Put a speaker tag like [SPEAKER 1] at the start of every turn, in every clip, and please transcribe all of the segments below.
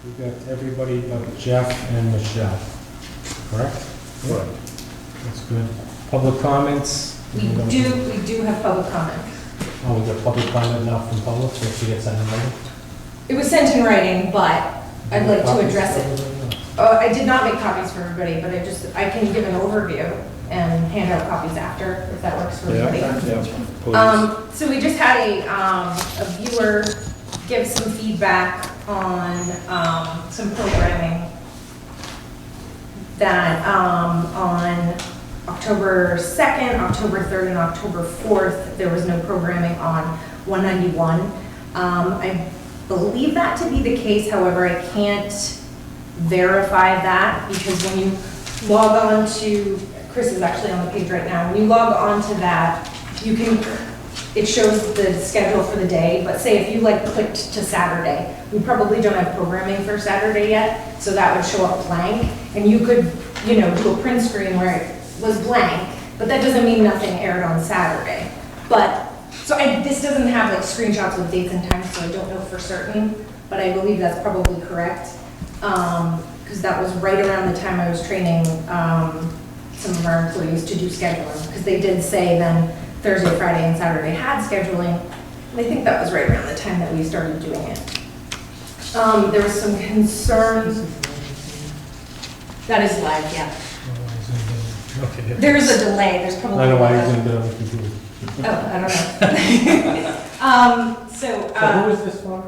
[SPEAKER 1] We got everybody but Jeff and Michelle, correct?
[SPEAKER 2] Correct.
[SPEAKER 1] That's good. Public comments?
[SPEAKER 3] We do have public comment.
[SPEAKER 1] Oh, we got public comment now from public, so if you get sent in writing?
[SPEAKER 3] It was sent in writing, but I'd like to address it. I did not make copies for everybody, but I can give an overview and hand out copies after, if that works for everybody.
[SPEAKER 2] Please.
[SPEAKER 3] So we just had a viewer give some feedback on some programming that on October 2nd, October 3rd, and October 4th, there was no programming on 191. I believe that to be the case, however, I can't verify that because when you log on to, Chris is actually on the page right now, when you log on to that, you can, it shows the schedule for the day, but say if you like clicked to Saturday, we probably don't have programming for Saturday yet, so that would show up blank, and you could, do a print screen where it was blank, but that doesn't mean nothing aired on Saturday. But, so this doesn't have like screenshots with dates and times, so I don't know for certain, but I believe that's probably correct. Because that was right around the time I was training some of our employees to do scheduling, because they did say then Thursday, Friday, and Saturday had scheduling. And I think that was right around the time that we started doing it. There was some concerns. That is live, yeah.
[SPEAKER 1] Okay.
[SPEAKER 3] There is a delay, there's probably.
[SPEAKER 1] I don't know why he's gonna get on the computer.
[SPEAKER 3] Oh, I don't know.
[SPEAKER 1] So who is this from?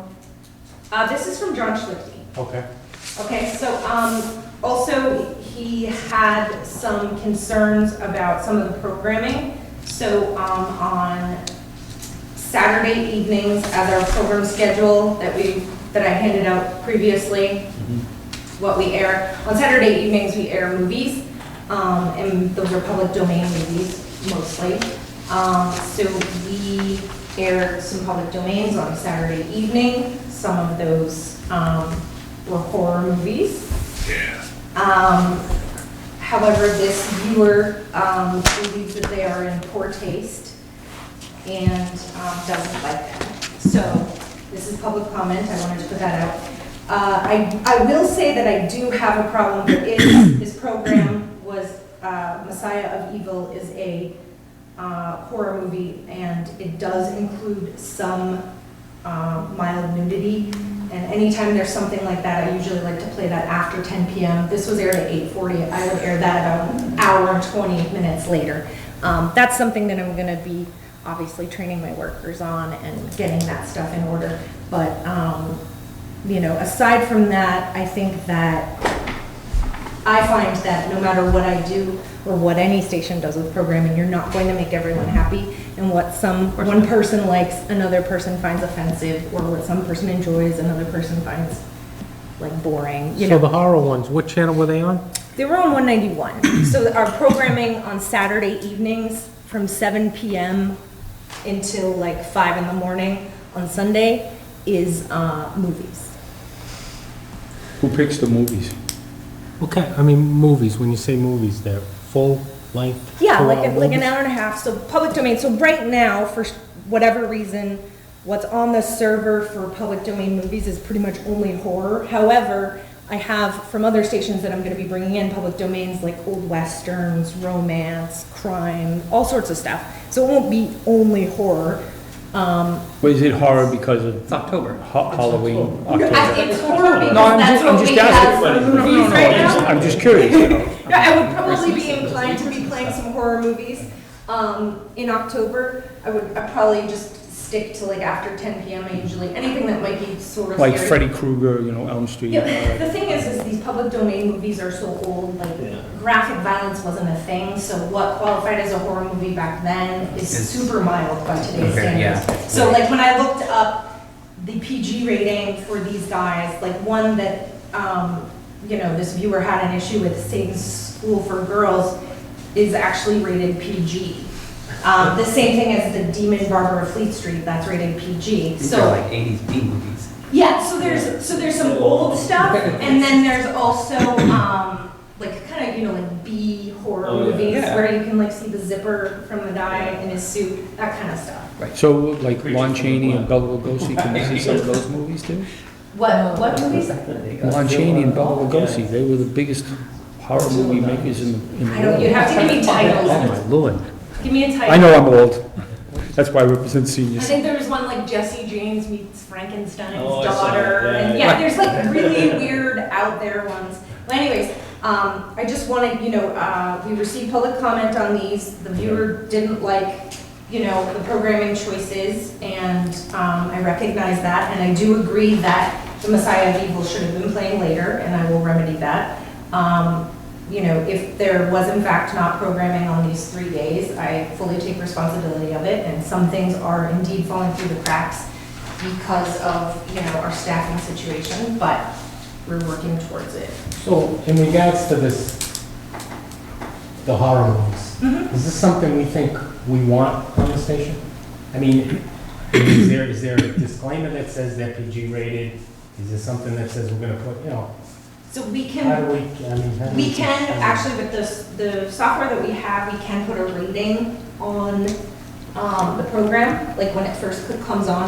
[SPEAKER 3] This is from John Schlichty.
[SPEAKER 1] Okay.
[SPEAKER 3] Okay, so also he had some concerns about some of the programming. So on Saturday evenings as our program schedule that I handed out previously, what we air, on Saturday evenings we air movies, and those are public domain movies mostly. So we aired some public domains on Saturday evening. Some of those were horror movies. However, this viewer believes that they are in poor taste and doesn't like them. So this is public comment. I wanted to put that out. I will say that I do have a problem. This program was Messiah of Evil is a horror movie, and it does include some mild nudity. And anytime there's something like that, I usually like to play that after 10 p.m. This was aired at 8:40. I would air that about an hour and 20 minutes later. That's something that I'm going to be obviously training my workers on and getting that stuff in order. But, aside from that, I think that I find that no matter what I do or what any station does with programming, you're not going to make everyone happy. And what one person likes, another person finds offensive, or what some person enjoys, another person finds like boring.
[SPEAKER 1] So the horror ones, what channel were they on?
[SPEAKER 3] They were on 191. So our programming on Saturday evenings from 7 p.m. until like 5 in the morning on Sunday is movies.
[SPEAKER 2] Who picks the movies?
[SPEAKER 1] Okay, I mean, movies, when you say movies, they're full length?
[SPEAKER 3] Yeah,
[SPEAKER 1] full
[SPEAKER 3] like
[SPEAKER 1] hour
[SPEAKER 3] an
[SPEAKER 1] movies?
[SPEAKER 3] hour and a half, so public domain. So right now, for whatever reason, what's on the server for public domain movies is pretty much only horror. However, I have from other stations that I'm going to be bringing in public domains like old westerns, romance, crime, all sorts of stuff. So it won't be only horror.
[SPEAKER 2] Well, is it horror because of
[SPEAKER 4] It's October.
[SPEAKER 2] Halloween? October?
[SPEAKER 3] It's horror because
[SPEAKER 2] No, I'm
[SPEAKER 3] that's
[SPEAKER 2] just- I'm
[SPEAKER 3] what
[SPEAKER 2] just
[SPEAKER 3] we
[SPEAKER 2] asking.
[SPEAKER 3] have
[SPEAKER 2] No, no,
[SPEAKER 3] movies
[SPEAKER 2] no,
[SPEAKER 3] right now.
[SPEAKER 2] I'm just curious,
[SPEAKER 3] Yeah, I would probably be inclined to be playing some horror movies in October. I'd probably just stick to like after 10 p.m. I usually, anything that might be sort of
[SPEAKER 2] Like
[SPEAKER 3] scary.
[SPEAKER 2] Freddy Krueger, Elm Street.
[SPEAKER 3] Yeah, the thing is these public domain movies are so old, like graphic violence wasn't a thing, so what qualified as a horror movie back then is
[SPEAKER 4] It's-
[SPEAKER 3] super mild by today's
[SPEAKER 4] Okay,
[SPEAKER 3] standards.
[SPEAKER 4] yeah.
[SPEAKER 3] So like when I looked up the PG rating for these guys, like one that, this viewer had an issue with, Satan's School for Girls, is actually rated PG. The same thing as the Demon Barber of Fleet Street, that's rated PG.
[SPEAKER 4] These
[SPEAKER 3] So
[SPEAKER 4] are like 80s B movies.
[SPEAKER 3] yeah, so there's some old stuff, and then there's also like kind of like B horror movies
[SPEAKER 4] Yeah.
[SPEAKER 3] where you can like see the zipper from the guy in his suit, that kind of stuff.
[SPEAKER 2] So like Lon Chaney and Bela Lugosi, can you see some of those movies too?
[SPEAKER 3] What movies?
[SPEAKER 2] Lon Chaney and Bela Lugosi, they were the biggest horror movie makers in the
[SPEAKER 3] I don't,
[SPEAKER 2] world.
[SPEAKER 3] you have to give me
[SPEAKER 2] Oh,
[SPEAKER 3] titles.
[SPEAKER 2] my lord.
[SPEAKER 3] Give me a title.
[SPEAKER 2] I know I'm old. That's why I represent
[SPEAKER 3] I
[SPEAKER 2] seniors.
[SPEAKER 3] think there was one like Jesse James meets Frankenstein's
[SPEAKER 4] Oh, I saw that,
[SPEAKER 3] daughter.
[SPEAKER 4] yeah,
[SPEAKER 3] And
[SPEAKER 4] yeah.
[SPEAKER 3] yeah, there's like really weird out there ones. Well, anyways, I just wanted, we received public comment on these. The viewer didn't like, the programming choices, and I recognize that. And I do agree that The Messiah of Evil should have been playing later, and I will remedy that. If there was in fact not programming on these 3 days, I fully take responsibility of it, and some things are indeed falling through the cracks because of, our staffing situation, but we're working towards it.
[SPEAKER 1] So in regards to this, the horror movies,
[SPEAKER 3] Mhm.
[SPEAKER 1] is this something we think we want on the station? I mean, is there a disclaimer that says they're PG rated? Is there something that says we're gonna put,
[SPEAKER 3] So we
[SPEAKER 1] how
[SPEAKER 3] can,
[SPEAKER 1] do we, I mean, how do
[SPEAKER 3] we can, actually with the software that we have, we can put a rating on the program, like when it first comes on,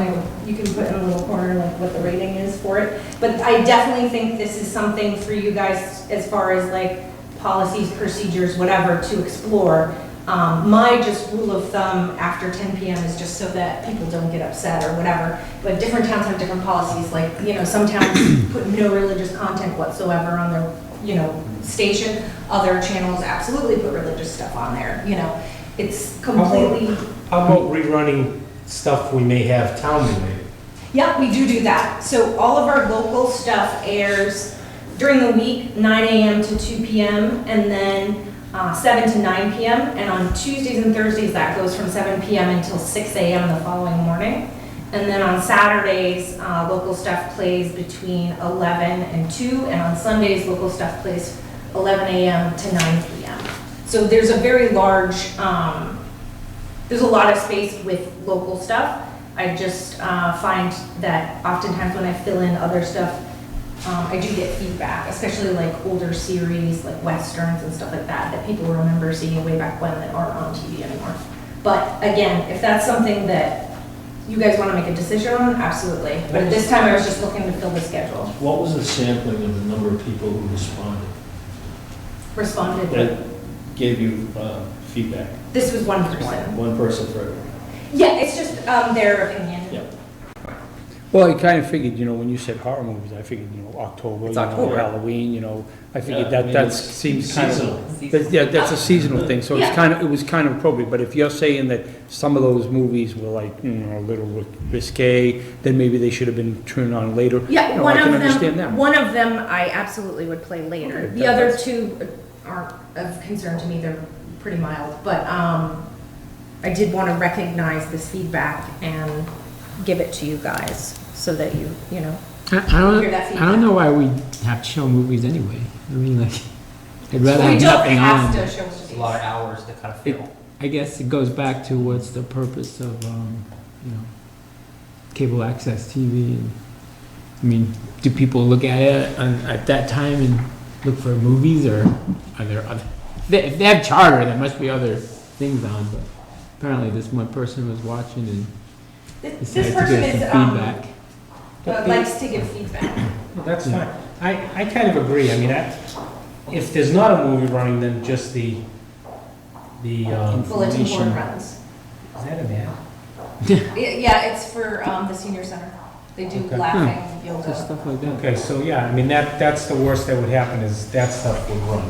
[SPEAKER 3] you can put in a little corner like what the rating is for it. But I definitely think this is something for you guys as far as like policies, procedures, whatever, to explore. My just rule of thumb after 10 PM is just so that people don't get upset or whatever. But different towns have different policies, like, some towns put no religious content whatsoever on their, station. Other channels absolutely put religious stuff on there, It's completely,
[SPEAKER 1] How about rerunning stuff we may have town related?
[SPEAKER 3] yeah, we do that. So all of our local stuff airs during the week, 9 AM to 2 PM, and then 7 to 9 PM. And on Tuesdays and Thursdays, that goes from 7 PM until 6 AM the following morning. And then on Saturdays, local stuff plays between 11 and 2, and on Sundays, local stuff plays 11 AM to 9 PM. So there's a very large, there's a lot of space with local stuff. I just find that oftentimes when I fill in other stuff, I do get feedback, especially like older series, like Westerns and stuff like that, that people remember seeing way back when that aren't on TV anymore. But again, if that's something that you guys want to make a decision on, absolutely. But this time I was just looking to fill the schedule.
[SPEAKER 4] What was the sampling of the number of people who
[SPEAKER 3] Responded.
[SPEAKER 4] that gave you feedback?
[SPEAKER 3] This was one person.
[SPEAKER 4] One person for everyone?
[SPEAKER 3] Yeah, it's just their opinion.
[SPEAKER 4] Yep.
[SPEAKER 2] Well, I kind of figured, when you said horror movies, I figured, October,
[SPEAKER 5] It's October.
[SPEAKER 2] Halloween, I figured
[SPEAKER 4] Yeah, I
[SPEAKER 2] that,
[SPEAKER 4] mean,
[SPEAKER 2] that
[SPEAKER 4] it's
[SPEAKER 2] seems kind of.
[SPEAKER 4] seasonal.
[SPEAKER 2] Yeah, that's a seasonal thing, so
[SPEAKER 3] Yeah.
[SPEAKER 2] it was kind of appropriate, but if you're saying that some of those movies were like, a little risque, then maybe they should have been turned on later.
[SPEAKER 3] Yeah,
[SPEAKER 2] I
[SPEAKER 3] one
[SPEAKER 2] can
[SPEAKER 3] of
[SPEAKER 2] understand
[SPEAKER 3] them,
[SPEAKER 2] that.
[SPEAKER 3] one of them I absolutely would play later.
[SPEAKER 2] Okay,
[SPEAKER 3] The other
[SPEAKER 2] that's-
[SPEAKER 3] two aren't of concern to me, they're pretty mild. But I did want to recognize this feedback and give it to you guys so that you know.
[SPEAKER 6] I don't,
[SPEAKER 3] Hear that
[SPEAKER 6] I
[SPEAKER 3] feedback.
[SPEAKER 6] don't know why we have to show movies anyway. I mean, like, I'd rather
[SPEAKER 3] We
[SPEAKER 6] have
[SPEAKER 3] don't
[SPEAKER 6] nothing
[SPEAKER 3] have
[SPEAKER 6] on.
[SPEAKER 3] to show
[SPEAKER 5] It's a lot of hours to kind of fill.
[SPEAKER 6] I guess it goes back to what's the purpose of, cable access TV. And, I mean, do people look at it at that time and look for movies, or are there other? If they have Charter, there must be other things on. But apparently, this one person was watching and
[SPEAKER 3] This
[SPEAKER 6] decided to
[SPEAKER 3] person
[SPEAKER 6] give
[SPEAKER 3] is,
[SPEAKER 6] some feedback.
[SPEAKER 3] likes to give feedback.
[SPEAKER 1] Well, that's fine. I kind of agree. I mean, if there's not a movie running, then just the
[SPEAKER 3] Bulletin board
[SPEAKER 1] information.
[SPEAKER 3] runs.
[SPEAKER 1] Is that an ad?
[SPEAKER 3] Yeah, it's for the senior center. They do
[SPEAKER 1] Okay.
[SPEAKER 3] laughing
[SPEAKER 6] Just
[SPEAKER 3] yoga.
[SPEAKER 6] stuff like that.
[SPEAKER 1] Okay, so yeah, I mean, that's the worst that would happen is that stuff would run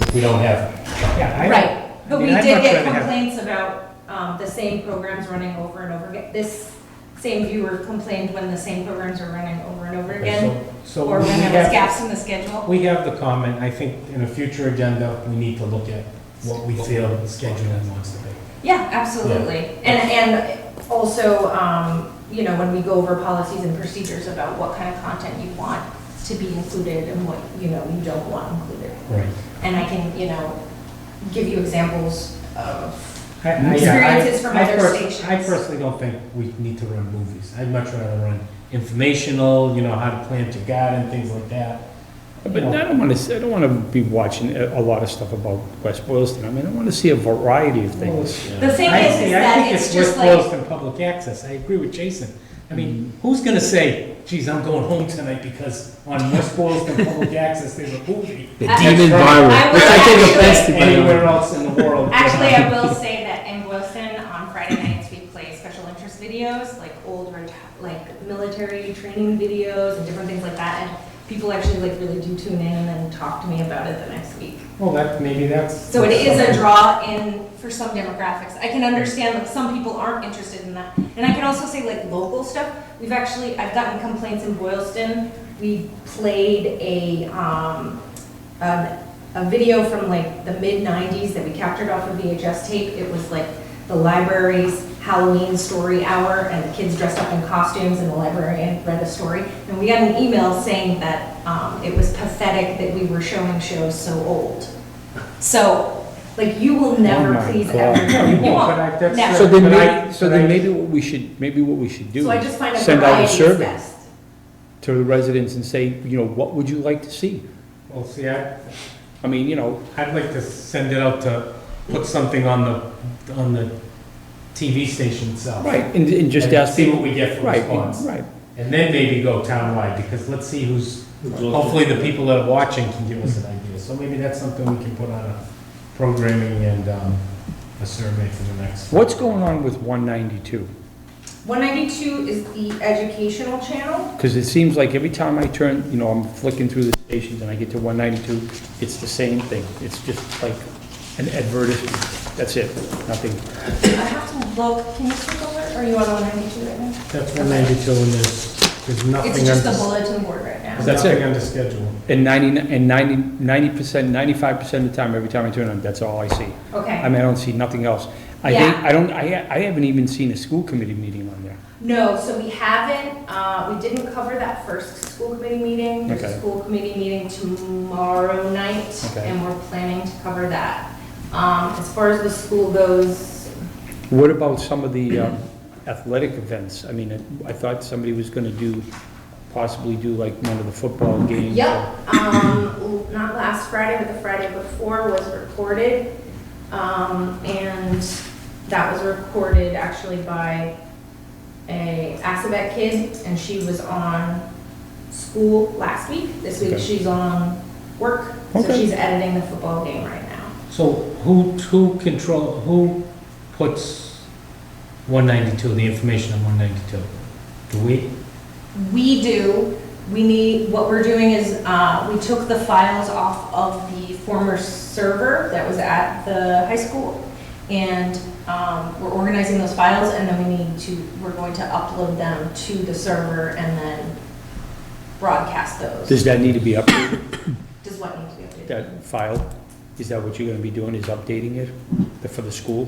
[SPEAKER 1] if we don't have. Yeah,
[SPEAKER 3] Right, but
[SPEAKER 1] I mean,
[SPEAKER 3] we
[SPEAKER 1] I'd
[SPEAKER 3] did
[SPEAKER 1] much
[SPEAKER 3] get
[SPEAKER 1] rather have-
[SPEAKER 3] complaints about the same programs running over and over again. This same viewer complained when the same programs are running over and over again,
[SPEAKER 1] So
[SPEAKER 3] or
[SPEAKER 1] we
[SPEAKER 3] when there was
[SPEAKER 1] have,
[SPEAKER 3] gaps in the schedule.
[SPEAKER 1] we have the comment. I think in a future agenda, we need to look at what we feel the scheduling wants to be.
[SPEAKER 3] Yeah, absolutely. And also, when we go over policies and procedures about what kind of content you want to be included and what, you don't want included.
[SPEAKER 1] Right.
[SPEAKER 3] And I can, give you examples of,
[SPEAKER 1] Yeah,
[SPEAKER 3] Experiences from other stations.
[SPEAKER 1] I personally don't think we need to run movies. I'd much rather run informational, how to plant your garden, things like that.
[SPEAKER 2] But I don't want to be watching a lot of stuff about West Boylston. I mean, I want to see a variety of things.
[SPEAKER 3] the thing
[SPEAKER 1] I
[SPEAKER 3] is
[SPEAKER 1] see, I
[SPEAKER 3] that
[SPEAKER 1] think
[SPEAKER 3] it's
[SPEAKER 1] it's
[SPEAKER 3] just
[SPEAKER 1] West
[SPEAKER 3] like,
[SPEAKER 1] Boylston public access. I agree with Jason. I mean, who's gonna say, geez, I'm going home tonight because on West Boylston Public Access, there's a movie.
[SPEAKER 6] The
[SPEAKER 3] I-
[SPEAKER 6] Demon
[SPEAKER 3] I
[SPEAKER 6] Barber,
[SPEAKER 3] will
[SPEAKER 6] which I take
[SPEAKER 3] actually-
[SPEAKER 6] offense to, by the
[SPEAKER 1] Anywhere
[SPEAKER 6] way.
[SPEAKER 1] else in the world.
[SPEAKER 3] Actually, I will say that in Wilson, on Friday nights, we play special interest videos, like like military training videos and different things like that. And people actually like really do tune in and then talk to me about it the next week.
[SPEAKER 1] Well, maybe that's.
[SPEAKER 3] So it is a draw in for some demographics. I can understand like some people aren't interested in that. And I can also say like local stuff. I've gotten complaints in Boylston. We played a video from like the mid-90s that we captured off of VHS tape. It was like the library's Halloween story hour, and the kids dressed up in costumes, and the librarian read the story. And we got an email saying that it was pathetic that we were showing shows so old. So, like, you will never
[SPEAKER 2] Oh my
[SPEAKER 3] please
[SPEAKER 2] God.
[SPEAKER 3] everyone.
[SPEAKER 1] No, you
[SPEAKER 3] You
[SPEAKER 1] won't,
[SPEAKER 3] won't.
[SPEAKER 1] but that's.
[SPEAKER 3] Never.
[SPEAKER 2] So then
[SPEAKER 1] but
[SPEAKER 2] maybe, so
[SPEAKER 1] but
[SPEAKER 2] then
[SPEAKER 1] I-
[SPEAKER 2] maybe what we should do
[SPEAKER 3] So I
[SPEAKER 2] is
[SPEAKER 3] just find a
[SPEAKER 2] send out a
[SPEAKER 3] variety is
[SPEAKER 2] survey
[SPEAKER 3] best.
[SPEAKER 2] to the residents and say, what would you like to see?
[SPEAKER 1] Well, see,
[SPEAKER 2] I mean,
[SPEAKER 1] I'd like to send it out to put something on the TV station itself.
[SPEAKER 2] right, and just
[SPEAKER 1] And
[SPEAKER 2] ask
[SPEAKER 1] see
[SPEAKER 2] people.
[SPEAKER 1] what we get for
[SPEAKER 2] Right,
[SPEAKER 1] response.
[SPEAKER 2] right.
[SPEAKER 1] And then maybe go townwide, because let's see hopefully the people that are watching can give us an idea. So maybe that's something we can put on a programming and a survey for the next.
[SPEAKER 2] What's going on with 192?
[SPEAKER 3] 192 is the educational channel.
[SPEAKER 2] Because it seems like every time I turn, I'm flicking through the stations and I get to 192, it's the same thing. It's just like an advertisement. That's it, nothing.
[SPEAKER 3] I have to look, can you take over, or are you on 192 right now?
[SPEAKER 1] That's 192, and there's nothing.
[SPEAKER 3] It's just
[SPEAKER 1] under-
[SPEAKER 3] the bulletin board right now.
[SPEAKER 1] There's
[SPEAKER 2] That's
[SPEAKER 1] nothing
[SPEAKER 2] it.
[SPEAKER 1] under schedule.
[SPEAKER 2] And 90%, 95% of the time, every time I turn on, that's all I see.
[SPEAKER 3] Okay.
[SPEAKER 2] I mean, I don't see nothing else. I haven't even seen a school committee meeting on there.
[SPEAKER 3] No, so we haven't, we didn't cover that first school committee meeting. There's a
[SPEAKER 2] Okay.
[SPEAKER 3] school committee meeting tomorrow night,
[SPEAKER 2] Okay.
[SPEAKER 3] and we're planning to cover that. As far as the school goes,
[SPEAKER 2] What about some of the athletic events? I mean, I thought somebody was gonna possibly do like one of the football games.
[SPEAKER 3] yep, not last Friday, but the Friday before was recorded. And that was recorded actually by a Assabet kid, and she was on school last week. This week
[SPEAKER 2] Okay.
[SPEAKER 3] she's on work, so
[SPEAKER 2] Okay.
[SPEAKER 3] she's editing the football game right now.
[SPEAKER 1] So who puts 192, the information on 192? Do we?
[SPEAKER 3] We do. What we're doing is, we took the files off of the former server that was at the high school, and we're organizing those files, and then we're going to upload them to the server and then broadcast those.
[SPEAKER 2] Does that need to be updated,
[SPEAKER 3] Does what need to be updated?
[SPEAKER 2] that file? Is that what you're gonna be doing, is updating it for the school?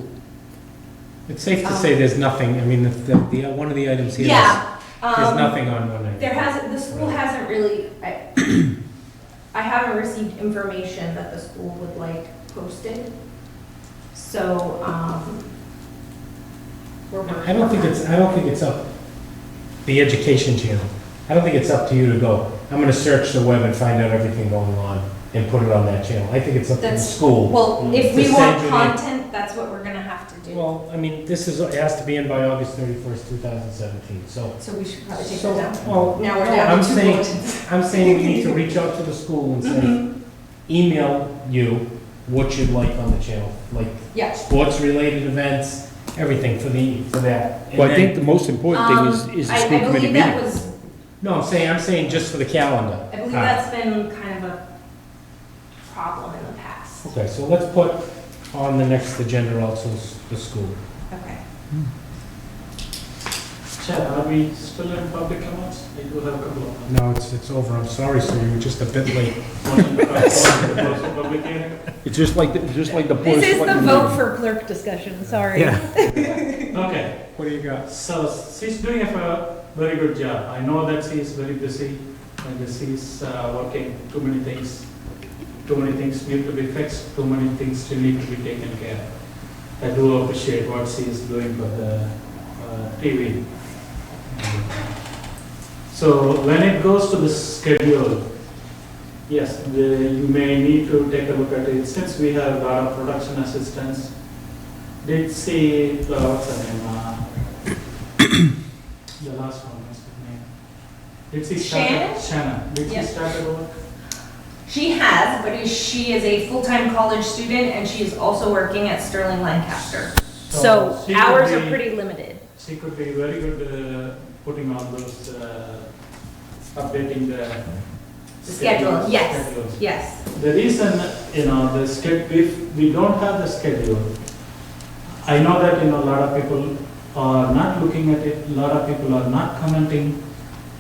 [SPEAKER 1] It's safe to say there's nothing, I mean, one of the items here is,
[SPEAKER 3] Yeah.
[SPEAKER 1] there's nothing on 192.
[SPEAKER 3] The school hasn't really, I haven't received information that the school would like posted. So, we're working.
[SPEAKER 1] I don't think it's up, the education channel. I don't think it's up to you to go, I'm gonna search the web and find out everything going on and put it on that channel. I think it's up to the
[SPEAKER 3] That's-
[SPEAKER 1] school.
[SPEAKER 3] Well, if
[SPEAKER 1] To
[SPEAKER 3] we
[SPEAKER 1] send
[SPEAKER 3] want
[SPEAKER 1] you the-
[SPEAKER 3] content, that's what we're gonna have to do.
[SPEAKER 1] Well, I mean, it has to be in by August 31st, 2017, so.
[SPEAKER 3] So we should probably take
[SPEAKER 1] So,
[SPEAKER 3] that down.
[SPEAKER 1] well,
[SPEAKER 3] Now we're
[SPEAKER 1] no,
[SPEAKER 3] down
[SPEAKER 1] I'm
[SPEAKER 3] to two
[SPEAKER 1] saying-
[SPEAKER 3] bulletins.
[SPEAKER 1] I'm saying we need to reach out to the school and say, email you what you'd like on the channel, like
[SPEAKER 3] Yeah.
[SPEAKER 1] sports-related events, everything for that. And
[SPEAKER 2] Well, I
[SPEAKER 1] then-
[SPEAKER 2] think the most important thing is the school
[SPEAKER 3] I
[SPEAKER 2] committee
[SPEAKER 3] believe that
[SPEAKER 2] meeting.
[SPEAKER 3] was,
[SPEAKER 1] No, I'm saying just for the calendar.
[SPEAKER 3] I believe
[SPEAKER 1] Ah.
[SPEAKER 3] that's been kind of a problem in the past.
[SPEAKER 1] Okay, so let's put on the next agenda also the school.
[SPEAKER 3] Okay.
[SPEAKER 7] Chad, are we still in public comments? I do have a couple of them.
[SPEAKER 1] No, it's over, I'm sorry, sir, you were just a bit late.
[SPEAKER 7] Motion to close the public hearing?
[SPEAKER 2] It's just like the Board of
[SPEAKER 8] This is the
[SPEAKER 2] Selectmen
[SPEAKER 8] vote
[SPEAKER 2] meeting.
[SPEAKER 8] for clerk discussion, sorry.
[SPEAKER 7] Okay,
[SPEAKER 1] What do you got?
[SPEAKER 7] so she's doing a very good job. I know that she's very busy and she's working too many things need to be fixed, too many things still need to be taken care of. I do appreciate what she is doing for the TV. So when it goes to the schedule, yes, you may need to take a look at it. Since we have a lot of production assistants, did see, what's her name? The last one, what's her name? Did she
[SPEAKER 3] Shannon?
[SPEAKER 7] start? Shannon. Did she
[SPEAKER 3] Yes.
[SPEAKER 7] start at work?
[SPEAKER 3] She has, but she is a full-time college student and she is also working at Sterling Lancaster. So
[SPEAKER 7] she could
[SPEAKER 3] hours are
[SPEAKER 7] be-
[SPEAKER 3] pretty limited.
[SPEAKER 7] She could be very good putting all those, updating the.
[SPEAKER 3] The schedule, yes,
[SPEAKER 7] schedules.
[SPEAKER 3] yes.
[SPEAKER 7] The reason, the schedule, if we don't have the schedule, I know that, a lot of people are not looking at it, a lot of people are not commenting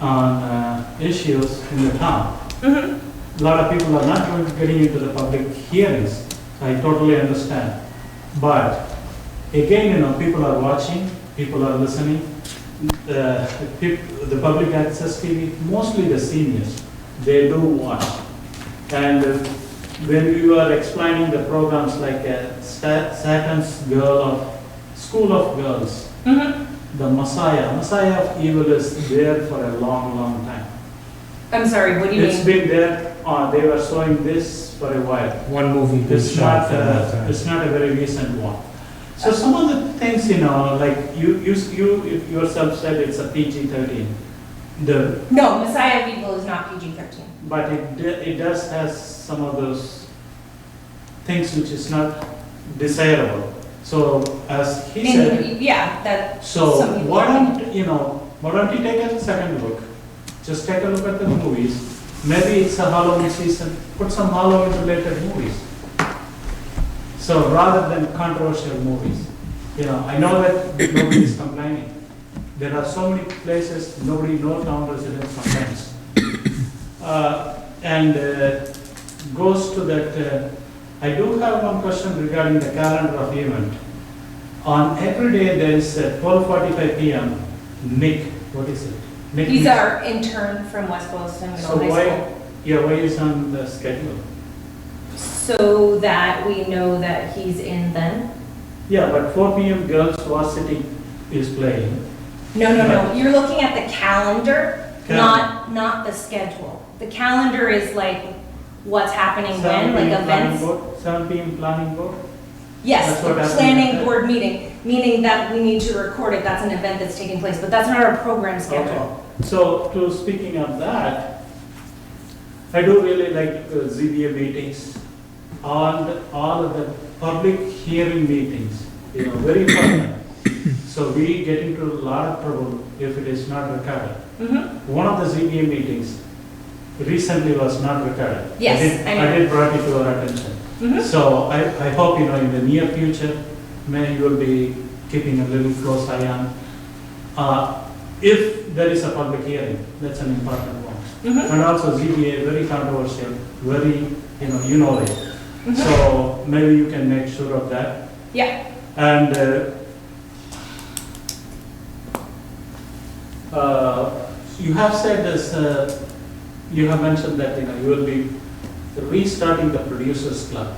[SPEAKER 7] on issues in the town.
[SPEAKER 3] Mhm.
[SPEAKER 7] A lot of people are not getting into the public hearings. I totally understand. But again, people are watching, people are listening. The public access TV, mostly the seniors, they do watch. And when you are explaining the programs like Satan's Girl or School of Girls,
[SPEAKER 3] Mhm.
[SPEAKER 7] the Messiah of Evil is there for a long, long time.
[SPEAKER 3] I'm sorry, what do you
[SPEAKER 7] It's
[SPEAKER 3] mean?
[SPEAKER 7] been there, they were showing this for a while.
[SPEAKER 1] One movie been
[SPEAKER 7] It's
[SPEAKER 1] shot
[SPEAKER 7] not,
[SPEAKER 1] for a long time.
[SPEAKER 7] it's not a very recent one. So some of the things, like you yourself said it's a PG-13.
[SPEAKER 3] No, Messiah of Evil is not PG-13.
[SPEAKER 7] But it does has some of those things which is not desirable. So as he said,
[SPEAKER 3] Yeah, that,
[SPEAKER 7] so
[SPEAKER 3] some people
[SPEAKER 7] why
[SPEAKER 3] are-
[SPEAKER 7] don't you take a second look? Just take a look at the movies. Maybe it's a Halloween season, put some Halloween related movies. So rather than controversial movies, I know that nobody is complaining. There are so many places, no town residents complains. And goes to that, I do have one question regarding the calendar of event. On every day there is 12:45 PM, Nick, what is it? Nick
[SPEAKER 3] He's
[SPEAKER 7] meets-
[SPEAKER 3] our intern from West Boylston
[SPEAKER 7] So
[SPEAKER 3] Middle High School.
[SPEAKER 7] why is on the schedule?
[SPEAKER 3] So that we know that he's in then?
[SPEAKER 7] Yeah, but 4 PM Girls Varsity is playing.
[SPEAKER 3] No, you're looking at the calendar,
[SPEAKER 7] Calendar.
[SPEAKER 3] not the schedule. The calendar is like what's happening
[SPEAKER 7] 7
[SPEAKER 3] when, like
[SPEAKER 7] PM planning
[SPEAKER 3] events.
[SPEAKER 7] board, 7 PM planning board?
[SPEAKER 3] Yes,
[SPEAKER 7] That's
[SPEAKER 3] the
[SPEAKER 7] what happened
[SPEAKER 3] planning
[SPEAKER 7] with
[SPEAKER 3] board meeting, meaning that we need to record it, that's an event that's taking place, but that's not our program schedule.
[SPEAKER 7] Okay. So speaking of that, I do really like ZBA meetings, all of the public hearing meetings, very important. So we get into a lot of trouble if it is not recorded.
[SPEAKER 3] Mhm.
[SPEAKER 7] One of the ZBA meetings recently was not recorded.
[SPEAKER 3] Yes, I know.
[SPEAKER 7] I did brought it to our attention.
[SPEAKER 3] Mhm.
[SPEAKER 7] So I hope, in the near future, you will be keeping a little close eye on. If there is a public hearing, that's an important one.
[SPEAKER 3] Mhm.
[SPEAKER 7] And also ZBA, very controversial, very, you know it.
[SPEAKER 3] Mhm.
[SPEAKER 7] So maybe you can make sure of that.
[SPEAKER 3] Yeah,
[SPEAKER 7] And you have said this, you have mentioned that, you will be restarting the producers club.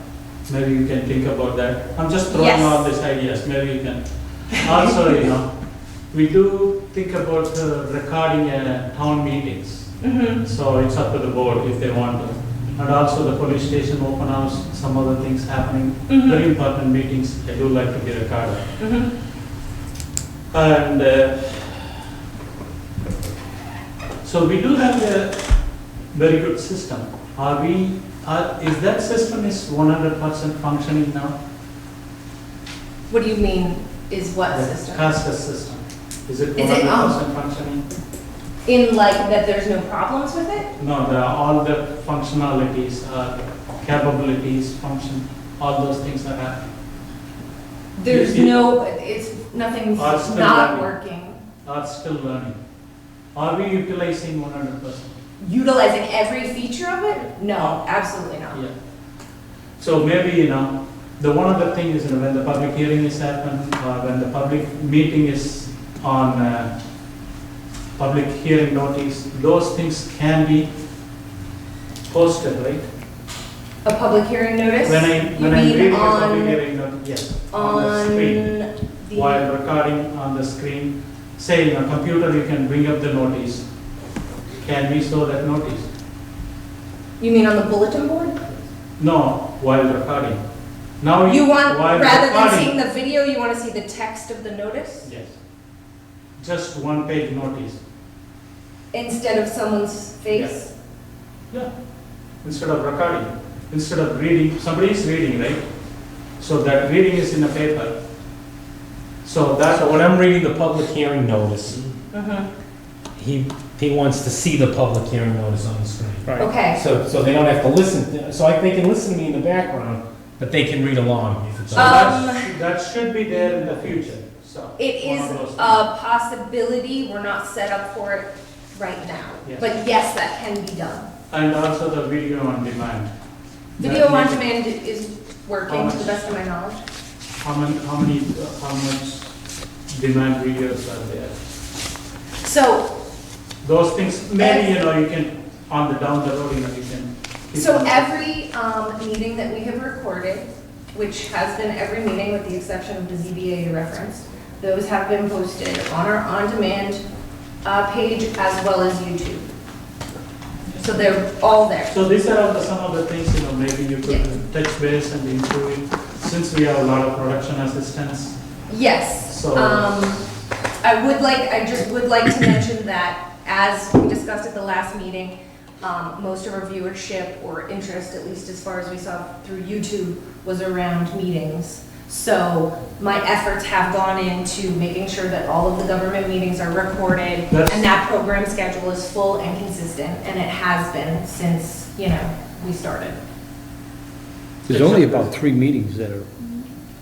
[SPEAKER 7] Maybe you can think about that. I'm just throwing
[SPEAKER 3] Yes.
[SPEAKER 7] all these ideas, maybe you can. Also, we do think about recording town meetings.
[SPEAKER 3] mhm,
[SPEAKER 7] So it's up to the board if they want to. And also the police station open house, some other things happening,
[SPEAKER 3] Mhm.
[SPEAKER 7] very important meetings, I do like to be recorded.
[SPEAKER 3] mhm.
[SPEAKER 7] And so we do have a very good system. Is that system is 100% functioning now?
[SPEAKER 3] What do you mean, is what
[SPEAKER 7] The
[SPEAKER 3] system?
[SPEAKER 7] CASA system, is it
[SPEAKER 3] Is it,
[SPEAKER 7] 100% functioning?
[SPEAKER 3] In like that there's no problems with it?
[SPEAKER 7] No, all the functionalities, capabilities, function, all those things are happening.
[SPEAKER 3] There's
[SPEAKER 7] You-
[SPEAKER 3] no, nothing's
[SPEAKER 7] Are still
[SPEAKER 3] not
[SPEAKER 7] running.
[SPEAKER 3] working.
[SPEAKER 7] Are still learning. Are we utilizing 100%?
[SPEAKER 3] Utilizing every feature of it? No, absolutely not.
[SPEAKER 7] Yeah. So maybe, the one other thing is, when the public hearing is happened, or when the public meeting is on public hearing notice, those things can be posted, right?
[SPEAKER 3] A public hearing notice?
[SPEAKER 7] When I
[SPEAKER 3] You
[SPEAKER 7] read
[SPEAKER 3] mean
[SPEAKER 7] the public
[SPEAKER 3] on,
[SPEAKER 7] hearing notice, yes, on the
[SPEAKER 3] on
[SPEAKER 7] screen.
[SPEAKER 3] the,
[SPEAKER 7] While recording on the screen, say in a computer you can bring up the notice. Can we show that notice?
[SPEAKER 3] you mean on the bulletin board?
[SPEAKER 7] No, while recording. Now
[SPEAKER 3] You want,
[SPEAKER 7] while
[SPEAKER 3] rather than
[SPEAKER 7] recording-
[SPEAKER 3] seeing the video, you want to see the text of the notice?
[SPEAKER 7] Yes. just one-page notice.
[SPEAKER 3] Instead of someone's face?
[SPEAKER 7] Yeah, instead of recording, instead of reading, somebody is reading, right? So that reading is in the paper. So that,
[SPEAKER 1] So when I'm reading the public hearing notice,
[SPEAKER 3] Mhm.
[SPEAKER 1] he wants to see the public hearing notice on the screen.
[SPEAKER 2] Right.
[SPEAKER 3] Okay,
[SPEAKER 1] So they don't have to listen, so they can listen to me in the background, but they can read along if it's
[SPEAKER 7] so
[SPEAKER 1] on.
[SPEAKER 7] that should be there in the future, so.
[SPEAKER 3] it
[SPEAKER 7] one
[SPEAKER 3] is
[SPEAKER 7] of those things.
[SPEAKER 3] a possibility, we're not set up for it right now.
[SPEAKER 7] Yes.
[SPEAKER 3] But yes, that can be done.
[SPEAKER 7] And also the video on demand.
[SPEAKER 3] Video
[SPEAKER 7] That
[SPEAKER 3] on
[SPEAKER 7] needs-
[SPEAKER 3] demand is working to the best of my knowledge.
[SPEAKER 7] How much demand videos are there?
[SPEAKER 3] So,
[SPEAKER 7] Those things, maybe, you can, on the down the road, you can.
[SPEAKER 3] so every meeting that we have recorded, which has been every meeting with the exception of the ZBA you referenced, those have been posted on our on-demand page as well as YouTube. So they're all there.
[SPEAKER 7] So these are all some of the things, maybe you
[SPEAKER 3] Yeah.
[SPEAKER 7] could touch base and improve it, since we have a lot of production assistants.
[SPEAKER 3] Yes.
[SPEAKER 7] So-
[SPEAKER 3] I just would like to mention that, as we discussed at the last meeting, most of our viewership or interest, at least as far as we saw through YouTube, was around meetings. So my efforts have gone into making sure that all of the government meetings are recorded,
[SPEAKER 7] That's-
[SPEAKER 3] and that program schedule is full and consistent, and it has been since, we started.
[SPEAKER 2] There's only about 3 meetings that are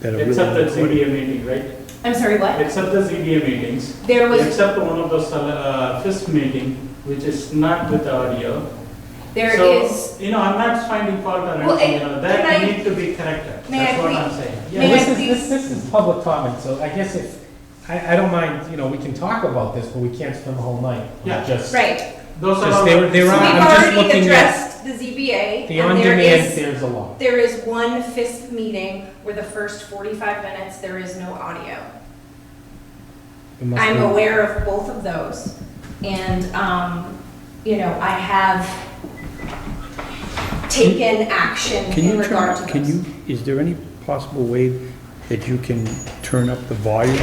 [SPEAKER 2] really.
[SPEAKER 7] Except the
[SPEAKER 2] recorded.
[SPEAKER 7] ZBA meeting, right?
[SPEAKER 3] I'm sorry, what?
[SPEAKER 7] Except the ZBA meetings.
[SPEAKER 3] There was,
[SPEAKER 7] Except one of those, first meeting, which is not with audio.
[SPEAKER 3] there
[SPEAKER 7] So,
[SPEAKER 3] is,
[SPEAKER 7] I'm not finding fault or
[SPEAKER 3] Well,
[SPEAKER 7] anything,
[SPEAKER 3] can
[SPEAKER 7] that
[SPEAKER 3] I-
[SPEAKER 7] need to be corrected.
[SPEAKER 3] May I
[SPEAKER 7] That's what
[SPEAKER 3] please-
[SPEAKER 7] I'm saying.
[SPEAKER 3] may
[SPEAKER 7] Yeah.
[SPEAKER 3] I-
[SPEAKER 1] This is public comment, so I guess if, I don't mind, we can talk about this, but we can't spend the whole night.
[SPEAKER 7] Yeah.
[SPEAKER 1] Just,
[SPEAKER 3] right.
[SPEAKER 7] Those are
[SPEAKER 1] Just
[SPEAKER 7] all.
[SPEAKER 1] they were- they
[SPEAKER 3] So
[SPEAKER 1] were
[SPEAKER 3] we've
[SPEAKER 1] on- I'm just
[SPEAKER 3] already
[SPEAKER 1] looking at
[SPEAKER 3] addressed the ZBA,
[SPEAKER 1] the
[SPEAKER 3] and there
[SPEAKER 1] on-demand,
[SPEAKER 3] is,
[SPEAKER 1] there's a lot.
[SPEAKER 3] there is one FISP meeting where the first 45 minutes, there is no audio.
[SPEAKER 1] It must
[SPEAKER 3] I'm
[SPEAKER 1] be-
[SPEAKER 3] aware of both of those, and, I have taken action
[SPEAKER 2] Can
[SPEAKER 3] in
[SPEAKER 2] you
[SPEAKER 3] regard to
[SPEAKER 2] turn,
[SPEAKER 3] those.
[SPEAKER 2] is there any possible way that you can turn up the volume?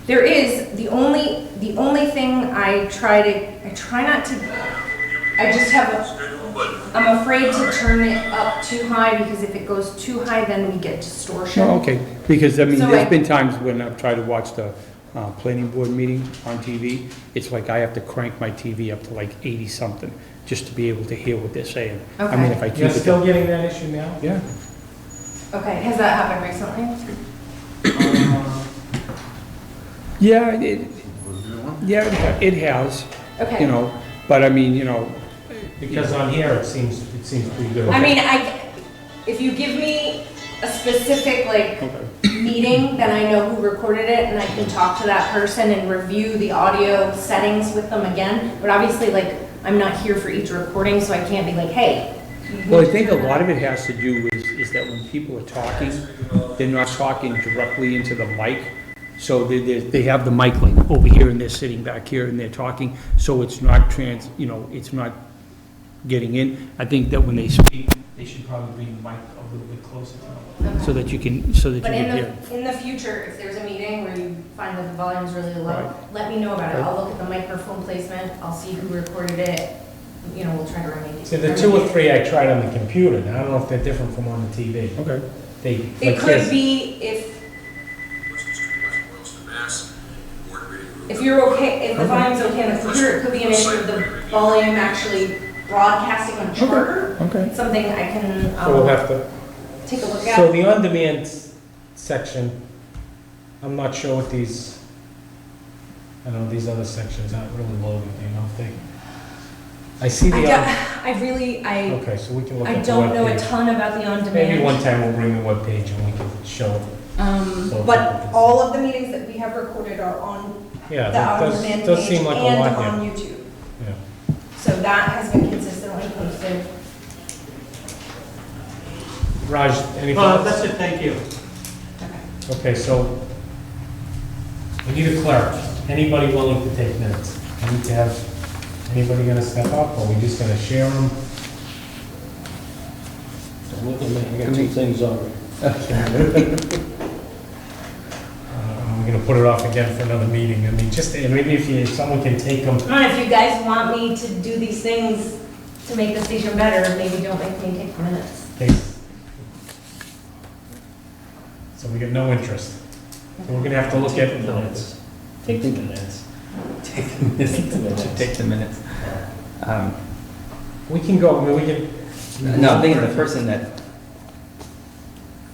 [SPEAKER 3] There is, the only thing I try not to, I just have I'm afraid to turn it up too high, because if it goes too high, then we get distortion.
[SPEAKER 2] No, okay, because
[SPEAKER 3] So
[SPEAKER 2] there's
[SPEAKER 3] I-
[SPEAKER 2] been times when I've tried to watch the planning board meeting on TV, it's like I have to crank my TV up to like 80-something, just to be able to hear what they're saying. I mean,
[SPEAKER 3] Okay.
[SPEAKER 2] if I keep
[SPEAKER 1] You're
[SPEAKER 2] it.
[SPEAKER 1] still getting that issue now?
[SPEAKER 2] Yeah.
[SPEAKER 3] Okay, has that happened recently?
[SPEAKER 2] Yeah, it has,
[SPEAKER 3] Okay.
[SPEAKER 2] but I mean,
[SPEAKER 1] Because on here, it seems pretty good.
[SPEAKER 3] I mean, if you give me a specific,
[SPEAKER 2] okay.
[SPEAKER 3] meeting, then I know who recorded it, and I can talk to that person and review the audio settings with them again. But obviously, I'm not here for each recording, so I can't be like, hey. you
[SPEAKER 2] Well, I
[SPEAKER 3] need to
[SPEAKER 2] think a
[SPEAKER 3] turn
[SPEAKER 2] lot
[SPEAKER 3] that
[SPEAKER 2] of it has to do is that when people are talking, they're not talking directly into the mic. So they have the mic like over here and they're sitting back here and they're talking, so it's not it's not getting in. I think that when they speak, they should probably bring the mic a little bit closer to them,
[SPEAKER 3] Okay.
[SPEAKER 2] so that you can
[SPEAKER 3] But
[SPEAKER 2] hear.
[SPEAKER 3] in the future, if there's a meeting where you find that the volume's really low,
[SPEAKER 2] Right.
[SPEAKER 3] let me know about it.
[SPEAKER 2] Right.
[SPEAKER 3] I'll look at the microphone placement, I'll see who recorded it, we'll try to remedy.
[SPEAKER 1] See, the 2 or 3 I tried on the computer, now I don't know if they're different from on the TV.
[SPEAKER 2] Okay.
[SPEAKER 3] It could be if you're okay, if the volume's okay on the computer, it could be an issue of the volume actually broadcasting on Charter.
[SPEAKER 2] Okay.
[SPEAKER 3] It's something I can,
[SPEAKER 1] So we'll have to,
[SPEAKER 3] take a look
[SPEAKER 1] so
[SPEAKER 3] at.
[SPEAKER 1] the on-demand section, I'm not sure what these, these other sections aren't really loaded, if they, I see the,
[SPEAKER 3] I
[SPEAKER 1] okay, so we can look
[SPEAKER 3] I
[SPEAKER 1] at the
[SPEAKER 3] don't know a
[SPEAKER 1] webpage.
[SPEAKER 3] ton about the on-demand.
[SPEAKER 1] Maybe one time we'll bring the webpage and we can show it. So
[SPEAKER 3] But
[SPEAKER 1] people can
[SPEAKER 3] all of the meetings that we have recorded are on
[SPEAKER 1] Yeah,
[SPEAKER 3] the
[SPEAKER 1] that
[SPEAKER 3] on-demand
[SPEAKER 1] does
[SPEAKER 3] page
[SPEAKER 1] seem like a
[SPEAKER 3] and
[SPEAKER 1] lot
[SPEAKER 3] on
[SPEAKER 1] here.
[SPEAKER 3] YouTube.
[SPEAKER 1] Yeah.
[SPEAKER 3] So that has been consistently posted.
[SPEAKER 1] Raj, any
[SPEAKER 7] Well,
[SPEAKER 1] thoughts?
[SPEAKER 7] that's it, thank you.
[SPEAKER 1] Okay, so we need a clerk. Anybody willing to take minutes? I need to have, anybody gonna step up, or we just gonna share them?
[SPEAKER 4] I got 2 things already.
[SPEAKER 1] We gonna put it off again for another meeting. I mean, just, maybe if someone can take them,
[SPEAKER 3] I don't know if you guys want me to do these things to make the station better, maybe don't make me take the minutes.
[SPEAKER 1] so we get no interest. So we're gonna have to look at
[SPEAKER 4] Take the minutes.
[SPEAKER 1] Take the minutes.
[SPEAKER 5] Take the minutes. Take the minutes.
[SPEAKER 1] We can go, I mean, we can.
[SPEAKER 5] No, I'm thinking the person that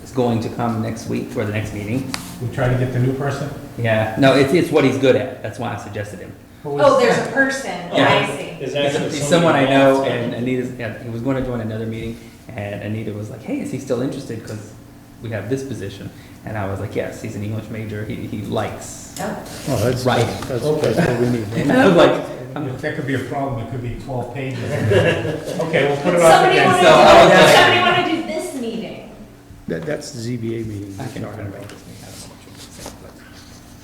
[SPEAKER 5] is going to come next week for the next meeting.
[SPEAKER 1] We try to get the new person?
[SPEAKER 5] Yeah, no, it's what he's good at. That's why I suggested him.
[SPEAKER 3] Oh, there's a person,
[SPEAKER 5] Yeah.
[SPEAKER 3] I see.
[SPEAKER 4] There's
[SPEAKER 5] He's
[SPEAKER 4] actually
[SPEAKER 5] someone I know,
[SPEAKER 4] somebody
[SPEAKER 5] and Anita's, yeah, he was going to join another meeting, and Anita was like, hey, is he still interested? Because we have this position. And I was like, yes, he's an English major, he likes.
[SPEAKER 3] Oh.
[SPEAKER 2] Oh, that's,
[SPEAKER 5] Right.
[SPEAKER 2] that's what we need.
[SPEAKER 5] And I was like,
[SPEAKER 1] That could be a problem, it could be 12 pages. Okay, we'll put it off
[SPEAKER 3] Somebody
[SPEAKER 1] again.
[SPEAKER 3] wanna
[SPEAKER 5] So I was like-
[SPEAKER 3] somebody wanna do this meeting?
[SPEAKER 2] That's the ZBA meeting.
[SPEAKER 5] I can
[SPEAKER 2] we're talking
[SPEAKER 5] talk
[SPEAKER 2] about.
[SPEAKER 5] about this meeting, I don't know what you want to say, but.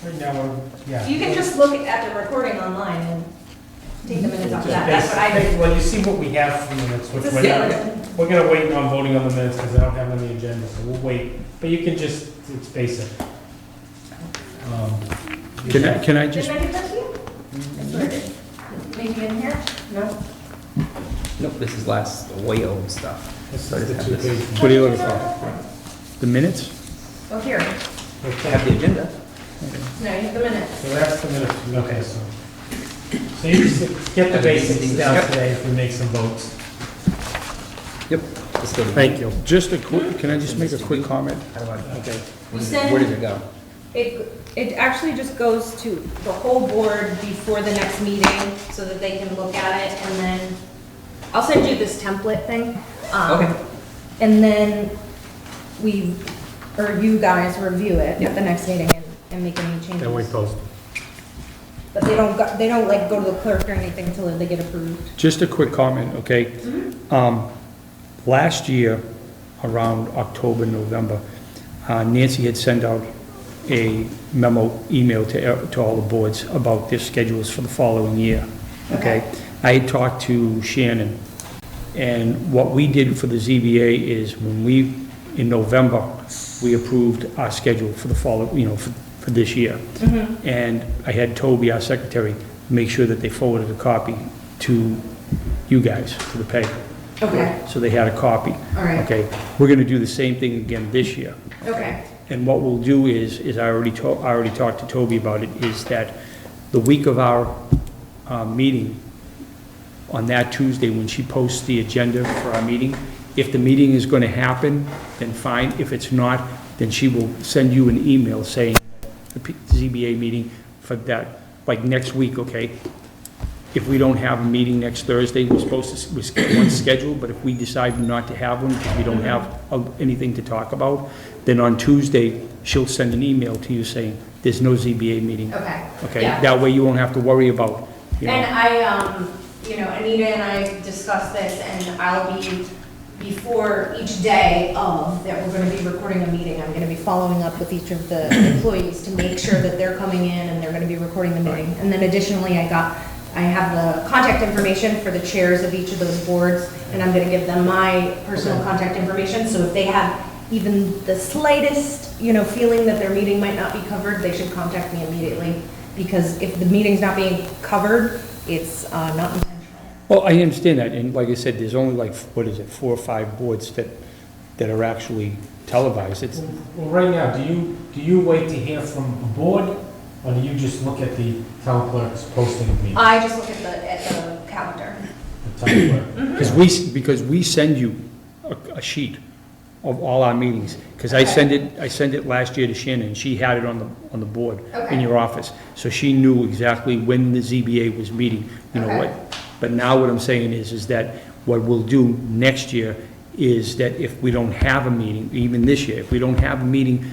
[SPEAKER 1] Right now, yeah.
[SPEAKER 3] You can just look at the recording online and take the minutes off
[SPEAKER 1] Just
[SPEAKER 3] that, that's what I do.
[SPEAKER 1] Well, you see what we have for minutes, which
[SPEAKER 3] It's a
[SPEAKER 1] we're not,
[SPEAKER 3] skeleton.
[SPEAKER 1] we're gonna wait on voting on the minutes because I don't have them on the agenda, so we'll wait. But you can just, it's basic.
[SPEAKER 2] Can I just,
[SPEAKER 3] Didn't I give that to you? That's what I did. Maybe in here? No?
[SPEAKER 5] Nope, this is way old stuff.
[SPEAKER 1] This
[SPEAKER 5] So I
[SPEAKER 1] is
[SPEAKER 5] just
[SPEAKER 1] the
[SPEAKER 5] have
[SPEAKER 1] 2
[SPEAKER 5] this.
[SPEAKER 1] pages.
[SPEAKER 2] what are you looking for? The minutes?
[SPEAKER 3] Oh, here.
[SPEAKER 5] I have the agenda.
[SPEAKER 3] No, you have the minutes.
[SPEAKER 1] So that's the minutes, okay, so. So you just get the basics down today if we make some votes.
[SPEAKER 5] Yep. Let's go to-
[SPEAKER 2] Thank you. Just a quick, can I just make a quick comment?
[SPEAKER 5] How do I-
[SPEAKER 2] Okay.
[SPEAKER 5] Where did it go?
[SPEAKER 8] It actually just goes to
[SPEAKER 3] The whole board before the next meeting so that they can look at it and then I'll send you this template thing.
[SPEAKER 5] Okay.
[SPEAKER 3] And then we, or you guys review it at the next meeting and make any changes.
[SPEAKER 1] Then we post.
[SPEAKER 3] But they don't like go to the clerk or anything until they get approved.
[SPEAKER 2] Just a quick comment, okay? Last year, around October, November, Nancy had sent out a email to all the boards about their schedules for the following year, okay? I had talked to Shannon, and what we did for the ZBA is when in November, we approved our schedule for the for this year. And I had Toby, our secretary, make sure that they forwarded a copy to you guys, to the paper.
[SPEAKER 3] Okay,
[SPEAKER 2] So they had a copy.
[SPEAKER 3] all right,
[SPEAKER 2] Okay, we're gonna do the same thing again this year.
[SPEAKER 3] okay,
[SPEAKER 2] And what we'll do is I already talked to Toby about it, is that the week of our meeting, on that Tuesday, when she posts the agenda for our meeting, if the meeting is gonna happen, then fine. If it's not, then she will send you an email saying the ZBA meeting for that, like next week, okay? If we don't have a meeting next Thursday, we're one scheduled, but if we decide not to have one, because we don't have anything to talk about, then on Tuesday, she'll send an email to you saying, there's no ZBA meeting,
[SPEAKER 3] okay.
[SPEAKER 2] okay?
[SPEAKER 3] Yeah.
[SPEAKER 2] That way you won't have to worry about, you know.
[SPEAKER 3] And I, Anita and I discussed this, and I'll be, before each day of that we're gonna be recording a meeting, I'm gonna be following up with each of the employees to make sure that they're coming in and they're gonna be recording the meeting. And then additionally, I have the contact information for the chairs of each of those boards, and I'm gonna give them my personal contact information, so if they have even the slightest, feeling that their meeting might not be covered, they should contact me immediately, because if the meeting's not being covered, it's not intentional.
[SPEAKER 2] Well, I understand that, and like I said, there's only like, 4 or 5 boards that are actually televised. It's,
[SPEAKER 1] Well, right now, do you wait to hear from the board, or do you just look at the town clerk's posting of meetings?
[SPEAKER 3] I just look at the calendar.
[SPEAKER 1] The town clerk.
[SPEAKER 2] because we send you a sheet of all our meetings, because I sent it last year to Shannon, and she had it on the board in
[SPEAKER 3] Okay.
[SPEAKER 2] your office, so she knew exactly when the ZBA was meeting,
[SPEAKER 3] Okay.
[SPEAKER 2] what. But now what I'm saying is that what we'll do next year is that if we don't have a meeting, even this year, if we don't have a meeting,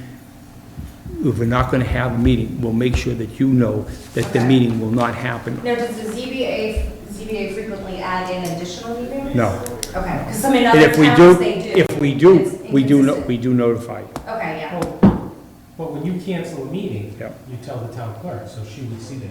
[SPEAKER 2] if we're not gonna have a meeting, we'll make sure that you know that the
[SPEAKER 3] Okay.
[SPEAKER 2] meeting will not happen.
[SPEAKER 3] Now, does the ZBA frequently add in additional meetings?
[SPEAKER 2] No.
[SPEAKER 3] Okay, because some in
[SPEAKER 2] And
[SPEAKER 3] other
[SPEAKER 2] if we
[SPEAKER 3] towns,
[SPEAKER 2] do,
[SPEAKER 3] they do.
[SPEAKER 2] if we do,
[SPEAKER 3] It's
[SPEAKER 2] we
[SPEAKER 3] inconsistent.
[SPEAKER 2] do notify.
[SPEAKER 3] Okay, yeah.
[SPEAKER 1] But when you cancel a meeting,
[SPEAKER 2] Yeah.
[SPEAKER 1] you tell the town clerk, so she would see that.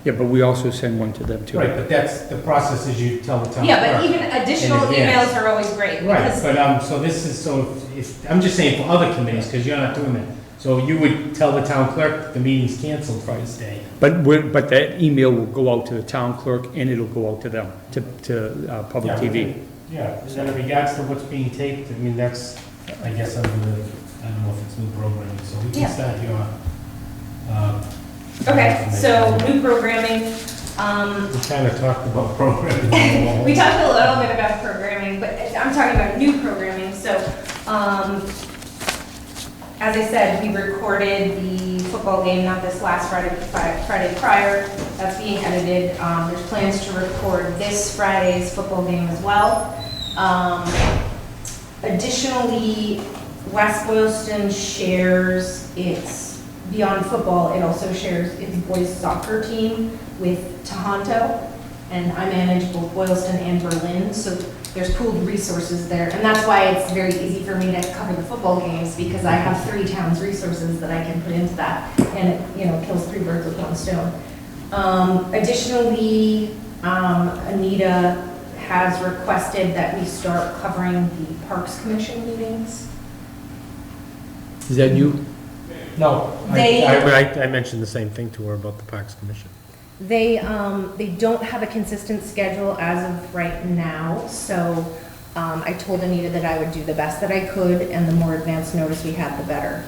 [SPEAKER 2] Yeah, but we also send one to them too.
[SPEAKER 1] Right, but that's, the process is you tell the town clerk.
[SPEAKER 3] Yeah, but even additional
[SPEAKER 1] In advance.
[SPEAKER 3] emails are always great,
[SPEAKER 1] Right,
[SPEAKER 3] because,
[SPEAKER 1] but, so this is, so if, I'm just saying for other committees, because you're not doing that. So you would tell the town clerk the meeting's canceled for this day.
[SPEAKER 2] But but that email will go out to the town clerk and it'll go out to them, to public
[SPEAKER 1] Yeah.
[SPEAKER 2] TV.
[SPEAKER 1] Yeah, and then in regards to what's being taped, I mean, that's, I guess, under the, I don't know if it's new programming, so we
[SPEAKER 3] Yeah.
[SPEAKER 1] can start your,
[SPEAKER 3] Okay, so new programming,
[SPEAKER 1] We kind of talked about programming.
[SPEAKER 3] we talked a little bit about programming, but I'm talking about new programming, so, as I said, we recorded the football game, not this last Friday, Friday prior, that's being edited. There's plans to record this Friday's football game as well. Additionally, West Boylston shares its, beyond football, it also shares its boys soccer team with Tohoto, and I manage both Boylston and Berlin, so there's pooled resources there, and that's why it's very easy for me to cover the football games, because I have 3 towns' resources that I can put into that, and it, you know, kills 3 birds with 1 stone. Additionally, Anita has requested that we start covering the Parks Commission meetings.
[SPEAKER 2] Is that you?
[SPEAKER 1] No,
[SPEAKER 3] They-
[SPEAKER 1] I mentioned the same thing to her about the Parks Commission.
[SPEAKER 3] They don't have a consistent schedule as of right now, so I told Anita that I would do the best that I could, and the more advanced notice we had, the better.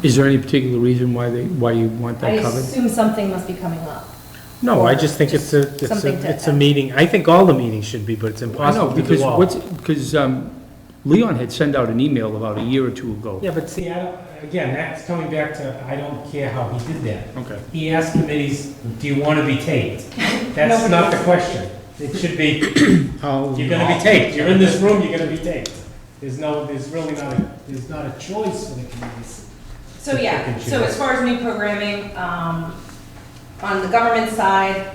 [SPEAKER 2] Is there any particular reason why you want
[SPEAKER 3] I
[SPEAKER 2] that covered?
[SPEAKER 3] assume something must be coming up.
[SPEAKER 1] No, I just think it's
[SPEAKER 3] Something to
[SPEAKER 1] a meeting, I think all the meetings should be, but it's
[SPEAKER 2] I know,
[SPEAKER 1] impossible to
[SPEAKER 2] because
[SPEAKER 1] do all.
[SPEAKER 2] because Leon had sent out an email about a year or 2 ago.
[SPEAKER 1] Yeah, but see, again, that's coming back to, I don't care how he did that.
[SPEAKER 2] Okay.
[SPEAKER 1] He asked committees, do you want to be taped? That's not the question. It should be, you're gonna be taped, you're in this room, you're gonna be taped. There's really not a choice for the committees.
[SPEAKER 3] So yeah, so as far as new programming, on the government side,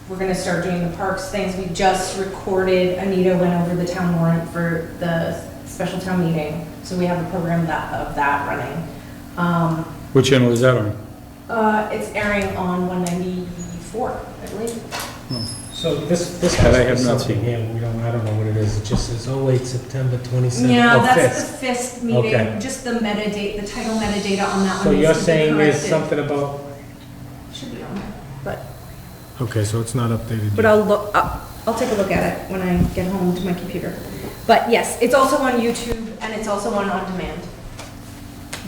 [SPEAKER 3] we're gonna start doing the parks things. We just recorded, Anita went over the town warrant for the special town meeting, so we have a program of that running.
[SPEAKER 2] What channel is that on?
[SPEAKER 3] It's airing on 194, I believe.
[SPEAKER 1] So this
[SPEAKER 2] That
[SPEAKER 1] has
[SPEAKER 2] I
[SPEAKER 1] to be
[SPEAKER 2] have not
[SPEAKER 1] something
[SPEAKER 2] seen.
[SPEAKER 1] here, I don't know what it is, it just says 08 September 27th.
[SPEAKER 3] Yeah,
[SPEAKER 1] Oh,
[SPEAKER 3] that's
[SPEAKER 1] fifth.
[SPEAKER 3] the FIST meeting,
[SPEAKER 1] Okay.
[SPEAKER 3] just the metadata, the title metadata on that one.
[SPEAKER 1] So
[SPEAKER 3] needs
[SPEAKER 1] you're
[SPEAKER 3] to be
[SPEAKER 1] saying there's
[SPEAKER 3] corrected.
[SPEAKER 1] something about,
[SPEAKER 3] Should be on there, but.
[SPEAKER 1] okay, so it's not updated
[SPEAKER 3] But I'll look, I'll take a look at it when I get home to my computer. But yes, it's also on YouTube and it's also on demand.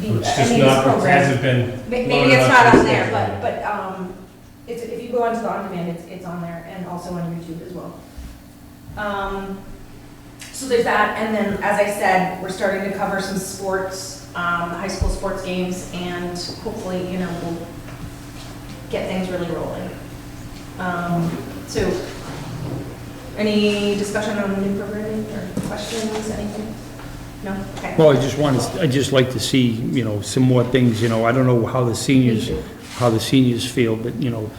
[SPEAKER 1] It's just not, it hasn't been.
[SPEAKER 3] Maybe
[SPEAKER 1] loaded
[SPEAKER 3] it's
[SPEAKER 1] up
[SPEAKER 3] not
[SPEAKER 1] to
[SPEAKER 3] up
[SPEAKER 1] this
[SPEAKER 3] there,
[SPEAKER 1] day.
[SPEAKER 3] but, it's, if you go onto the on demand, it's on there and also on YouTube as well. So there's that, and then, as I said, we're starting to cover some sports, high school sports games, and hopefully, you know, we'll get things really rolling. So, any discussion on the new programming or questions, anything? No? Okay.
[SPEAKER 2] Well, I'd just like to see, you know, some more things, you know, I don't know how the seniors feel, but, you know,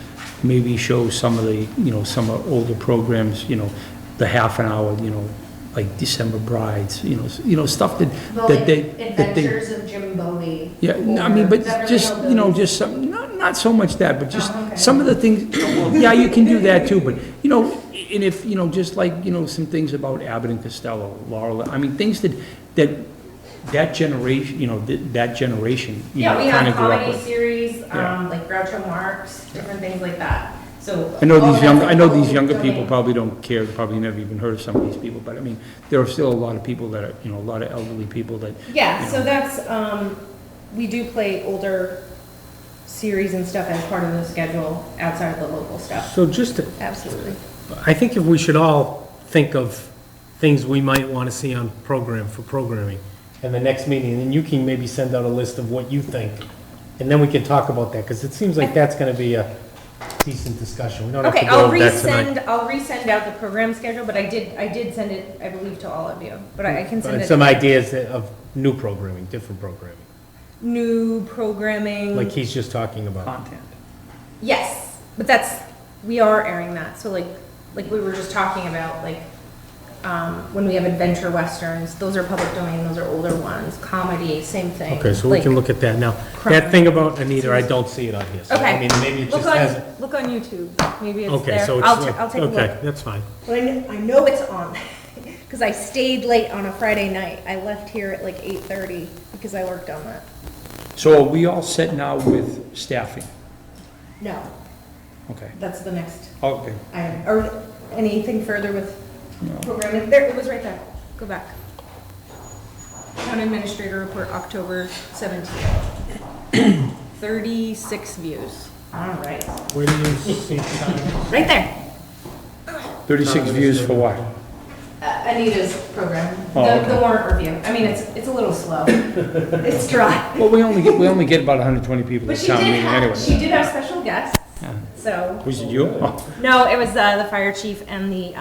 [SPEAKER 2] maybe show some of the, you know, some of older programs, you know, the half an hour, you know, like December Brides, you know, stuff that they.
[SPEAKER 3] Adventures of Jim Bowie.
[SPEAKER 2] Yeah, no, I mean, but just, you know, just some, not so much that, but just
[SPEAKER 3] Oh, okay.
[SPEAKER 2] some of the things, yeah, you can do that too, but, you know, and if, you know, just like, you know, some things about Abbott and Costello, Laurel, I mean, things that generation, you know, that generation, you
[SPEAKER 3] Yeah,
[SPEAKER 2] know,
[SPEAKER 3] we
[SPEAKER 2] kind
[SPEAKER 3] have
[SPEAKER 2] of grew up
[SPEAKER 3] comedy
[SPEAKER 2] with.
[SPEAKER 3] series,
[SPEAKER 2] Yeah.
[SPEAKER 3] like Groucho Marx, different things like that, so.
[SPEAKER 2] I know
[SPEAKER 3] all
[SPEAKER 2] these
[SPEAKER 3] that's
[SPEAKER 2] young,
[SPEAKER 3] like
[SPEAKER 2] I know these
[SPEAKER 3] public
[SPEAKER 2] younger people
[SPEAKER 3] domain.
[SPEAKER 2] probably don't care, probably never even heard of some of these people, but I mean, there are still a lot of people that are, you know, a lot of elderly people that,
[SPEAKER 3] Yeah,
[SPEAKER 2] you
[SPEAKER 3] so
[SPEAKER 2] know.
[SPEAKER 3] that's, we do play older series and stuff as part of the schedule outside of the local stuff,
[SPEAKER 1] So just to,
[SPEAKER 3] absolutely.
[SPEAKER 1] I think if we should all think of things we might want to see on programming, and the next meeting, and you can maybe send out a list of what you think, and then we can talk about that, because it seems like that's going to be a decent discussion. We don't have to
[SPEAKER 3] Okay,
[SPEAKER 1] go over that tonight.
[SPEAKER 3] I'll resend out the program schedule, but I did send it, I believe, to all of you, but I can send
[SPEAKER 1] And
[SPEAKER 3] it.
[SPEAKER 1] some ideas of new programming, different programming,
[SPEAKER 3] New programming.
[SPEAKER 1] like he's just talking about.
[SPEAKER 5] Content.
[SPEAKER 3] Yes, but we are airing that, so like we were just talking about, like, when we have adventure westerns, those are public domain, those are older ones, comedy, same thing.
[SPEAKER 1] Okay, so we
[SPEAKER 3] Like,
[SPEAKER 1] can look at that now.
[SPEAKER 3] crime.
[SPEAKER 1] That thing about Anita, I don't see it on here. So, I
[SPEAKER 3] Okay.
[SPEAKER 1] mean, maybe it
[SPEAKER 3] Look
[SPEAKER 1] just hasn't.
[SPEAKER 3] Look on YouTube, maybe it's
[SPEAKER 1] Okay,
[SPEAKER 3] there.
[SPEAKER 1] so it's.
[SPEAKER 3] I'll take a look.
[SPEAKER 1] Okay, that's fine.
[SPEAKER 3] But I know it's on, because I stayed late on a Friday night. I left here at like 8:30 because I worked on that.
[SPEAKER 2] So are we all set now with staffing?
[SPEAKER 3] No,
[SPEAKER 2] Okay,
[SPEAKER 3] that's the next
[SPEAKER 2] okay.
[SPEAKER 3] item. Or anything further with
[SPEAKER 2] No.
[SPEAKER 3] programming? There, it was right there. Go back. Town Administrator Report, October 17th. 36 views. All right.
[SPEAKER 1] Where do you see time?
[SPEAKER 3] Right there.
[SPEAKER 2] 36 views for what?
[SPEAKER 3] Anita's program,
[SPEAKER 2] Oh,
[SPEAKER 3] the
[SPEAKER 2] okay.
[SPEAKER 3] warrant review. I mean, it's a little slow. It's dry.
[SPEAKER 2] Well, we only get about 120 people
[SPEAKER 3] But
[SPEAKER 2] at
[SPEAKER 3] she
[SPEAKER 2] town
[SPEAKER 3] did
[SPEAKER 2] meeting anyway.
[SPEAKER 3] have special guests,
[SPEAKER 2] Yeah.
[SPEAKER 3] so.
[SPEAKER 2] Was it you? Oh,
[SPEAKER 3] No, it was the fire chief and the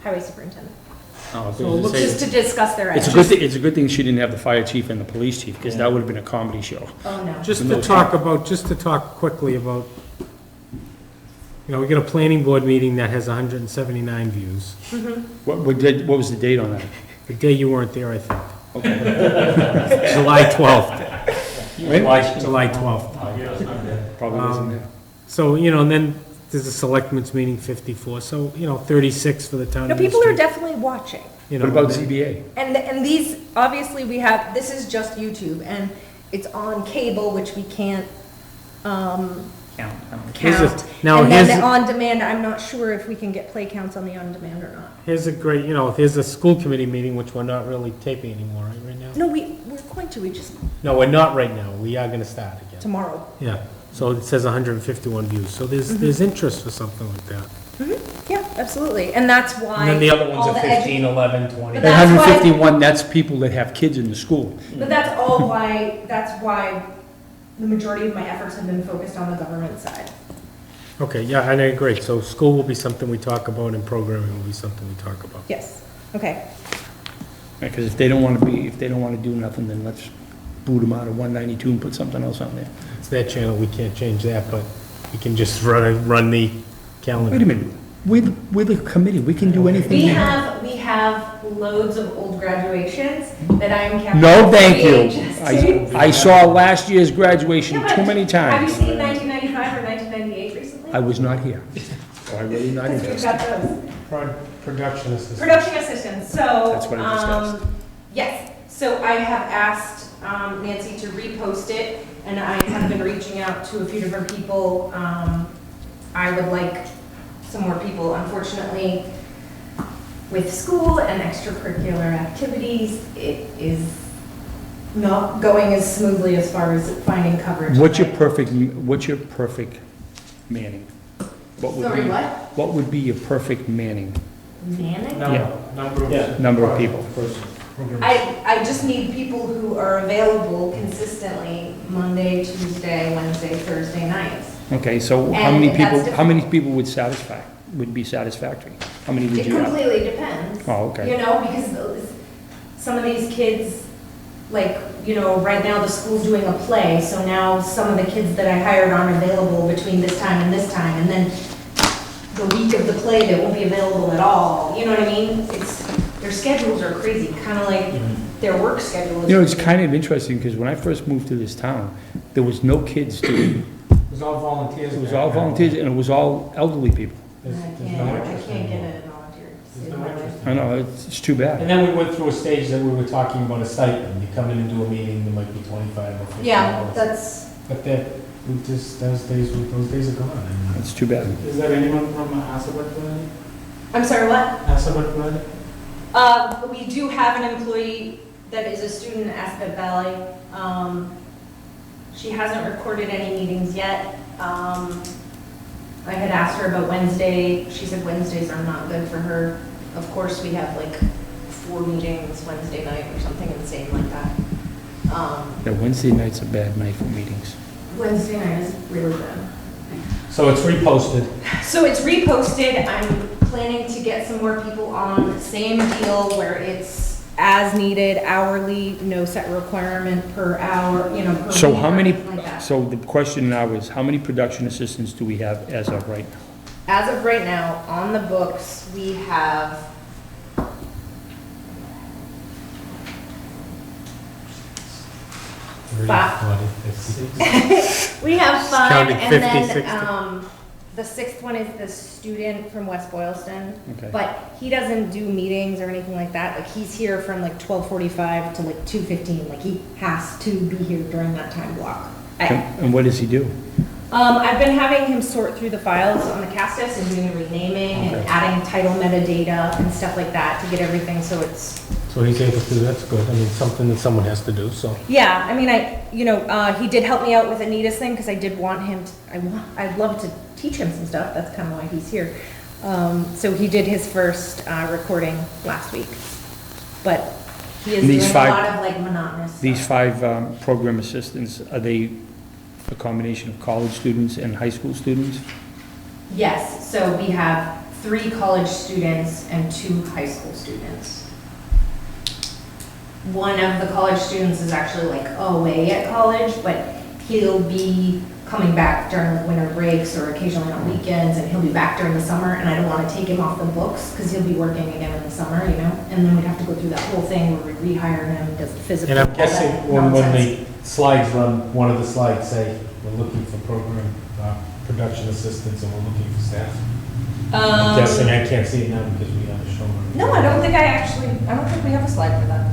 [SPEAKER 3] highway superintendent,
[SPEAKER 2] I was
[SPEAKER 1] So
[SPEAKER 2] gonna
[SPEAKER 1] look-
[SPEAKER 2] say,
[SPEAKER 3] just to discuss their
[SPEAKER 2] it's a
[SPEAKER 3] ideas.
[SPEAKER 2] good thing she didn't have the fire chief and the police chief, because that would have been a comedy show.
[SPEAKER 3] Oh, no.
[SPEAKER 1] Just to talk quickly about, we got a planning board meeting that has 179 views.
[SPEAKER 2] What was the date on that?
[SPEAKER 1] The day you weren't there, I think.
[SPEAKER 2] Okay.
[SPEAKER 1] July 12th.
[SPEAKER 2] When?
[SPEAKER 1] July 12th.
[SPEAKER 2] Probably wasn't there.
[SPEAKER 1] So, and then there's a selectmen's meeting, 54, so, 36 for the town.
[SPEAKER 3] No, people are
[SPEAKER 1] administrator,
[SPEAKER 3] definitely watching.
[SPEAKER 1] you
[SPEAKER 2] What
[SPEAKER 1] know,
[SPEAKER 2] about ZBA?
[SPEAKER 3] And these, obviously, this is just YouTube, and it's on cable, which we can't
[SPEAKER 5] Count.
[SPEAKER 1] Here's a-
[SPEAKER 3] count.
[SPEAKER 1] now
[SPEAKER 3] And then
[SPEAKER 1] here's
[SPEAKER 3] the
[SPEAKER 1] a-
[SPEAKER 3] on-demand, I'm not sure if we can get play counts on the on-demand or not.
[SPEAKER 1] Here's a great, here's a school committee meeting, which we're not really taping anymore, right now?
[SPEAKER 3] No, we're going to, we just,
[SPEAKER 1] No, we're not right now. We are gonna start again.
[SPEAKER 3] tomorrow.
[SPEAKER 1] Yeah, so it says 151 views, so there's interest for something like that.
[SPEAKER 3] Yeah, absolutely, and that's why.
[SPEAKER 1] And then the other ones
[SPEAKER 3] all
[SPEAKER 1] are
[SPEAKER 3] the
[SPEAKER 1] 15, 11, 20.
[SPEAKER 3] But
[SPEAKER 2] That
[SPEAKER 3] that's why-
[SPEAKER 2] 151, that's people that have kids in the school.
[SPEAKER 3] But that's why the majority of my efforts have been focused on the government side.
[SPEAKER 1] Okay, yeah, and I agree. So school will be something we talk about, and programming will be something we talk about.
[SPEAKER 3] Yes, okay.
[SPEAKER 2] Because if they don't want to do nothing, then let's boot them out of 192 and put something else on there.
[SPEAKER 1] It's their channel, we can't change that, but we can just run the calendar.
[SPEAKER 2] Wait a minute, we're the committee, we can do anything.
[SPEAKER 3] We have loads of old graduations that I am counting.
[SPEAKER 2] No, thank you.
[SPEAKER 3] VHS tapes.
[SPEAKER 2] I saw last year's graduation
[SPEAKER 3] Yeah, but
[SPEAKER 2] too many
[SPEAKER 3] Have
[SPEAKER 2] times.
[SPEAKER 3] you seen 1995 or 1998 recently?
[SPEAKER 2] I was not here, so I'm really not
[SPEAKER 3] Because we've
[SPEAKER 2] interested.
[SPEAKER 3] got those.
[SPEAKER 1] Production assistant.
[SPEAKER 3] Production assistants, so.
[SPEAKER 2] That's what I discussed.
[SPEAKER 3] Yes, so I have asked Nancy to repost it, and I have been reaching out to a few different people. I would like some more people. Unfortunately, with school and extracurricular activities, it is not going as smoothly as far as finding coverage.
[SPEAKER 2] What's your perfect manning?
[SPEAKER 3] Sorry, what?
[SPEAKER 2] What would be your perfect manning?
[SPEAKER 3] Manning?
[SPEAKER 2] Yeah.
[SPEAKER 4] Yeah.
[SPEAKER 2] Number of people.
[SPEAKER 3] I just need people who are available consistently Monday, Tuesday, Wednesday, Thursday nights.
[SPEAKER 2] Okay, so how
[SPEAKER 3] And
[SPEAKER 2] many
[SPEAKER 3] that's
[SPEAKER 2] people,
[SPEAKER 3] different.
[SPEAKER 2] how many people would be satisfactory? How many would
[SPEAKER 3] It
[SPEAKER 2] you have?
[SPEAKER 3] completely depends.
[SPEAKER 2] Oh, okay.
[SPEAKER 3] Because some of these kids, right now the school's doing a play, so now some of the kids that I hired aren't available between this time and this time, and then the week of the play, they won't be available at all, you know what I mean? Their schedules are crazy, kind of like their work schedule is.
[SPEAKER 2] It's kind of interesting, because when I first moved to this town, there was no kids doing,
[SPEAKER 1] It was all volunteers.
[SPEAKER 2] it was all volunteers, and it was all elderly people.
[SPEAKER 3] I can't get a volunteer.
[SPEAKER 1] There's no interest.
[SPEAKER 2] I know, it's too bad.
[SPEAKER 1] And then we went through a stage that we were talking about a stipend. You come in and do a meeting, there might be 25 or 50
[SPEAKER 3] Yeah,
[SPEAKER 1] dollars.
[SPEAKER 3] that's,
[SPEAKER 1] But those days are gone.
[SPEAKER 2] It's too bad.
[SPEAKER 7] Is there anyone from Asabat Valley?
[SPEAKER 3] I'm sorry, what?
[SPEAKER 7] Asabat Valley?
[SPEAKER 3] We do have an employee that is a student at Aspet Valley. She hasn't recorded any meetings yet. I had asked her about Wednesday. She said Wednesdays are not good for her. Of course, we have 4 meetings Wednesday night or something insane like that.
[SPEAKER 2] Yeah, Wednesday night's a bad night for meetings.
[SPEAKER 3] Wednesday night is really bad.
[SPEAKER 1] So it's reposted.
[SPEAKER 3] So it's reposted. I'm planning to get some more people on. Same deal where it's as needed, hourly, no set requirement per hour, per
[SPEAKER 2] So
[SPEAKER 3] week
[SPEAKER 2] how
[SPEAKER 3] or
[SPEAKER 2] many,
[SPEAKER 3] anything like that.
[SPEAKER 2] so the question now is, how many production assistants do we have as of right now?
[SPEAKER 3] As of right now, on the books, we have
[SPEAKER 1] Thirty,
[SPEAKER 3] Five.
[SPEAKER 1] 40, 50.
[SPEAKER 3] we have 5,
[SPEAKER 1] Counting
[SPEAKER 3] and
[SPEAKER 1] 50,
[SPEAKER 3] then
[SPEAKER 1] 60.
[SPEAKER 8] The 6th one is the student from West Boylston,
[SPEAKER 2] Okay.
[SPEAKER 8] but he doesn't do meetings or anything like that. Like, he's here from like 12:45 to like 2:15. Like, he has to be here during that time block.
[SPEAKER 2] And what does he do?
[SPEAKER 8] I've been having him sort through the files on the Castus and doing renaming and
[SPEAKER 2] Okay.
[SPEAKER 8] adding title metadata and stuff like that to get everything so it's,
[SPEAKER 1] So he's able to, that's good. I mean, something that someone has to do, so.
[SPEAKER 8] yeah, I mean, he did help me out with Anita's thing because I did want him, I'd love to teach him some stuff. That's kind of why he's here. So he did his first recording last week. But he is
[SPEAKER 2] And these
[SPEAKER 8] doing a
[SPEAKER 2] five-
[SPEAKER 8] lot of like monotonous
[SPEAKER 2] These
[SPEAKER 8] stuff.
[SPEAKER 2] 5 program assistants, are they a combination of college students and high school students?
[SPEAKER 3] Yes, so we have 3 college students and 2 high school students. One of the college students is actually like away at college, but he'll be coming back during like winter breaks or occasionally on weekends, and he'll be back during the summer, and I don't want to take him off the books because he'll be working again in the summer, and then we'd have to go through that whole thing where we rehire him, does the physical.
[SPEAKER 1] And I'm
[SPEAKER 3] all that
[SPEAKER 1] guessing when
[SPEAKER 3] nonsense.
[SPEAKER 1] the slides run, one of the slides say, we're looking for program, production assistants and we're looking for staff. I'm guessing I can't see it now because we have a show.
[SPEAKER 3] No, I don't think we have a slide for that.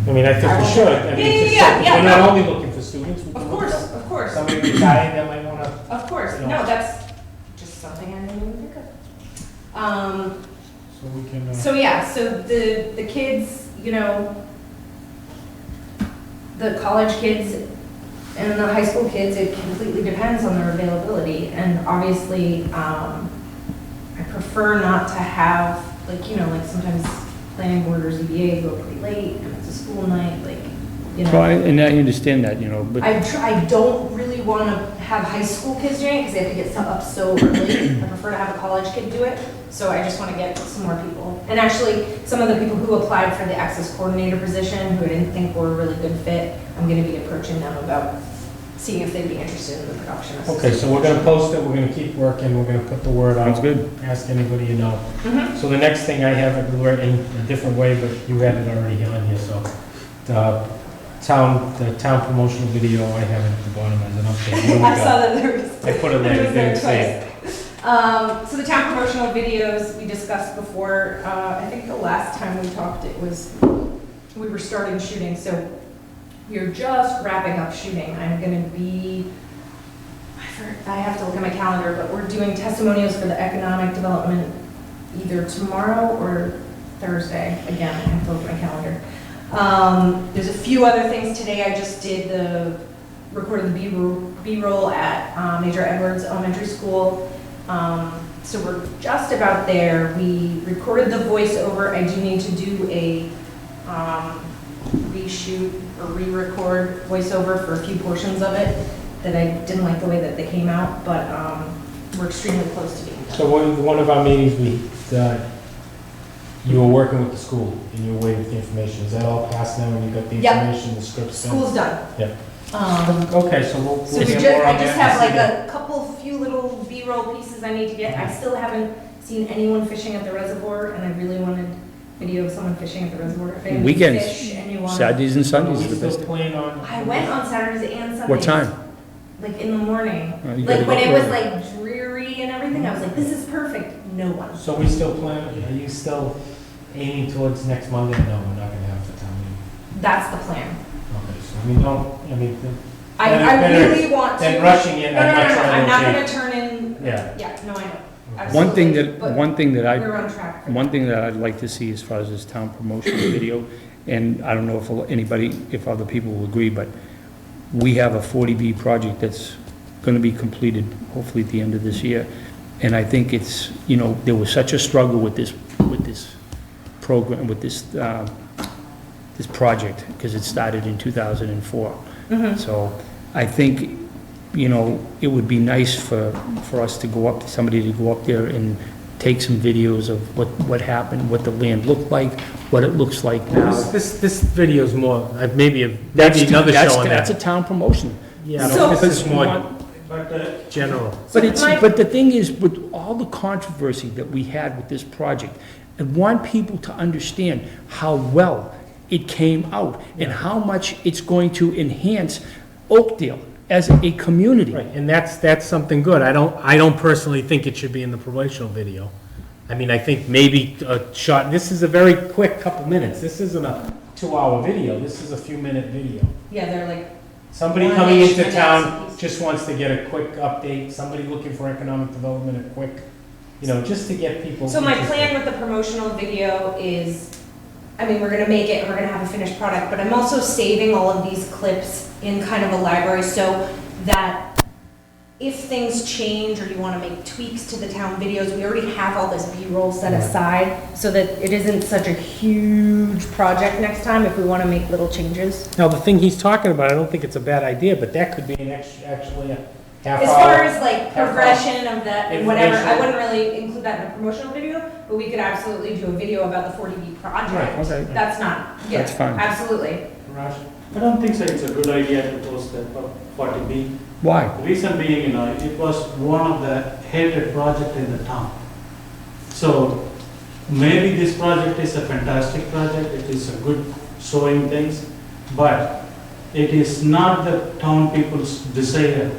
[SPEAKER 1] I mean, I think we should. I mean, it's just something-
[SPEAKER 3] Yeah,
[SPEAKER 1] we're not
[SPEAKER 3] no.
[SPEAKER 1] only looking for students. we can look at
[SPEAKER 3] Of course,
[SPEAKER 1] Somebody retired that might wanna,
[SPEAKER 3] of course.
[SPEAKER 1] No.
[SPEAKER 3] No, that's just something I didn't even think of.
[SPEAKER 1] so we can,
[SPEAKER 3] So yeah, so the kids, the college kids and the high school kids, it completely depends on their availability. And obviously, I prefer not to have, like sometimes planning board or ZBA go pretty late and it's a school night,
[SPEAKER 2] So and I understand that, but
[SPEAKER 3] I don't really want to have high school kids doing it because they have to get stuff up so early. I prefer to have a college kid do it, so I just want to get some more people. And actually, some of the people who applied for the access coordinator position, who I didn't think were a really good fit, I'm going to be approaching them about seeing if they'd be interested in the production assistant.
[SPEAKER 1] okay, so we're gonna post it, we're gonna keep working, we're gonna put the word out.
[SPEAKER 2] sounds good.
[SPEAKER 1] Ask anybody you know.
[SPEAKER 3] Mhm.
[SPEAKER 1] So the next thing I have it written in a different way, but you had it already on here, so. The town promotional video, I have it at the bottom as an update. What do we
[SPEAKER 3] I saw
[SPEAKER 1] got?
[SPEAKER 3] that there was.
[SPEAKER 1] I put it
[SPEAKER 3] It
[SPEAKER 1] there,
[SPEAKER 3] was there
[SPEAKER 1] didn't say it.
[SPEAKER 3] twice. So the town promotional videos we discussed before, I think the last time we talked, we were starting shooting, so we are just wrapping up shooting. I'm gonna be, I have to look at my calendar, but we're doing testimonials for the economic development either tomorrow or Thursday. Again, I have to look at my calendar. There's a few other things today. I just did recorded the B-roll at Major Edwards Elementary School. So we're just about there. We recorded the voiceover. I do need to do a reshoot or re-record voiceover for a few portions of it that I didn't like the way that they came out, but we're extremely close to being done.
[SPEAKER 1] So one of our meetings, you were working with the school and you were waiting for the information. Is that all passed now and you got the
[SPEAKER 3] Yep.
[SPEAKER 1] information, the scripts? done?
[SPEAKER 3] School's done.
[SPEAKER 1] Yeah.
[SPEAKER 3] Um,
[SPEAKER 1] Okay, so we'll
[SPEAKER 3] So
[SPEAKER 1] hear
[SPEAKER 3] I
[SPEAKER 1] more on
[SPEAKER 3] just
[SPEAKER 1] that
[SPEAKER 3] have like
[SPEAKER 1] this evening.
[SPEAKER 3] a couple, few little B-roll pieces I need to get. I still haven't seen anyone fishing at the reservoir, and I really wanted video of someone fishing at the reservoir. If anyone
[SPEAKER 2] Weekends,
[SPEAKER 3] fish and you want-
[SPEAKER 2] Saturdays and
[SPEAKER 1] Are
[SPEAKER 2] Sundays
[SPEAKER 1] we
[SPEAKER 2] are the
[SPEAKER 1] still
[SPEAKER 2] best.
[SPEAKER 1] planning on?
[SPEAKER 3] I went on Saturdays and Sundays.
[SPEAKER 2] What time?
[SPEAKER 3] Like in the morning.
[SPEAKER 2] You gotta
[SPEAKER 3] Like when
[SPEAKER 2] go
[SPEAKER 3] it was
[SPEAKER 2] for
[SPEAKER 3] like dreary and everything, I was like, this is perfect. No one.
[SPEAKER 1] So we still plan, are you still aiming towards next Monday? No, we're not gonna have the town meeting.
[SPEAKER 3] That's the plan.
[SPEAKER 1] Okay, so I mean,
[SPEAKER 3] I
[SPEAKER 1] Better-
[SPEAKER 3] really want to.
[SPEAKER 1] then rushing in,
[SPEAKER 3] No,
[SPEAKER 1] I'd
[SPEAKER 3] no, no,
[SPEAKER 1] much
[SPEAKER 3] no,
[SPEAKER 1] rather
[SPEAKER 3] I'm not
[SPEAKER 1] take-
[SPEAKER 3] gonna turn in.
[SPEAKER 1] Yeah.
[SPEAKER 3] Yeah, no, I know.
[SPEAKER 2] One thing
[SPEAKER 3] Absolutely, but
[SPEAKER 2] one thing that
[SPEAKER 3] we're on track. for
[SPEAKER 2] One
[SPEAKER 3] that.
[SPEAKER 2] thing that I'd like to see as far as this town promotional video, and I don't know if other people will agree, but we have a 40B project that's gonna be completed hopefully at the end of this year. And I think it's, there was such a struggle with this program, with this project, because it started in 2004. So I think, it would be nice for us to go up, somebody to go up there and take some videos of what happened, what the land looked like, what it looks like now.
[SPEAKER 1] This video's more, maybe another show on
[SPEAKER 2] That's a
[SPEAKER 1] that.
[SPEAKER 2] town promotion.
[SPEAKER 1] Yeah,
[SPEAKER 3] So-
[SPEAKER 1] but this is more
[SPEAKER 7] But
[SPEAKER 1] general.
[SPEAKER 2] But the thing is, with all the controversy that we had with this project, I want people to understand how well it came out and how much it's going to enhance Oakdale as a community.
[SPEAKER 1] Right, and that's something good. I don't personally think it should be in the promotional video. I mean, I think maybe a shot, this is a very quick couple minutes. This isn't a 2-hour video. This is a few minute video.
[SPEAKER 3] Yeah, they're like,
[SPEAKER 1] Somebody
[SPEAKER 3] One
[SPEAKER 1] coming
[SPEAKER 3] inch
[SPEAKER 1] into
[SPEAKER 3] minutes
[SPEAKER 1] town
[SPEAKER 3] piece.
[SPEAKER 1] just wants to get a quick update, somebody looking for economic development, a quick, just to get people.
[SPEAKER 3] so my
[SPEAKER 1] interested.
[SPEAKER 3] plan with the promotional video is, I mean, we're gonna make it, and we're gonna have a finished product, but I'm also saving all of these clips in kind of a library so that if things change or you wanna make tweaks to the town videos, we already have all this B-roll set
[SPEAKER 1] Right.
[SPEAKER 3] aside so that it isn't such a huge project next time if we wanna make little changes.
[SPEAKER 1] Now, the thing he's talking about, I don't think it's a bad idea, but that could be actually a half
[SPEAKER 3] As
[SPEAKER 1] hour.
[SPEAKER 3] far as like
[SPEAKER 1] half hour
[SPEAKER 3] progression of that and whatever, I
[SPEAKER 1] information.
[SPEAKER 3] wouldn't really include that in a promotional video, but we could absolutely do a video about the 40B project.
[SPEAKER 1] Right,
[SPEAKER 2] okay.
[SPEAKER 3] That's not, yeah,
[SPEAKER 2] That's fine.
[SPEAKER 3] absolutely.
[SPEAKER 1] Raj?
[SPEAKER 7] I don't think so, it's a good idea to post that 40B.
[SPEAKER 2] Why?
[SPEAKER 7] Reason being, it was one of the hated project in the town. So maybe this project is a fantastic project, it is a good showing things, but it is not the town people's desire.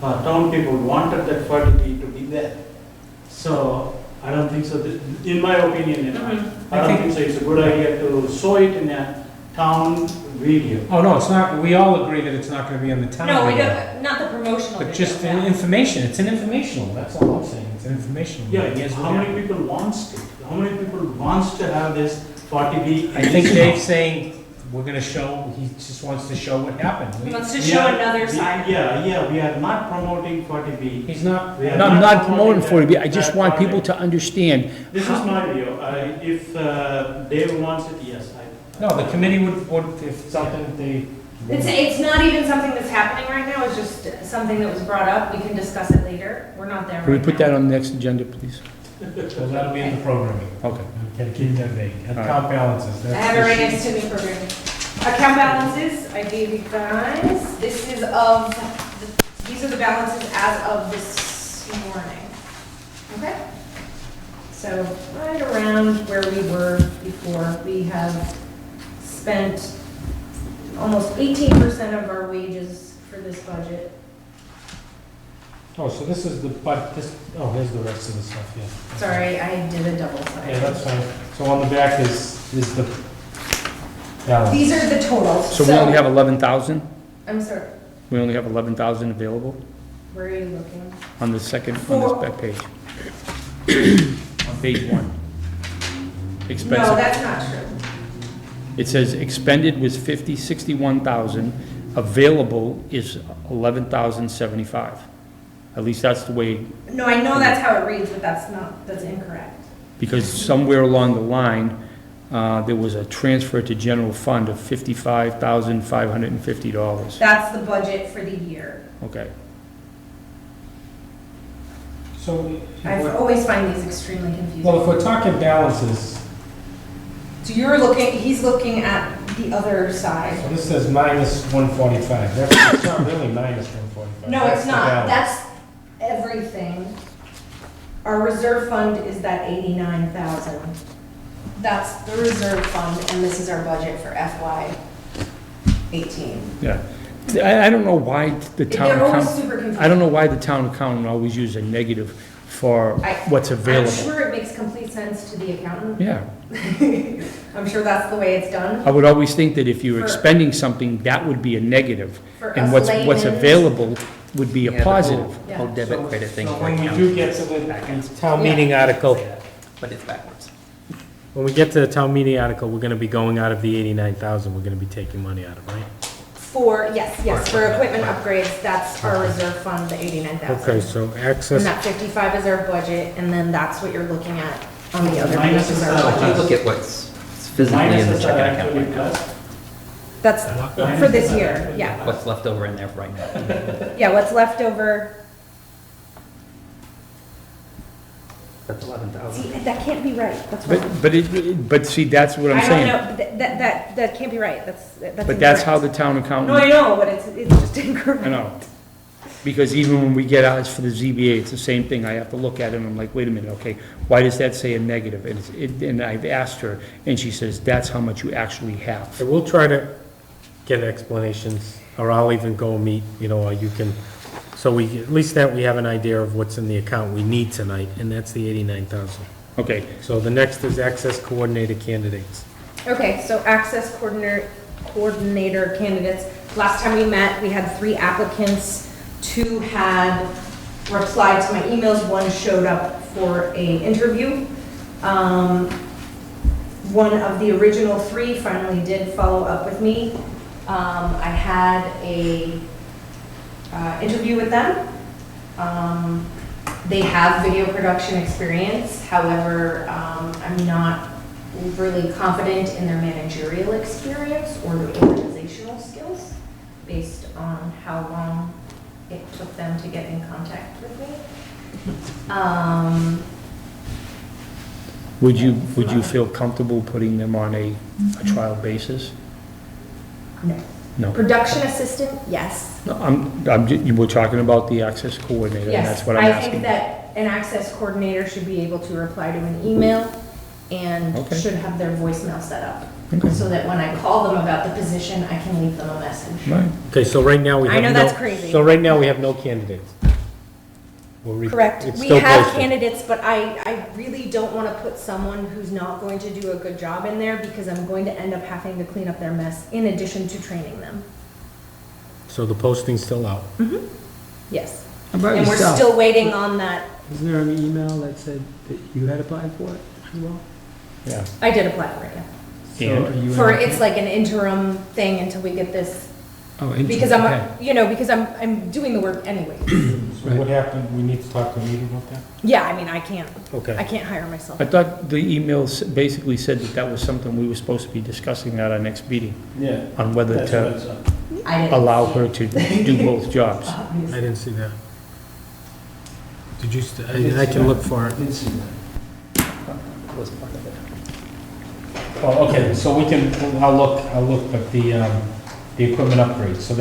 [SPEAKER 7] Town people wanted that 40B to be there. So I don't think so, in my opinion, I don't think so, it's a good idea to show it in a town video.
[SPEAKER 1] Oh, no, it's not, we all agree that it's not gonna be on the town.
[SPEAKER 3] No, we
[SPEAKER 1] video.
[SPEAKER 3] don't, not the promotional video.
[SPEAKER 1] But just
[SPEAKER 3] yeah.
[SPEAKER 1] information, it's an informational, that's all I'm saying, it's an informational.
[SPEAKER 7] Yeah,
[SPEAKER 1] Here's what
[SPEAKER 7] how many
[SPEAKER 1] happened.
[SPEAKER 7] people wants it? How many people wants to have this 40B?
[SPEAKER 1] I think Dave's saying, we're gonna show, he just wants to show what happened.
[SPEAKER 3] He wants to
[SPEAKER 7] We
[SPEAKER 3] show
[SPEAKER 7] are-
[SPEAKER 3] another
[SPEAKER 7] we-
[SPEAKER 3] side.
[SPEAKER 7] Yeah, we are not promoting 40B.
[SPEAKER 1] He's not,
[SPEAKER 7] We are
[SPEAKER 2] No, I'm not promoting
[SPEAKER 7] that-
[SPEAKER 2] 40B, I just
[SPEAKER 7] that
[SPEAKER 2] want people
[SPEAKER 7] project.
[SPEAKER 2] to understand.
[SPEAKER 7] This is my view. If Dave wants it, yes,
[SPEAKER 1] no, the committee would, if something, they.
[SPEAKER 3] It's not even something that's happening right now, it's just something that was brought up, we can discuss it later, we're not there right
[SPEAKER 2] Can
[SPEAKER 3] now.
[SPEAKER 2] we put that on the next agenda, please?
[SPEAKER 1] So that'll be in the programming.
[SPEAKER 2] Okay.
[SPEAKER 1] Gotta keep that vague. Account balances.
[SPEAKER 3] I have it right next to me for you. Account balances, I gave you guys, these are the balances as of this morning. Okay? So right around where we were before, we have spent almost 18% of our wages for this budget.
[SPEAKER 1] Oh, so this is here's the rest of the stuff, yeah.
[SPEAKER 3] Sorry, I did a double
[SPEAKER 1] Yeah, that's
[SPEAKER 3] sided.
[SPEAKER 1] fine. So on the back is the balance.
[SPEAKER 3] These are the totals.
[SPEAKER 2] So we only have 11,000?
[SPEAKER 3] I'm sorry,
[SPEAKER 2] We only have 11,000 available
[SPEAKER 3] where are you looking?
[SPEAKER 2] on the second, on
[SPEAKER 3] For-
[SPEAKER 2] this back page? On page 1.
[SPEAKER 3] No,
[SPEAKER 2] Expensive.
[SPEAKER 3] that's not true.
[SPEAKER 2] It says expended was 61,000, available is 11,075. At least that's the way,
[SPEAKER 3] No, I know that's how it reads, but that's incorrect.
[SPEAKER 2] because somewhere along the line, there was a transfer to general fund of $55,550.
[SPEAKER 3] That's the budget for the year.
[SPEAKER 2] Okay.
[SPEAKER 1] So,
[SPEAKER 3] I always find these extremely confusing.
[SPEAKER 1] well, if we're talking balances,
[SPEAKER 3] So he's looking at the other side.
[SPEAKER 1] so this says minus 145. It's not really minus 145.
[SPEAKER 3] No,
[SPEAKER 1] That's
[SPEAKER 3] it's
[SPEAKER 1] the
[SPEAKER 3] not.
[SPEAKER 1] balance.
[SPEAKER 3] That's everything. Our reserve fund is that 89,000. That's the reserve fund, and this is our budget for FY '18.
[SPEAKER 2] Yeah. I don't know why the town
[SPEAKER 3] They're always
[SPEAKER 2] accountant,
[SPEAKER 3] super confusing.
[SPEAKER 2] I don't know why the town accountant always uses a negative for what's
[SPEAKER 3] I'm
[SPEAKER 2] available.
[SPEAKER 3] sure it makes complete sense to the accountant.
[SPEAKER 2] Yeah.
[SPEAKER 3] I'm sure that's the way it's done.
[SPEAKER 2] I would always think that if you're
[SPEAKER 3] For-
[SPEAKER 2] expending something, that would be a negative,
[SPEAKER 3] For
[SPEAKER 2] and
[SPEAKER 3] us
[SPEAKER 2] what's
[SPEAKER 3] layman's-
[SPEAKER 2] available would be
[SPEAKER 5] Yeah,
[SPEAKER 2] a
[SPEAKER 5] the whole-
[SPEAKER 2] positive.
[SPEAKER 3] Yeah.
[SPEAKER 5] Whole debit credit thing.
[SPEAKER 1] So
[SPEAKER 5] for
[SPEAKER 1] when we
[SPEAKER 5] accounts.
[SPEAKER 1] do get to the town meeting article,
[SPEAKER 5] But it's backwards.
[SPEAKER 1] when we get to the town meeting article, we're gonna be going out of the 89,000, we're gonna be taking money out of, right?
[SPEAKER 3] Yes, for equipment upgrades, that's our reserve fund, the 89,000.
[SPEAKER 1] Okay, so
[SPEAKER 3] And
[SPEAKER 1] access,
[SPEAKER 3] that 55 is our budget, and then that's what you're looking at on the other
[SPEAKER 7] Minus
[SPEAKER 3] page is
[SPEAKER 7] is
[SPEAKER 3] our
[SPEAKER 7] the-
[SPEAKER 5] But you
[SPEAKER 3] budget.
[SPEAKER 5] look at what's physically in the checking account right now.
[SPEAKER 3] That's for this year, yeah.
[SPEAKER 5] What's left over in there right now.
[SPEAKER 3] Yeah, what's left over,
[SPEAKER 5] That's 11,000.
[SPEAKER 3] see, that can't be right, that's wrong.
[SPEAKER 2] But see, that's what I'm
[SPEAKER 3] I don't
[SPEAKER 2] saying.
[SPEAKER 3] know, that can't be right, that's
[SPEAKER 2] But that's how the
[SPEAKER 3] incorrect.
[SPEAKER 2] town
[SPEAKER 3] No, I
[SPEAKER 2] accountant,
[SPEAKER 3] know, but it's just incorrect.
[SPEAKER 2] I know. Because even when we get ours for the ZBA, it's the same thing. I have to look at it and I'm like, wait a minute, okay, why does that say a negative? And I've asked her, and she says, that's how much you actually have.
[SPEAKER 1] so we'll try to get explanations or I'll even go meet, or you can, so we, at least that we have an idea of what's in the account we need tonight, and that's the 89,000.
[SPEAKER 2] Okay,
[SPEAKER 1] So the next is access coordinator candidates.
[SPEAKER 8] Okay, so access coordinator candidates. Last time we met, we had 3 applicants. 2 had replied to my emails, 1 showed up for a interview. One of the original 3 finally did follow up with me. I had a interview with them. They have video production experience, however, I'm not overly confident in their managerial experience or their organizational skills based on how long it took them to get in contact with me.
[SPEAKER 2] would you feel comfortable putting them on a trial basis?
[SPEAKER 8] No.
[SPEAKER 2] No.
[SPEAKER 8] Production assistant, yes.
[SPEAKER 2] No, you were talking about the access coordinator, and that's
[SPEAKER 8] Yes,
[SPEAKER 2] what I'm
[SPEAKER 8] I
[SPEAKER 2] asking.
[SPEAKER 8] think that an access coordinator should be able to reply to an email and
[SPEAKER 2] Okay.
[SPEAKER 8] should have their voicemail set up.
[SPEAKER 2] Okay.
[SPEAKER 8] So that when I call them about the position, I can leave them a message.
[SPEAKER 2] Right.
[SPEAKER 1] Okay, so right now we
[SPEAKER 8] I
[SPEAKER 1] have
[SPEAKER 8] know
[SPEAKER 1] no.
[SPEAKER 8] that's crazy.
[SPEAKER 1] So right now we have no candidates.
[SPEAKER 8] Correct.
[SPEAKER 1] It's
[SPEAKER 8] We
[SPEAKER 1] still
[SPEAKER 8] have
[SPEAKER 1] posted.
[SPEAKER 8] candidates, but I really don't want to put someone who's not going to do a good job in there because I'm going to end up having to clean up their mess in addition to training them.
[SPEAKER 1] So the posting's still out.
[SPEAKER 8] Yes.
[SPEAKER 6] How about
[SPEAKER 8] And we're
[SPEAKER 6] yourself?
[SPEAKER 8] still waiting on that.
[SPEAKER 6] Isn't there an email that said that you had applied for it as well?
[SPEAKER 2] Yeah.
[SPEAKER 8] I did apply for it, yeah.
[SPEAKER 6] So
[SPEAKER 2] And?
[SPEAKER 6] are you
[SPEAKER 8] For,
[SPEAKER 6] in-
[SPEAKER 8] it's like an interim thing until we get this,
[SPEAKER 6] Oh, interesting.
[SPEAKER 8] because
[SPEAKER 6] Okay.
[SPEAKER 8] because I'm doing the work anyway.
[SPEAKER 1] So what happened, we need to talk to Anita about that?
[SPEAKER 8] Yeah, I mean, I can't
[SPEAKER 1] Okay.
[SPEAKER 8] hire myself.
[SPEAKER 2] I thought the email basically said that that was something we were supposed to be discussing at our next meeting,
[SPEAKER 4] Yeah,
[SPEAKER 2] on whether
[SPEAKER 4] that's what
[SPEAKER 2] to
[SPEAKER 4] it's on.
[SPEAKER 3] I didn't.
[SPEAKER 2] allow her to do both jobs.
[SPEAKER 1] I didn't see that. Did you, I can look for it.
[SPEAKER 4] Didn't see that.
[SPEAKER 5] It was part of it.
[SPEAKER 1] Oh, okay, so we can, I'll look at the equipment upgrades. So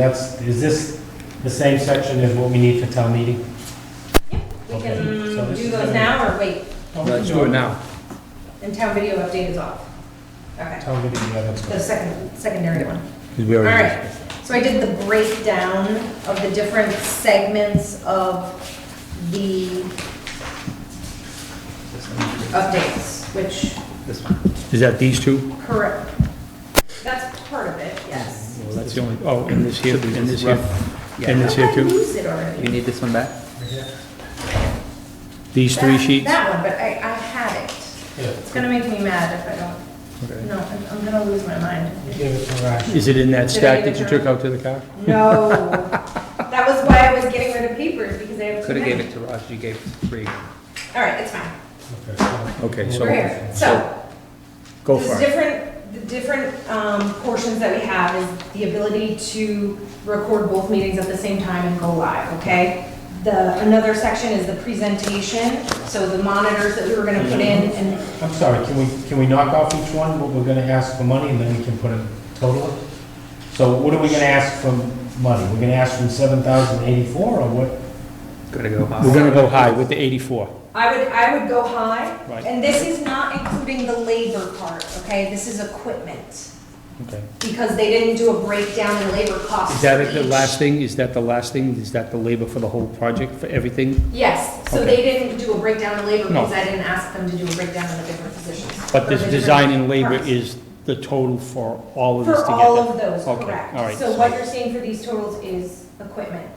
[SPEAKER 1] is this the same section as what we need for town meeting?
[SPEAKER 8] We
[SPEAKER 1] Okay,
[SPEAKER 8] can
[SPEAKER 1] so this
[SPEAKER 8] do
[SPEAKER 1] is
[SPEAKER 8] those
[SPEAKER 1] gonna-
[SPEAKER 8] now or wait,
[SPEAKER 2] Let's do it now.
[SPEAKER 8] and town video update is off. Okay,
[SPEAKER 1] Town meeting, yeah, that's
[SPEAKER 8] the
[SPEAKER 1] good.
[SPEAKER 8] secondary one.
[SPEAKER 2] 'Cause we
[SPEAKER 8] All
[SPEAKER 2] already-
[SPEAKER 8] right, so I did the breakdown of the different segments of the
[SPEAKER 5] This one,
[SPEAKER 8] updates, which,
[SPEAKER 5] this one.
[SPEAKER 2] Is that these two?
[SPEAKER 8] correct, that's part of it, yes.
[SPEAKER 2] Well, that's the only, oh, and this here, and this here,
[SPEAKER 5] Yeah.
[SPEAKER 2] and this here
[SPEAKER 8] How did I
[SPEAKER 2] too?
[SPEAKER 8] lose it already?
[SPEAKER 5] You need this one back?
[SPEAKER 2] These 3 sheets?
[SPEAKER 8] That one, but I had it.
[SPEAKER 1] Yeah.
[SPEAKER 8] It's gonna make me mad if I don't,
[SPEAKER 2] Okay.
[SPEAKER 8] no, I'm gonna lose my mind.
[SPEAKER 1] You gave it to Raj.
[SPEAKER 2] Is it in that
[SPEAKER 8] Did I
[SPEAKER 2] stack
[SPEAKER 8] give
[SPEAKER 2] that you
[SPEAKER 8] it to
[SPEAKER 2] took out to the car?
[SPEAKER 8] No, that was why I was getting rid of papers, because I have too
[SPEAKER 5] Could have
[SPEAKER 8] many.
[SPEAKER 5] gave it to Raj, you gave 3.
[SPEAKER 8] All right, it's fine.
[SPEAKER 1] Okay, so-
[SPEAKER 2] Okay, so,
[SPEAKER 8] We're here. So,
[SPEAKER 2] go
[SPEAKER 8] the
[SPEAKER 2] for it.
[SPEAKER 8] different portions that we have is the ability to record both meetings at the same time and go live, okay? Another section is the presentation, so the monitors that we were gonna put in, and
[SPEAKER 1] I'm sorry, can we knock off each one, what we're gonna ask for money, and then we can put a total? So what are we gonna ask for money? We're gonna ask from 7,084, or what?
[SPEAKER 5] Gotta go high.
[SPEAKER 2] We're gonna go high with the 84.
[SPEAKER 8] I would go high.
[SPEAKER 2] Right.
[SPEAKER 8] And this is not including the labor part, okay? This is equipment,
[SPEAKER 2] Okay.
[SPEAKER 8] because they didn't do a breakdown in labor costs.
[SPEAKER 2] Is that
[SPEAKER 8] for
[SPEAKER 2] the
[SPEAKER 8] each.
[SPEAKER 2] last thing? Is that the last thing? Is that the labor for the whole project, for everything?
[SPEAKER 8] Yes, so
[SPEAKER 2] Okay.
[SPEAKER 8] they didn't do a breakdown in labor
[SPEAKER 2] No.
[SPEAKER 8] because I didn't ask them to do a breakdown in the different positions.
[SPEAKER 2] But
[SPEAKER 8] or
[SPEAKER 2] this
[SPEAKER 8] the
[SPEAKER 2] design
[SPEAKER 8] different
[SPEAKER 2] and labor
[SPEAKER 8] parts.
[SPEAKER 2] is the total for all of this
[SPEAKER 8] For
[SPEAKER 2] together?
[SPEAKER 8] all of those,
[SPEAKER 2] Okay,
[SPEAKER 8] correct.
[SPEAKER 2] all right.
[SPEAKER 8] So what you're seeing for these totals is equipment.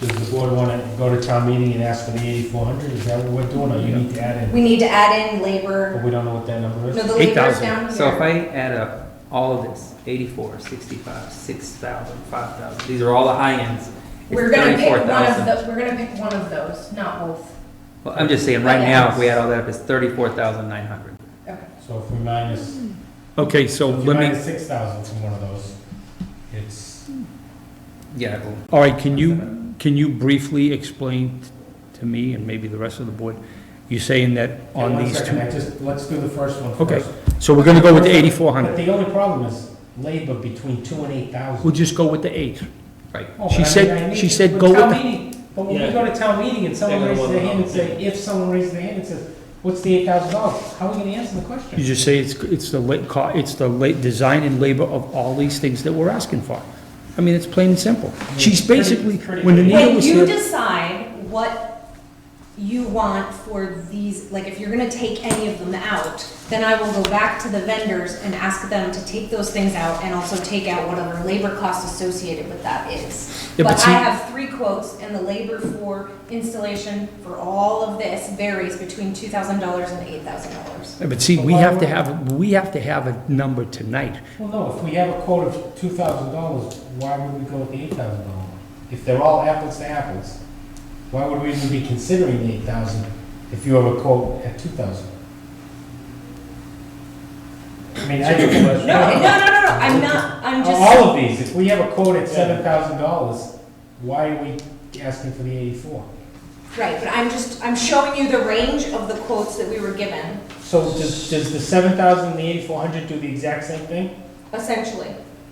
[SPEAKER 1] Does the board wanna go to town meeting and ask for the 8,400, is that what we're doing, or you need to add in?
[SPEAKER 8] We need to add in
[SPEAKER 1] But
[SPEAKER 8] labor,
[SPEAKER 1] we don't know what that number is?
[SPEAKER 8] no, the labor's
[SPEAKER 2] 8,000.
[SPEAKER 8] down here.
[SPEAKER 5] So if I add up all of this, 84, 65, 6,000, 5,000, these are all the high ends. It's
[SPEAKER 8] We're gonna pick one of
[SPEAKER 5] 34,000.
[SPEAKER 8] we're gonna pick one of those, not both.
[SPEAKER 5] Well, I'm just saying, right now, if we add all that up, it's 34,900.
[SPEAKER 8] Okay.
[SPEAKER 1] So if we minus,
[SPEAKER 2] Okay, so
[SPEAKER 1] if you
[SPEAKER 2] let me,
[SPEAKER 1] minus 6,000 from one of those, it's,
[SPEAKER 5] Yeah, well,
[SPEAKER 2] all right, can you briefly explain to me and maybe the rest of the board, you're saying that on
[SPEAKER 1] one
[SPEAKER 2] these
[SPEAKER 1] second,
[SPEAKER 2] two?
[SPEAKER 1] let's do the first one
[SPEAKER 2] Okay.
[SPEAKER 1] first.
[SPEAKER 2] So we're gonna go with the
[SPEAKER 1] But
[SPEAKER 2] 8,400.
[SPEAKER 1] the only problem is labor between 2 and 8,000.
[SPEAKER 2] We'll just go with the 8.
[SPEAKER 5] right.
[SPEAKER 1] Oh,
[SPEAKER 2] She
[SPEAKER 1] but I
[SPEAKER 2] said-
[SPEAKER 1] mean, I need
[SPEAKER 2] she
[SPEAKER 1] to-
[SPEAKER 2] said go with
[SPEAKER 1] town
[SPEAKER 2] the-
[SPEAKER 1] meeting- But when we
[SPEAKER 4] Yeah.
[SPEAKER 1] go to town meeting and someone
[SPEAKER 4] They're gonna
[SPEAKER 1] raises their
[SPEAKER 4] want
[SPEAKER 1] hand and
[SPEAKER 4] to
[SPEAKER 1] say, if someone raises their hand and says, What's the $8,000? How are we gonna answer the
[SPEAKER 2] You
[SPEAKER 1] question?
[SPEAKER 2] just say it's the design and labor of all these things that we're asking for. I mean, it's plain and simple. She's basically,
[SPEAKER 1] pretty-
[SPEAKER 2] when Anita
[SPEAKER 8] When
[SPEAKER 2] was
[SPEAKER 8] you
[SPEAKER 2] here,
[SPEAKER 8] decide what you want for these, like if you're gonna take any of them out, then I will go back to the vendors and ask them to take those things out and also take out whatever labor cost associated with that is.
[SPEAKER 2] Yeah, but
[SPEAKER 8] But
[SPEAKER 2] see-
[SPEAKER 8] I have 3 quotes and the labor for installation for all of this varies between $2,000 and $8,000.
[SPEAKER 2] but see, we have to have a number tonight.
[SPEAKER 1] Well, no, if we have a quote of $2,000, why would we go with the $8,000 one? If they're all apples to apples, why would we even be considering the $8,000 if you have a quote at $2,000? I mean, I don't know.
[SPEAKER 8] No, I'm not, I'm just.
[SPEAKER 1] All of these, if we have a quote at $7,000, why are we asking for the 84?
[SPEAKER 8] Right, but I'm showing you the range of the quotes that we were given,
[SPEAKER 1] So does the 7,000 and the 8,400 do the exact same thing?
[SPEAKER 8] essentially.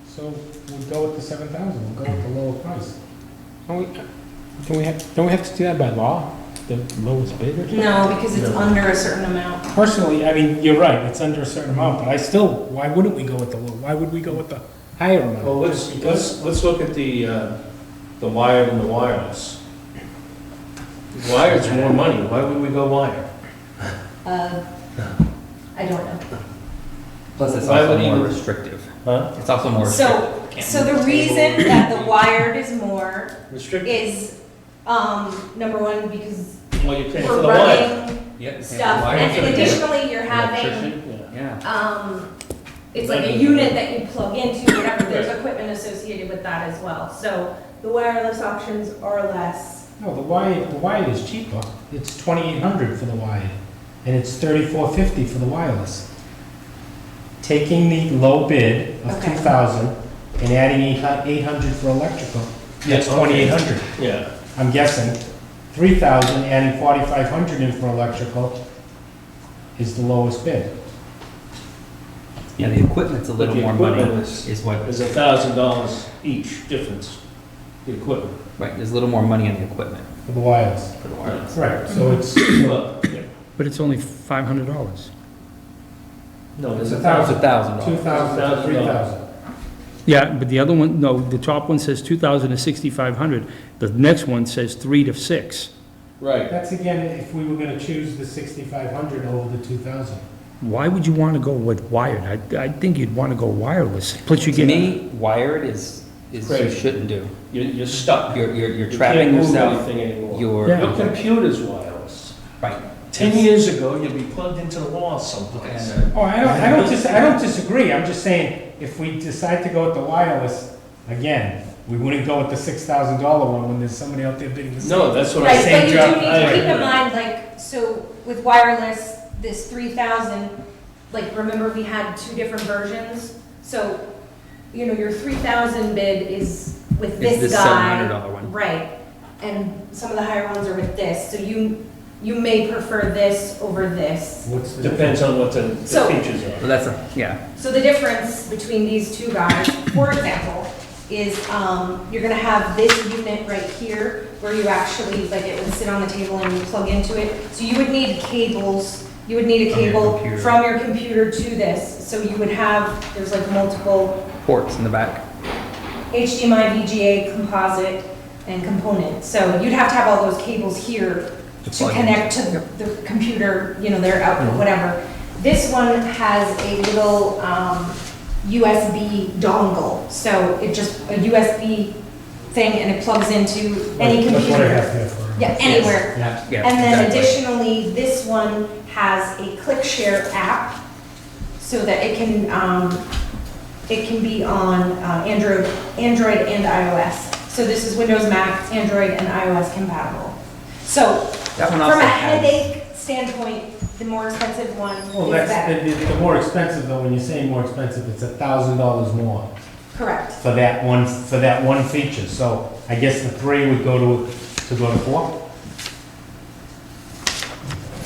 [SPEAKER 1] So we'll go with the 7,000, we'll go with the lower price.
[SPEAKER 6] Don't we have to do that by law? The lowest bid or something?
[SPEAKER 8] No, because it's under a certain amount.
[SPEAKER 1] Personally, I mean, you're right, it's under a certain amount, but I still, why wouldn't we go with the low, why would we go with the higher amount?
[SPEAKER 4] Well, let's look at the wired and the wireless. Wired's more money, why would we go wired?
[SPEAKER 8] I don't know.
[SPEAKER 5] Plus, it's
[SPEAKER 4] Why
[SPEAKER 5] also
[SPEAKER 4] would
[SPEAKER 5] more
[SPEAKER 4] you-
[SPEAKER 5] restrictive.
[SPEAKER 4] Huh?
[SPEAKER 5] It's also more restrictive.
[SPEAKER 8] So the reason that the wired is more
[SPEAKER 4] Restricted?
[SPEAKER 8] is, number one, because
[SPEAKER 4] Well, you're paying for
[SPEAKER 8] we're
[SPEAKER 4] the wire.
[SPEAKER 8] running
[SPEAKER 5] Yeah,
[SPEAKER 8] stuff,
[SPEAKER 5] why
[SPEAKER 8] and
[SPEAKER 5] is it-
[SPEAKER 8] additionally, you're having,
[SPEAKER 4] Electrician?
[SPEAKER 5] Yeah.
[SPEAKER 8] it's like a unit that you plug into, whatever, there's equipment associated with that as well. So the wireless options are less.
[SPEAKER 1] No, the wired is cheaper, it's 2,800 for the wired, and it's 3,450 for the wireless. Taking the low bid of
[SPEAKER 8] Okay.
[SPEAKER 1] 2,000 and adding 800 for electrical, that's
[SPEAKER 4] Yeah, okay.
[SPEAKER 1] 2,800.
[SPEAKER 4] Yeah.
[SPEAKER 1] I'm guessing 3,000, adding 4,500 in for electrical is the lowest bid.
[SPEAKER 5] Yeah, the equipment's a little
[SPEAKER 4] But the
[SPEAKER 5] more money,
[SPEAKER 4] equipment is-
[SPEAKER 5] is what,
[SPEAKER 4] There's $1,000 each difference, the equipment.
[SPEAKER 5] right, there's a little more money on the equipment
[SPEAKER 1] For the wireless.
[SPEAKER 5] for the wireless.
[SPEAKER 1] Right, so it's,
[SPEAKER 4] Well, yeah.
[SPEAKER 2] But it's only $500.
[SPEAKER 4] No,
[SPEAKER 1] it's
[SPEAKER 4] it's
[SPEAKER 1] $1,000.
[SPEAKER 5] It's $1,000.
[SPEAKER 1] 2,000 to 3,000.
[SPEAKER 2] Yeah, but the other one, no, the top one says 2,000 to 6,500. The next one says 3 to 6.
[SPEAKER 4] right.
[SPEAKER 1] That's again, if we were gonna choose the 6,500 over the 2,000.
[SPEAKER 2] Why would you want to go with wired? I think you'd want to go wireless. Plus you
[SPEAKER 5] To
[SPEAKER 2] get,
[SPEAKER 5] me, wired is you
[SPEAKER 4] Crazy.
[SPEAKER 5] shouldn't do.
[SPEAKER 4] You're stuck.
[SPEAKER 5] You're
[SPEAKER 4] You
[SPEAKER 5] trapping
[SPEAKER 4] can't move
[SPEAKER 5] yourself.
[SPEAKER 4] anything anymore.
[SPEAKER 5] You're,
[SPEAKER 2] Yeah.
[SPEAKER 4] Your computer's wireless.
[SPEAKER 5] right.
[SPEAKER 4] 10 years ago, you'd be plugged into the wall someplace.
[SPEAKER 5] And,
[SPEAKER 1] Oh, I don't disagree, I'm just saying, if we decide to go with the wireless, again, we wouldn't go with the $6,000 one when there's somebody out there bidding the same.
[SPEAKER 4] No, that's what
[SPEAKER 8] Right,
[SPEAKER 4] I'm
[SPEAKER 8] but
[SPEAKER 4] saying.
[SPEAKER 8] you do need
[SPEAKER 4] I
[SPEAKER 8] to keep
[SPEAKER 4] agree.
[SPEAKER 8] in mind, like, so with wireless, this 3,000, like, remember we had 2 different versions? So, you know, your 3,000 bid is with
[SPEAKER 5] It's
[SPEAKER 8] this
[SPEAKER 5] the
[SPEAKER 8] guy.
[SPEAKER 5] $700 one.
[SPEAKER 8] Right, and some of the higher ones are with this, so you may prefer this over this.
[SPEAKER 1] What's the
[SPEAKER 4] Depends on what the
[SPEAKER 8] So-
[SPEAKER 4] features
[SPEAKER 5] Well,
[SPEAKER 4] are.
[SPEAKER 5] that's a, yeah.
[SPEAKER 8] So the difference between these 2 guys, for example, is you're gonna have this unit right here where you actually, like, it would sit on the table and you plug into it. So you would need cables, you would need a
[SPEAKER 5] From your
[SPEAKER 8] cable
[SPEAKER 5] computer.
[SPEAKER 8] from your computer to this. So you would have, there's like multiple
[SPEAKER 5] Ports in the back.
[SPEAKER 8] HDMI, VGA, composite, and component. So you'd have to have all those cables here
[SPEAKER 5] To
[SPEAKER 8] to
[SPEAKER 5] plug
[SPEAKER 8] connect to
[SPEAKER 5] into.
[SPEAKER 8] the computer, you know, their output, whatever. This one has a little USB dongle, so it just, a USB thing, and it plugs into any
[SPEAKER 1] That's what I have
[SPEAKER 8] computer.
[SPEAKER 1] here for.
[SPEAKER 8] Yeah, anywhere.
[SPEAKER 1] Yeah.
[SPEAKER 5] Yeah,
[SPEAKER 8] And then
[SPEAKER 5] exactly.
[SPEAKER 8] additionally, this one has a ClickShare app, so that it can be on Android and iOS. So this is Windows, Mac, Android, and iOS compatible. So
[SPEAKER 5] That one
[SPEAKER 8] from
[SPEAKER 5] also
[SPEAKER 8] a
[SPEAKER 5] has,
[SPEAKER 8] headache standpoint, the more expensive one
[SPEAKER 1] Well,
[SPEAKER 8] is
[SPEAKER 1] that's,
[SPEAKER 8] better.
[SPEAKER 1] the more expensive though, when you're saying more expensive, it's $1,000 more
[SPEAKER 8] Correct.
[SPEAKER 1] for that one feature. So I guess the 3 would go to 4?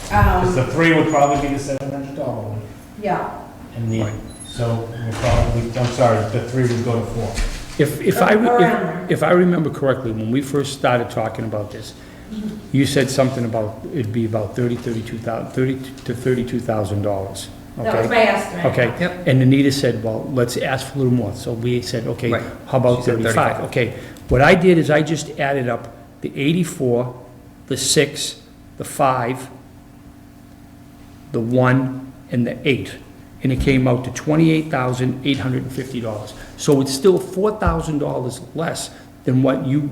[SPEAKER 1] Because the 3 would probably be the $700 one.
[SPEAKER 8] Yeah.
[SPEAKER 1] And the,
[SPEAKER 2] Right.
[SPEAKER 1] so we're probably, I'm sorry, the 3 would go to 4.
[SPEAKER 2] if I,
[SPEAKER 8] Around there.
[SPEAKER 2] if I remember correctly, when we first started talking about this, you said something about, it'd be about $30,000 to $32,000,
[SPEAKER 3] That was
[SPEAKER 2] okay?
[SPEAKER 3] my estimate.
[SPEAKER 2] Okay,
[SPEAKER 5] Yep.
[SPEAKER 2] and Anita said, well, let's ask for a little more, so we said, okay,
[SPEAKER 5] Right.
[SPEAKER 2] how about
[SPEAKER 5] She said
[SPEAKER 2] 35?
[SPEAKER 5] 35.
[SPEAKER 2] Okay, what I did is I just added up the 84, the 6, the 5, the 1, and the 8, and it came out to $28,850. So it's still $4,000 less than what you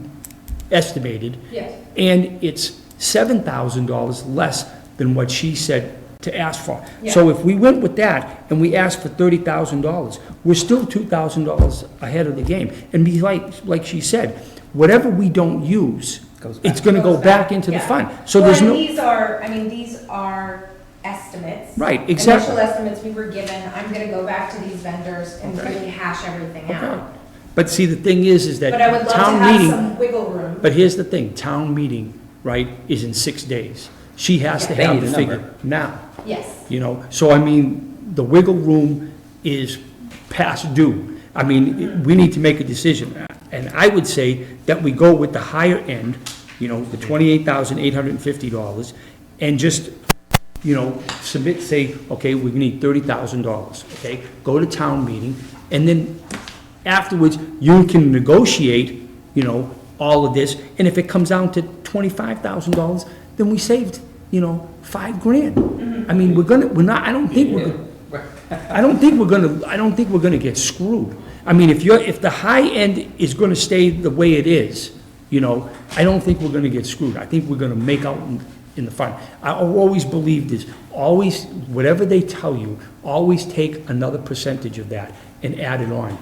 [SPEAKER 2] estimated,
[SPEAKER 3] Yes.
[SPEAKER 2] and it's $7,000 less than what she said to ask for.
[SPEAKER 3] Yeah.
[SPEAKER 2] So if we went with that and we asked for $30,000, we're still $2,000 ahead of the game. And be like she said, whatever we don't use,
[SPEAKER 5] Goes back.
[SPEAKER 2] it's gonna go
[SPEAKER 3] Goes
[SPEAKER 2] back
[SPEAKER 3] back,
[SPEAKER 2] into the
[SPEAKER 3] yeah.
[SPEAKER 2] fund. So
[SPEAKER 3] Well,
[SPEAKER 2] there's
[SPEAKER 3] and
[SPEAKER 2] no,
[SPEAKER 3] these are, I mean, these are estimates.
[SPEAKER 2] right, exactly.
[SPEAKER 3] Initial estimates we were given. I'm gonna go back to these vendors and
[SPEAKER 2] Okay.
[SPEAKER 3] really hash everything
[SPEAKER 2] Okay.
[SPEAKER 3] out.
[SPEAKER 2] But see, the thing is that
[SPEAKER 3] But I would love to
[SPEAKER 2] town
[SPEAKER 3] have
[SPEAKER 2] meeting,
[SPEAKER 3] some wiggle room.
[SPEAKER 2] but here's the thing, town meeting, right, is in 6 days. She has to
[SPEAKER 5] They
[SPEAKER 2] have
[SPEAKER 5] need
[SPEAKER 2] the
[SPEAKER 5] a
[SPEAKER 2] figure
[SPEAKER 5] number.
[SPEAKER 2] now.
[SPEAKER 3] Yes.
[SPEAKER 2] You know, so I mean, the wiggle room is past due. I mean, we need to make a decision. And I would say that we go with the higher end, you know, the $28,850, and just, you know, submit, say, okay, we need $30,000, okay? Go to town meeting, and then afterwards, you can negotiate, you know, all of this, and if it comes down to $25,000, then we saved, you know, $5,000. I mean, we're not, I don't think we're gonna get screwed. I mean, if the high end is gonna stay the way it is, you know, I don't think we're gonna get screwed. I think we're gonna make out in the fund. I've always believed this, always, whatever they tell you, always take another percentage of that and add it on.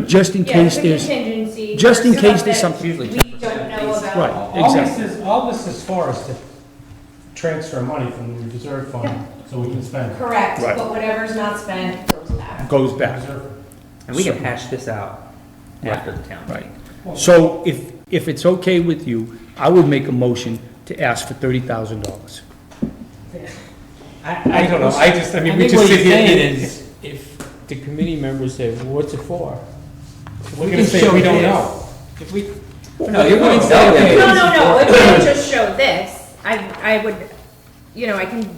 [SPEAKER 2] Just in
[SPEAKER 3] Yeah,
[SPEAKER 2] case
[SPEAKER 3] it's a
[SPEAKER 2] there's,
[SPEAKER 3] contingency.
[SPEAKER 2] just in
[SPEAKER 3] for
[SPEAKER 2] case
[SPEAKER 3] stuff
[SPEAKER 2] there's
[SPEAKER 3] that
[SPEAKER 2] something-
[SPEAKER 5] Usually
[SPEAKER 3] We
[SPEAKER 5] 10%
[SPEAKER 3] don't know
[SPEAKER 5] base.
[SPEAKER 3] about.
[SPEAKER 2] right,
[SPEAKER 1] All this
[SPEAKER 2] exactly.
[SPEAKER 1] is, all this is for is to transfer money from the reserve fund so we can spend it.
[SPEAKER 3] Correct,
[SPEAKER 2] Right.
[SPEAKER 3] but whatever's not spent goes back.
[SPEAKER 2] Goes back.
[SPEAKER 1] Reserve.
[SPEAKER 5] And we can hash this out
[SPEAKER 2] Right.
[SPEAKER 5] after the town.
[SPEAKER 2] Right. So if it's okay with you, I would make a motion to ask for $30,000.
[SPEAKER 1] I don't know, I mean,
[SPEAKER 6] I
[SPEAKER 1] we
[SPEAKER 6] think
[SPEAKER 1] just
[SPEAKER 6] what
[SPEAKER 1] sit
[SPEAKER 6] he's saying
[SPEAKER 1] here.
[SPEAKER 6] is, if the committee members say, well, what's it for?
[SPEAKER 1] We're gonna say we don't know.
[SPEAKER 6] If we,
[SPEAKER 5] No, you're going to
[SPEAKER 6] say,
[SPEAKER 5] sell
[SPEAKER 6] okay,
[SPEAKER 5] it.
[SPEAKER 8] No, no, no, it wouldn't just show this. I would, you know, I can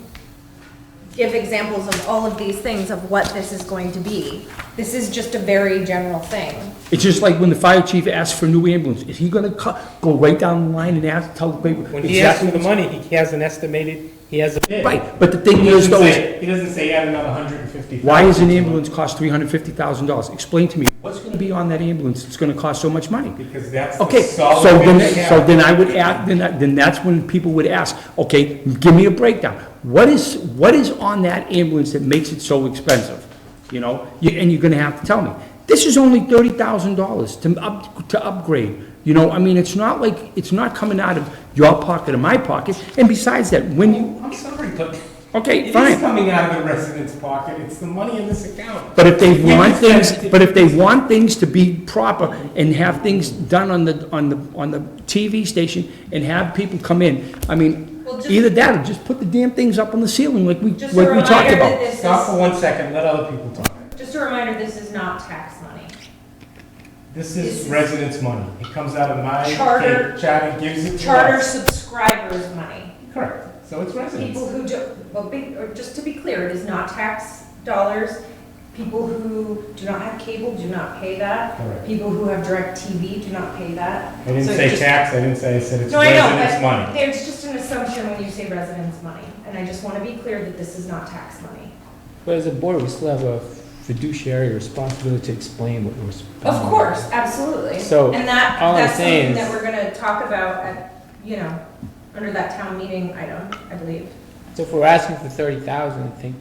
[SPEAKER 8] give examples of all of these things of what this is going to be. This is just a very general thing.
[SPEAKER 2] It's just like when the fire chief asks for a new ambulance, is he gonna go right down the line and tell the people
[SPEAKER 1] When he asks
[SPEAKER 2] exactly
[SPEAKER 1] for the
[SPEAKER 2] what's...
[SPEAKER 1] money, he has an estimated, he has a bid.
[SPEAKER 2] Right, but the thing
[SPEAKER 1] He
[SPEAKER 2] is
[SPEAKER 1] doesn't
[SPEAKER 2] though, is
[SPEAKER 1] say, he doesn't say add another 150,000.
[SPEAKER 2] why does an ambulance cost $350,000? Explain to me, what's gonna be on that ambulance that's gonna cost so much money?
[SPEAKER 1] Because that's the
[SPEAKER 2] Okay,
[SPEAKER 1] solid
[SPEAKER 2] so
[SPEAKER 1] base
[SPEAKER 2] then I would ask, then that's when people would ask, okay, give me a breakdown. What is on that ambulance that makes it so expensive? You know, and you're gonna have to tell me. This is only $30,000 to upgrade. You know, I mean, it's not like, it's not coming out of your pocket or my pocket. And besides that, when you,
[SPEAKER 1] I'm sorry, but
[SPEAKER 2] okay,
[SPEAKER 1] it is
[SPEAKER 2] fine.
[SPEAKER 1] coming out of the resident's pocket, it's the money in this account.
[SPEAKER 2] But if they want
[SPEAKER 1] just
[SPEAKER 2] things,
[SPEAKER 1] said-
[SPEAKER 2] but if they want things to be proper and have things done on the TV station and have people come in, I mean,
[SPEAKER 3] Well, just-
[SPEAKER 2] either that or just put the damn things up on the ceiling like we
[SPEAKER 3] Just a
[SPEAKER 2] talked
[SPEAKER 3] reminder that
[SPEAKER 2] about.
[SPEAKER 3] this
[SPEAKER 1] Stop for
[SPEAKER 3] is,
[SPEAKER 1] 1 second, let other people talk.
[SPEAKER 3] just a reminder, this is not tax money.
[SPEAKER 1] This
[SPEAKER 3] This
[SPEAKER 1] is
[SPEAKER 3] is-
[SPEAKER 1] residents' money. It comes out of my,
[SPEAKER 3] Charter-
[SPEAKER 1] charter gives it to
[SPEAKER 3] Charter
[SPEAKER 1] us.
[SPEAKER 3] subscribers money.
[SPEAKER 1] Correct, so it's residents.
[SPEAKER 3] People who do, well, or just to be clear, it is not tax dollars. People who do not have cable do not pay that.
[SPEAKER 1] Correct.
[SPEAKER 3] People who have direct TV do not pay that.
[SPEAKER 1] I didn't
[SPEAKER 3] So
[SPEAKER 1] say
[SPEAKER 3] just-
[SPEAKER 1] tax, I said it's
[SPEAKER 3] No, I know,
[SPEAKER 1] residents'
[SPEAKER 3] but
[SPEAKER 1] money.
[SPEAKER 3] there's just an assumption when you say residents' money, and I just want to be clear that this is not tax money.
[SPEAKER 6] but as a board, we still have a fiduciary responsibility to explain what we're spending.
[SPEAKER 3] Of course, absolutely.
[SPEAKER 6] So,
[SPEAKER 3] And that,
[SPEAKER 6] all I'm
[SPEAKER 3] that's
[SPEAKER 6] saying
[SPEAKER 3] something
[SPEAKER 6] is-
[SPEAKER 3] that we're gonna talk about at, you know, under that town meeting item, I believe.
[SPEAKER 6] So if we're asking for 30,000, I think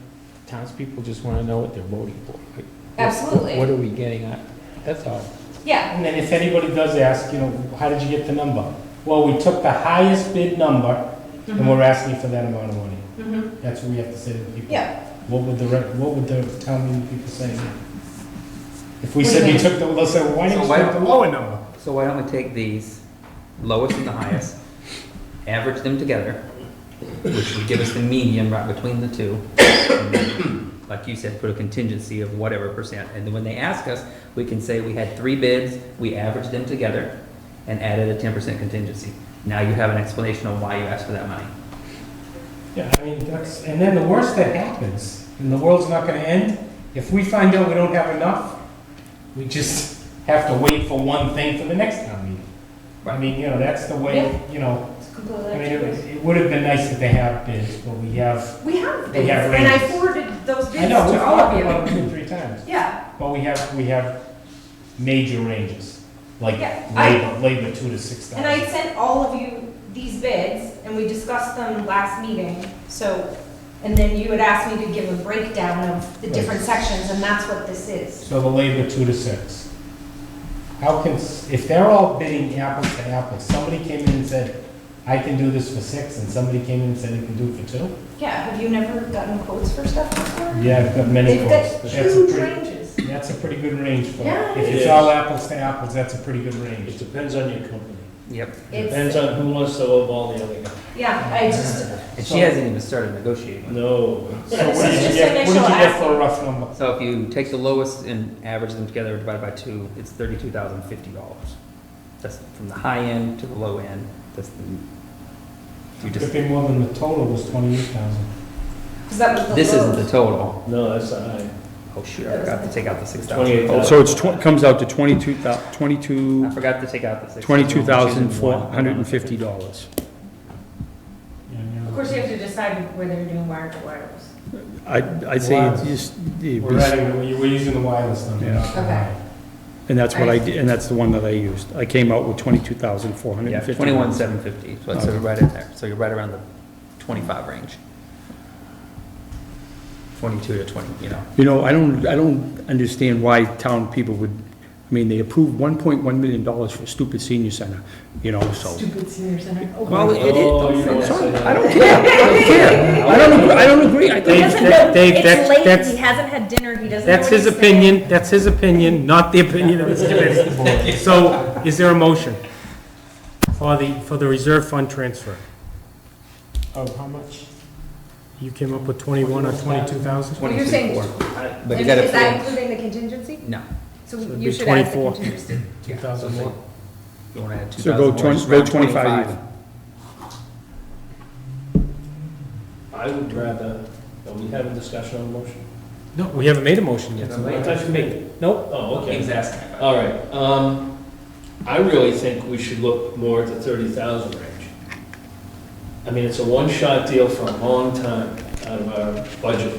[SPEAKER 6] townspeople just wanna know what they're voting for. Like,
[SPEAKER 3] Absolutely.
[SPEAKER 6] What are we getting at? That's all.
[SPEAKER 3] Yeah,
[SPEAKER 1] And then if anybody does ask, you know, how did you get the number? Well, we took the highest bid number and we're asking for that amount of money.
[SPEAKER 3] mhm,
[SPEAKER 1] That's what we have to say to the people.
[SPEAKER 3] yeah.
[SPEAKER 1] What would the town meeting people say? If we
[SPEAKER 3] What do
[SPEAKER 1] said
[SPEAKER 3] you
[SPEAKER 1] we
[SPEAKER 3] mean?
[SPEAKER 1] took the, they'll say, well, why didn't
[SPEAKER 5] So
[SPEAKER 1] you
[SPEAKER 5] why
[SPEAKER 1] take the
[SPEAKER 5] don't-
[SPEAKER 1] lower number?
[SPEAKER 5] So why don't we take these, lowest and the highest, average them together, which would give us the median right between the two. And then, like you said, put a contingency of whatever percent. And then when they ask us, we can say we had 3 bids, we averaged them together and added a 10% contingency. Now you have an explanation of why you asked for that money.
[SPEAKER 1] Yeah, I mean, that's, and then the worst that happens, and the world's not gonna end, if we find out we don't have enough, we just have to wait for one thing for the next town meeting. I mean, you know, that's the way, you know,
[SPEAKER 3] It's completely
[SPEAKER 1] I mean,
[SPEAKER 3] up to you.
[SPEAKER 1] it would have been nice if they have bids, but we have,
[SPEAKER 3] We have
[SPEAKER 1] We
[SPEAKER 3] bids,
[SPEAKER 1] have
[SPEAKER 3] and I
[SPEAKER 1] ranges.
[SPEAKER 3] forwarded those
[SPEAKER 1] I
[SPEAKER 3] bids
[SPEAKER 1] know, we've
[SPEAKER 3] to all
[SPEAKER 1] talked
[SPEAKER 3] of
[SPEAKER 1] about
[SPEAKER 3] you.
[SPEAKER 1] it 2 or 3 times,
[SPEAKER 3] Yeah,
[SPEAKER 1] but we have major ranges, like
[SPEAKER 3] Yeah,
[SPEAKER 1] labor 2 to 6,000.
[SPEAKER 3] and I sent all of you these bids, and we discussed them last meeting, so, and then you had asked me to give a breakdown of the different sections, and that's what this is.
[SPEAKER 1] So the labor 2 to 6. How can, if they're all bidding apples to apples, somebody came in and said, I can do this for 6, and somebody came in and said they can do it for 2?
[SPEAKER 3] Yeah, have you never gotten quotes for stuff before?
[SPEAKER 1] Yeah, I've got many
[SPEAKER 3] They've
[SPEAKER 1] quotes.
[SPEAKER 3] got
[SPEAKER 1] but that's a
[SPEAKER 3] huge
[SPEAKER 1] pretty-
[SPEAKER 3] ranges.
[SPEAKER 1] That's a pretty good range for,
[SPEAKER 3] Yeah,
[SPEAKER 1] if
[SPEAKER 4] it
[SPEAKER 1] it's
[SPEAKER 4] is.
[SPEAKER 1] all apples to apples, that's a pretty good range.
[SPEAKER 4] It depends on your company.
[SPEAKER 5] Yep.
[SPEAKER 4] Depends
[SPEAKER 3] It's,
[SPEAKER 4] on who wants to lowball the other guy.
[SPEAKER 3] yeah, I just,
[SPEAKER 5] And she hasn't even started negotiating.
[SPEAKER 4] No.
[SPEAKER 1] So
[SPEAKER 3] Yeah,
[SPEAKER 1] what
[SPEAKER 3] this
[SPEAKER 1] did
[SPEAKER 3] is
[SPEAKER 1] you
[SPEAKER 3] just
[SPEAKER 1] get, what did you
[SPEAKER 3] initial
[SPEAKER 1] get for a rough number?
[SPEAKER 5] So if you take the lowest and average them together, divided by 2, it's $32,050. That's from the high end to the low end. That's the, you
[SPEAKER 1] Could
[SPEAKER 5] just,
[SPEAKER 1] be more than the total was 28,000.
[SPEAKER 3] because that was the
[SPEAKER 5] this isn't the
[SPEAKER 3] lowest.
[SPEAKER 5] total.
[SPEAKER 4] No, that's the high.
[SPEAKER 5] Oh shoot, I forgot to take out the 6,000.
[SPEAKER 4] 28,000.
[SPEAKER 2] So it's, comes out to 22,
[SPEAKER 5] I forgot to take out the 6,000.
[SPEAKER 2] $22,450.
[SPEAKER 3] Of course, you have to decide whether you're doing wired or wireless.
[SPEAKER 2] I'd say it's just,
[SPEAKER 1] We're using the wireless number,
[SPEAKER 2] Yeah.
[SPEAKER 1] not the
[SPEAKER 3] Okay.
[SPEAKER 1] wire.
[SPEAKER 2] and that's what I did, and that's the one that I used. I came out with
[SPEAKER 5] Yeah,
[SPEAKER 2] 22,450.
[SPEAKER 5] 21,750, so it's
[SPEAKER 2] Okay.
[SPEAKER 5] right in there. So you're right around the 25 range. 22 to 20, you know.
[SPEAKER 2] You know, I don't understand why town people would, I mean, they approved $1.1 million for a stupid senior center, you know, so.
[SPEAKER 3] Stupid senior center.
[SPEAKER 2] Well, it
[SPEAKER 4] Oh, you
[SPEAKER 2] is,
[SPEAKER 4] don't
[SPEAKER 2] sorry,
[SPEAKER 4] say that.
[SPEAKER 2] I don't care, I don't agree, I
[SPEAKER 8] He
[SPEAKER 2] think,
[SPEAKER 8] doesn't know,
[SPEAKER 1] Dave,
[SPEAKER 8] it's
[SPEAKER 1] that's-
[SPEAKER 8] late,
[SPEAKER 1] that's-
[SPEAKER 8] he hasn't had dinner, he doesn't know
[SPEAKER 1] That's
[SPEAKER 8] what
[SPEAKER 1] his
[SPEAKER 8] he's saying.
[SPEAKER 1] opinion, that's his opinion, not the opinion of this committee. So, is there a motion for the reserve fund transfer?
[SPEAKER 6] Oh, how much?
[SPEAKER 1] You came up with 21 or 22,000?
[SPEAKER 3] Well, you're saying-
[SPEAKER 5] 22,400. But you
[SPEAKER 3] And
[SPEAKER 5] gotta
[SPEAKER 3] is that
[SPEAKER 5] throw,
[SPEAKER 3] including the contingency?
[SPEAKER 5] no.
[SPEAKER 3] So
[SPEAKER 1] it'd
[SPEAKER 3] you
[SPEAKER 1] be
[SPEAKER 3] should add the
[SPEAKER 1] 24.
[SPEAKER 3] contingency.
[SPEAKER 1] 2,000 more?
[SPEAKER 5] You wanna add
[SPEAKER 2] so
[SPEAKER 5] 2,000
[SPEAKER 2] go
[SPEAKER 5] more,
[SPEAKER 2] 20,
[SPEAKER 5] just
[SPEAKER 2] go
[SPEAKER 5] around
[SPEAKER 2] 25.
[SPEAKER 4] I would rather, are we having discussion on the motion?
[SPEAKER 1] No, we haven't made a motion yet.
[SPEAKER 4] I thought you made it.
[SPEAKER 1] Nope.
[SPEAKER 4] Oh, okay.
[SPEAKER 5] He's asking.
[SPEAKER 4] All right, I really think we should look more at the 30,000 range. I mean, it's a one-shot deal for a long time out of our budget.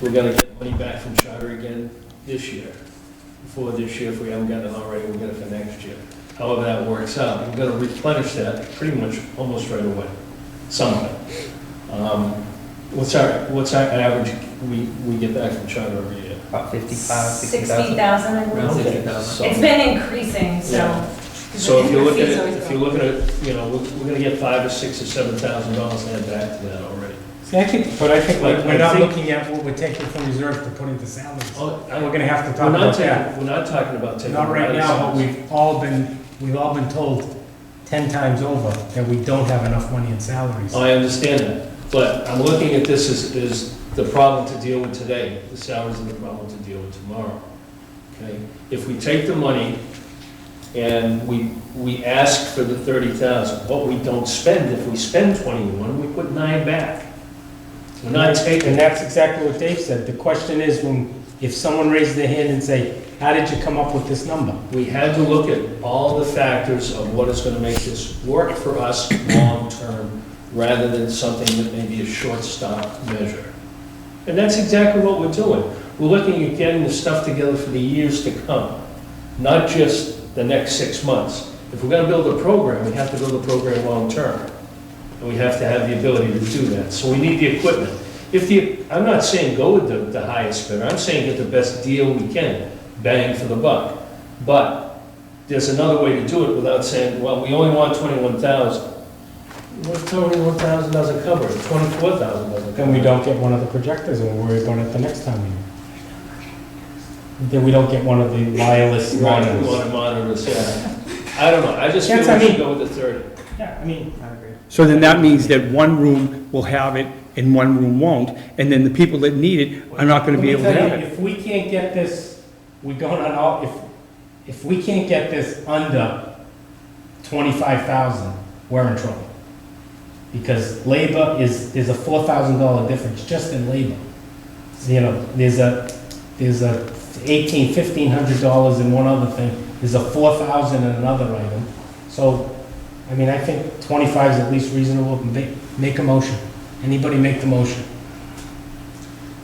[SPEAKER 4] We're gonna get money back from charter again this year. For this year, if we haven't gotten it already, we'll get it for next year. However that works out, we're gonna replenish that pretty much almost right away, some of it. What's our average we get back from charter every year?
[SPEAKER 5] About 55, 60,000.
[SPEAKER 3] 60,000, I
[SPEAKER 5] Around
[SPEAKER 3] believe.
[SPEAKER 5] 60,000.
[SPEAKER 3] It's been increasing, so.
[SPEAKER 4] Yeah. So if you look at it, if you're looking at, you know, we're gonna get $5,000 or $6,000 or $7,000 add back to that already.
[SPEAKER 1] See, I think
[SPEAKER 4] Like,
[SPEAKER 1] we're
[SPEAKER 4] I
[SPEAKER 1] not
[SPEAKER 4] think-
[SPEAKER 1] looking at what we're taking from reserve to put into salaries.
[SPEAKER 4] Oh,
[SPEAKER 1] We're gonna have to
[SPEAKER 4] We're
[SPEAKER 1] talk
[SPEAKER 4] not
[SPEAKER 1] about that.
[SPEAKER 4] taking, we're not talking about taking.
[SPEAKER 1] Not right now, but we've all been told 10 times over that we don't have enough money in salaries.
[SPEAKER 4] I understand that, but I'm looking at this as the problem to deal with today. The salaries are the problem to deal with tomorrow. Okay? If we take the money and we ask for the 30,000, what we don't spend, if we spend 21, we put 9 back. We're not taking.
[SPEAKER 1] And that's exactly what Dave said. The question is, if someone raises their hand and say, how did you come up with this number?
[SPEAKER 4] We had to look at all the factors of what is going to make this work for us long-term, rather than something that may be a short-stop measure. And that's exactly what we're doing. We're looking at getting the stuff together for the years to come, not just the next 6 months. If we're going to build a program, we have to build a program long-term. And we have to have the ability to do that. So we need the equipment. I'm not saying go with the highest bidder, I'm saying get the best deal we can, bang for the buck. But there's another way to do it without saying, well, we only want 21,000. What if 21,000 doesn't cover it, 24,000 doesn't cover it?
[SPEAKER 1] Then we don't get one of the projectors and we're worried about it the next time meeting. Then we don't get one of the wireless
[SPEAKER 4] Right, we
[SPEAKER 1] monitors.
[SPEAKER 4] want to monitor this, yeah. I don't know, I just feel
[SPEAKER 1] That's what I
[SPEAKER 4] we should
[SPEAKER 1] mean.
[SPEAKER 4] go with the 30.
[SPEAKER 1] Yeah, I mean,
[SPEAKER 5] I agree.
[SPEAKER 2] So then that means that one room will have it and one room won't, and then the people that need it are not gonna
[SPEAKER 1] let
[SPEAKER 2] be
[SPEAKER 1] me
[SPEAKER 2] able to
[SPEAKER 1] tell you,
[SPEAKER 2] have it.
[SPEAKER 1] if we can't get this, we're going on all, if we can't get this under 25,000, we're in trouble. Because labor there's a $4,000 difference just in labor. You know, there's a $1,500 in one other thing, there's a $4,000 in another item. So, I mean, I think 25 is at least reasonable. Make a motion. Anybody make the motion?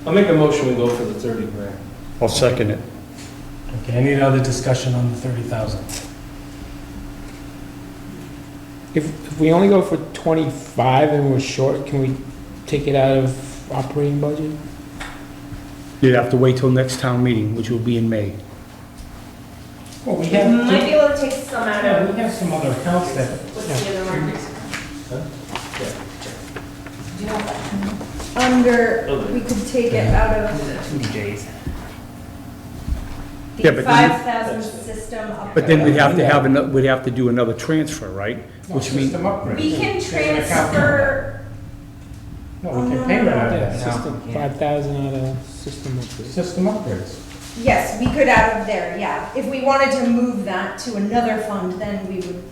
[SPEAKER 4] I'll make a motion, we go for the 30 grand.
[SPEAKER 2] I'll second it.
[SPEAKER 1] Okay, any other discussion on the 30,000?
[SPEAKER 6] If we only go for 25 and we're short, can we take it out of operating budget?
[SPEAKER 2] You'd have to wait till next town meeting, which will be in May.
[SPEAKER 1] Well, we
[SPEAKER 8] Might be able to take some out
[SPEAKER 1] yeah,
[SPEAKER 8] of,
[SPEAKER 1] we have some other accounts that,
[SPEAKER 8] what's the other one?
[SPEAKER 3] Do you know what?
[SPEAKER 8] Under, we could take it out of
[SPEAKER 5] Too many J's.
[SPEAKER 2] Yeah,
[SPEAKER 8] the
[SPEAKER 2] but then-
[SPEAKER 8] 5,000 system upgrade.
[SPEAKER 2] But then we'd have to have, we'd have to do another transfer, right? Which means,
[SPEAKER 1] system upgrades.
[SPEAKER 8] We can
[SPEAKER 1] There's an account
[SPEAKER 8] transfer,
[SPEAKER 1] No, we can pay right out of
[SPEAKER 6] Yeah,
[SPEAKER 1] that.
[SPEAKER 6] system, 5,000 out of system upgrade.
[SPEAKER 1] System upgrades.
[SPEAKER 8] yes, we could out of there, yeah. If we wanted to move that to another fund, then we would,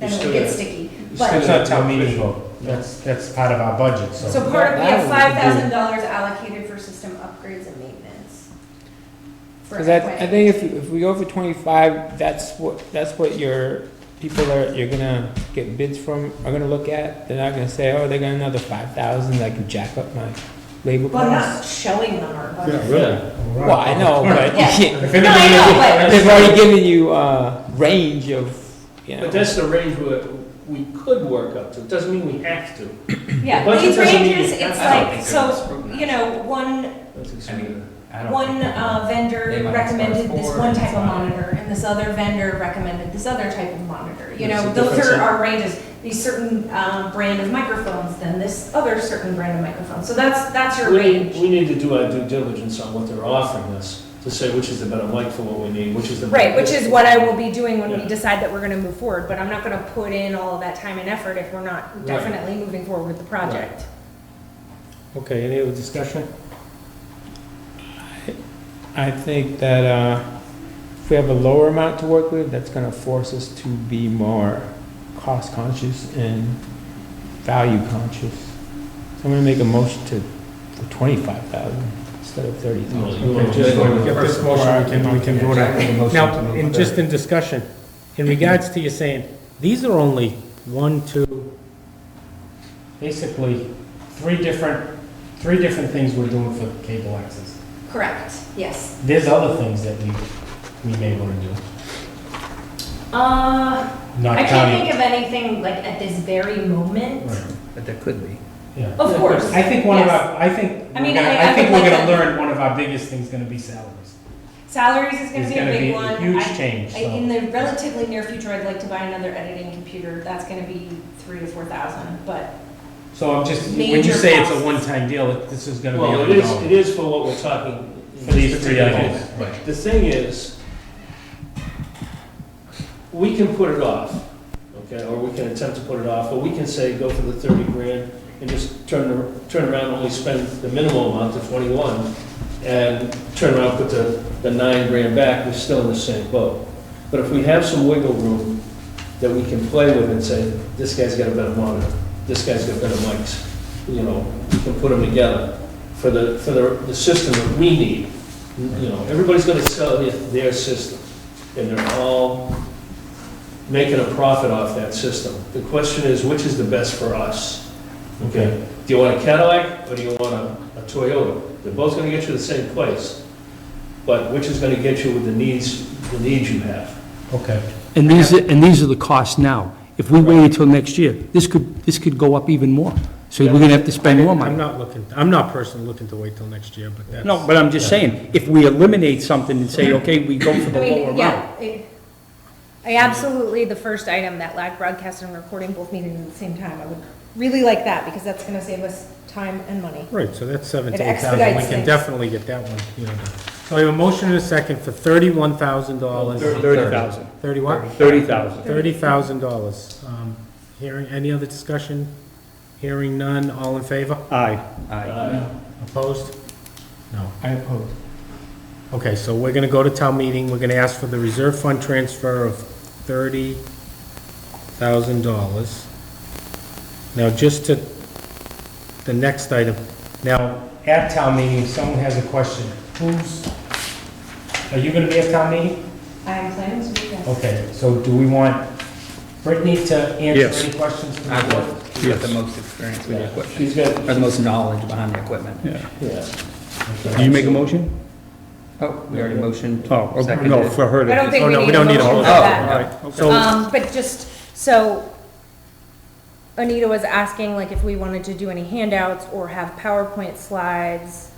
[SPEAKER 8] then it
[SPEAKER 4] still
[SPEAKER 8] would get
[SPEAKER 4] have-
[SPEAKER 8] sticky.
[SPEAKER 1] That's
[SPEAKER 8] But,
[SPEAKER 1] not town meeting vote. That's part of our budget, so.
[SPEAKER 8] so part of, we have
[SPEAKER 6] That would be-
[SPEAKER 8] $5,000 allocated for system upgrades and maintenance. For
[SPEAKER 6] Because I
[SPEAKER 8] FY.
[SPEAKER 6] think if we go for 25, that's what your people you're gonna get bids from are gonna look at. They're not gonna say, oh, they got another 5,000, that can jack up my labor
[SPEAKER 8] Well, I'm not
[SPEAKER 6] costs.
[SPEAKER 8] showing them our budget.
[SPEAKER 4] Yeah.
[SPEAKER 6] Well, I know, but
[SPEAKER 8] Yeah.
[SPEAKER 1] If
[SPEAKER 8] No, I know, but,
[SPEAKER 6] they've already given you a range of, you know.
[SPEAKER 4] But that's the range where we could work up to, it doesn't mean we have to.
[SPEAKER 8] yeah,
[SPEAKER 4] Budget
[SPEAKER 8] these
[SPEAKER 4] doesn't mean
[SPEAKER 8] ranges,
[SPEAKER 4] you have
[SPEAKER 8] it's
[SPEAKER 4] to.
[SPEAKER 5] I don't
[SPEAKER 8] like,
[SPEAKER 5] think so.
[SPEAKER 8] so, you know, one
[SPEAKER 4] That's
[SPEAKER 5] I
[SPEAKER 4] exactly
[SPEAKER 5] mean, I don't
[SPEAKER 8] One
[SPEAKER 5] think that-
[SPEAKER 8] vendor
[SPEAKER 5] They might
[SPEAKER 8] recommended
[SPEAKER 5] start
[SPEAKER 8] this
[SPEAKER 5] four,
[SPEAKER 8] one
[SPEAKER 5] and
[SPEAKER 8] type
[SPEAKER 5] it's
[SPEAKER 8] of
[SPEAKER 5] fine.
[SPEAKER 8] monitor, and this other vendor recommended this other type of monitor. You
[SPEAKER 4] What's
[SPEAKER 8] know,
[SPEAKER 4] the
[SPEAKER 8] those
[SPEAKER 4] difference
[SPEAKER 8] are
[SPEAKER 4] in-
[SPEAKER 8] our ranges, these certain brand of microphones, then this other certain brand of microphone. So that's your
[SPEAKER 4] We
[SPEAKER 8] range.
[SPEAKER 4] need to do our due diligence on what they're offering us, to say which is the better mic for what we need, which is the.
[SPEAKER 8] Right, which is what I will be doing when we
[SPEAKER 4] Yeah.
[SPEAKER 8] decide that we're gonna move forward, but I'm not gonna put in all of that time and effort if we're not
[SPEAKER 4] Right.
[SPEAKER 8] definitely moving forward with the project.
[SPEAKER 1] Okay, any other discussion?
[SPEAKER 6] I think that if we have a lower amount to work with, that's gonna force us to be more cost conscious and value conscious. So I'm gonna make a motion for 25,000 instead of 30,000.
[SPEAKER 1] Okay, just when we get this motion, we can vote on it. Now, and just in discussion, in regards to you saying, these are only one, two, basically, three different things we're doing for cable access.
[SPEAKER 8] Correct, yes.
[SPEAKER 1] There's other things that we may want to do,
[SPEAKER 8] I
[SPEAKER 1] not
[SPEAKER 8] can't
[SPEAKER 1] counting.
[SPEAKER 8] think of anything like at this very moment.
[SPEAKER 1] Right,
[SPEAKER 5] But there could be.
[SPEAKER 1] yeah.
[SPEAKER 8] Of course.
[SPEAKER 1] I think one of
[SPEAKER 8] Yes.
[SPEAKER 1] our, I think,
[SPEAKER 8] I mean,
[SPEAKER 1] we're gonna-
[SPEAKER 8] I
[SPEAKER 1] I think
[SPEAKER 8] would
[SPEAKER 1] we're
[SPEAKER 8] like
[SPEAKER 1] gonna
[SPEAKER 8] to-
[SPEAKER 1] learn one of our biggest things gonna be salaries.
[SPEAKER 8] Salaries is gonna
[SPEAKER 1] It's
[SPEAKER 8] be a
[SPEAKER 1] gonna be
[SPEAKER 8] big
[SPEAKER 1] a
[SPEAKER 8] one.
[SPEAKER 1] huge
[SPEAKER 8] I-
[SPEAKER 1] change,
[SPEAKER 8] In
[SPEAKER 1] so.
[SPEAKER 8] the relatively near future, I'd like to buy another editing computer. That's gonna be 3,000 to 4,000, but
[SPEAKER 1] So I'm just, when
[SPEAKER 8] Major
[SPEAKER 1] you say it's a
[SPEAKER 8] costs.
[SPEAKER 1] one-time deal, this is gonna be
[SPEAKER 4] Well, it
[SPEAKER 1] ongoing.
[SPEAKER 4] is for what we're talking. in
[SPEAKER 1] For these
[SPEAKER 4] this
[SPEAKER 1] three
[SPEAKER 4] particular
[SPEAKER 1] items,
[SPEAKER 4] case.
[SPEAKER 1] right.
[SPEAKER 4] The thing is, we can put it off, okay, or we can attempt to put it off, or we can say, go for the 30 grand and just turn around and only spend the minimal amount to 21, and turn around, put the 9 grand back, we're still in the same boat. But if we have some wiggle room that we can play with and say, this guy's got a better monitor, this guy's got better mics, you know, we can put them together for the system that we need. You know, everybody's gonna sell their system, and they're all making a profit off that system. The question is, which is the best for us? Okay, do you want a Cadillac or do you want a Toyota? They're both gonna get you to the same place, but which is gonna get you with the needs you have?
[SPEAKER 1] Okay.
[SPEAKER 2] and these are the costs now. If we wait until next year, this could go up even more. So we're gonna have to spend more money.
[SPEAKER 1] I'm not personally looking to wait till next year, but that's.
[SPEAKER 2] No, but I'm just saying, if we eliminate something and say, okay, we go for the
[SPEAKER 8] I
[SPEAKER 2] lower
[SPEAKER 8] mean, yeah.
[SPEAKER 2] amount.
[SPEAKER 8] I absolutely, the first item, that live broadcast and recording both meetings at the same time, I would really like that because that's gonna save us time and money.
[SPEAKER 1] Right, so that's 7 to
[SPEAKER 8] It
[SPEAKER 1] 8,000, we
[SPEAKER 8] expedites
[SPEAKER 1] can
[SPEAKER 8] things.
[SPEAKER 1] definitely get that one, you know. So we have a motion and a second for $31,000.
[SPEAKER 2] 30,000.
[SPEAKER 1] 30 what?
[SPEAKER 2] 30,000.
[SPEAKER 1] $30,000. Hearing, any other discussion? Hearing none, all in favor?
[SPEAKER 2] Aye.
[SPEAKER 5] Aye.
[SPEAKER 1] Opposed? No.
[SPEAKER 6] I oppose.
[SPEAKER 1] Okay, so we're gonna go to town meeting, we're gonna ask for the reserve fund transfer of $30,000. Now, just to, the next item, now, at town meeting, if someone has a question, are you gonna be at town meeting?
[SPEAKER 8] I'm planning to do that.
[SPEAKER 1] Okay, so do we want Brittany to answer
[SPEAKER 2] Yes.
[SPEAKER 1] any questions from
[SPEAKER 5] I
[SPEAKER 1] the board?
[SPEAKER 5] would. You got the most experience with the equipment,
[SPEAKER 4] She's got,
[SPEAKER 5] or the most knowledge behind the equipment.
[SPEAKER 2] Yeah.
[SPEAKER 4] yeah.
[SPEAKER 2] Did you make a motion?
[SPEAKER 5] Oh, we already motioned.
[SPEAKER 2] Oh, okay,
[SPEAKER 5] seconded.
[SPEAKER 2] no, for her
[SPEAKER 8] I
[SPEAKER 2] to.
[SPEAKER 8] don't think
[SPEAKER 1] Oh,
[SPEAKER 8] we
[SPEAKER 1] no,
[SPEAKER 8] need
[SPEAKER 1] we
[SPEAKER 8] a
[SPEAKER 1] don't need a
[SPEAKER 8] motion
[SPEAKER 1] whole-
[SPEAKER 8] for
[SPEAKER 5] Oh, all
[SPEAKER 8] that.
[SPEAKER 5] right.
[SPEAKER 2] Okay.
[SPEAKER 1] So,
[SPEAKER 8] But just, so Anita was asking like if we wanted to do any handouts or have PowerPoint slides.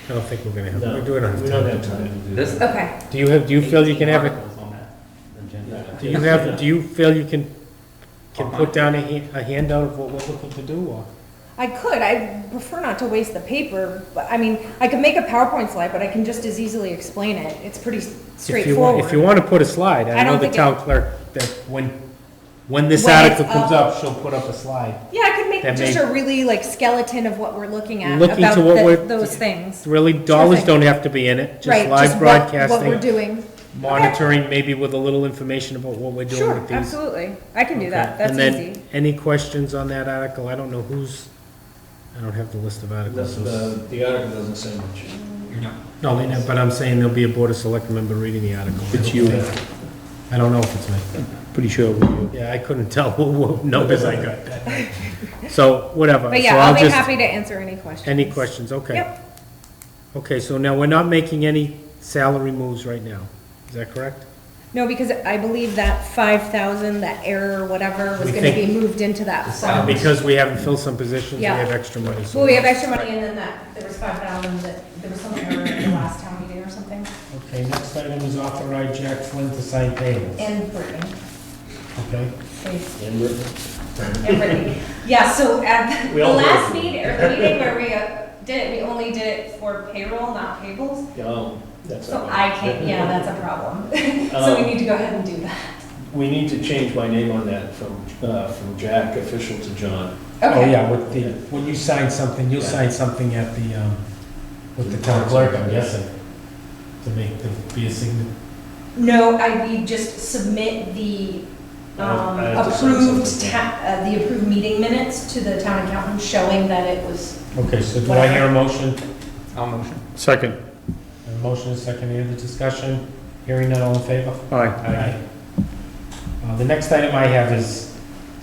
[SPEAKER 1] I don't think we're gonna have,
[SPEAKER 4] No,
[SPEAKER 1] we're doing it
[SPEAKER 4] we don't
[SPEAKER 1] on
[SPEAKER 4] have
[SPEAKER 1] time.
[SPEAKER 4] time to do
[SPEAKER 5] This-
[SPEAKER 4] that.
[SPEAKER 8] Okay.
[SPEAKER 1] Do you feel you can have it,
[SPEAKER 5] On that agenda.
[SPEAKER 1] do you feel you can put down a handout of what we're looking to do, or?
[SPEAKER 8] I could, I prefer not to waste the paper, but I mean, I could make a PowerPoint slide, but I can just as easily explain it. It's pretty
[SPEAKER 1] If you want,
[SPEAKER 8] straightforward.
[SPEAKER 1] if you want to put a slide, I
[SPEAKER 8] I
[SPEAKER 1] know
[SPEAKER 8] don't
[SPEAKER 1] the
[SPEAKER 8] think
[SPEAKER 1] town clerk, that when this
[SPEAKER 8] When it's
[SPEAKER 1] article comes
[SPEAKER 8] up.
[SPEAKER 1] up, she'll put up a slide.
[SPEAKER 8] Yeah, I could make
[SPEAKER 1] That
[SPEAKER 8] just
[SPEAKER 1] may-
[SPEAKER 8] a really like skeleton of what we're looking at
[SPEAKER 1] Looking
[SPEAKER 8] about
[SPEAKER 1] to what we're-
[SPEAKER 8] those things.
[SPEAKER 1] Really, dollars
[SPEAKER 8] Terrific.
[SPEAKER 1] don't have to be in it, just
[SPEAKER 8] Right,
[SPEAKER 1] live
[SPEAKER 8] what we're
[SPEAKER 1] broadcasting,
[SPEAKER 8] doing.
[SPEAKER 1] monitoring, maybe with a little information about what we're doing
[SPEAKER 8] Sure,
[SPEAKER 1] with these.
[SPEAKER 8] absolutely. I can do
[SPEAKER 1] Okay.
[SPEAKER 8] that. That's
[SPEAKER 1] And then,
[SPEAKER 8] easy.
[SPEAKER 1] any questions on that article? I don't know who's, I don't have the list of articles.
[SPEAKER 4] The article doesn't say much.
[SPEAKER 1] No, they know, but I'm saying there'll be a Board of Selectmen member reading the article.
[SPEAKER 2] It's you.
[SPEAKER 1] I don't know if it's me.
[SPEAKER 2] Pretty sure it was you.
[SPEAKER 1] Yeah, I couldn't tell what numbers I got. So, whatever.
[SPEAKER 8] But
[SPEAKER 1] So
[SPEAKER 8] yeah, I'll be
[SPEAKER 1] just-
[SPEAKER 8] happy to answer any questions.
[SPEAKER 1] Any questions? Okay.
[SPEAKER 8] Yep.
[SPEAKER 1] Okay, so now we're not making any salary moves right now. Is that correct?
[SPEAKER 8] No, because I believe that 5,000, that error or whatever, was
[SPEAKER 1] We
[SPEAKER 8] gonna be
[SPEAKER 1] think-
[SPEAKER 8] moved into that fund.
[SPEAKER 1] Because we haven't filled some positions, we
[SPEAKER 8] Yeah.
[SPEAKER 1] have extra money. so-
[SPEAKER 8] Well, we have extra money and then that, there was 5,000 that, there was some error in the last town meeting or something.
[SPEAKER 1] Okay, next item is authorize Jack Flynn to sign payments.
[SPEAKER 8] And Brittany.
[SPEAKER 1] Okay,
[SPEAKER 4] And we're-
[SPEAKER 8] And Brittany. Yeah, so at
[SPEAKER 4] We
[SPEAKER 8] the
[SPEAKER 4] all
[SPEAKER 8] last
[SPEAKER 4] did.
[SPEAKER 8] meeting, or the meeting where we did it, we only did it for payroll, not payables.
[SPEAKER 4] That's
[SPEAKER 8] So
[SPEAKER 4] all
[SPEAKER 8] I
[SPEAKER 4] right.
[SPEAKER 8] can't, yeah, that's a problem. So we need to go ahead and do that.
[SPEAKER 4] We need to change my name on that from Jack official to John.
[SPEAKER 1] oh
[SPEAKER 8] Okay.
[SPEAKER 1] yeah, with the, when you sign something, you'll sign something at the, with the town clerk, I'm guessing, to make, to be a signature.
[SPEAKER 8] No, we just submit the
[SPEAKER 4] I have to sign
[SPEAKER 8] approved,
[SPEAKER 4] something.
[SPEAKER 8] the approved meeting minutes to the town accountant showing that it was,
[SPEAKER 1] Okay, so do I hear a motion?
[SPEAKER 5] I'll motion.
[SPEAKER 2] Second.
[SPEAKER 1] A motion is second, any other discussion? Hearing none, all in favor?
[SPEAKER 2] Aye.
[SPEAKER 1] Aye. The next item I have is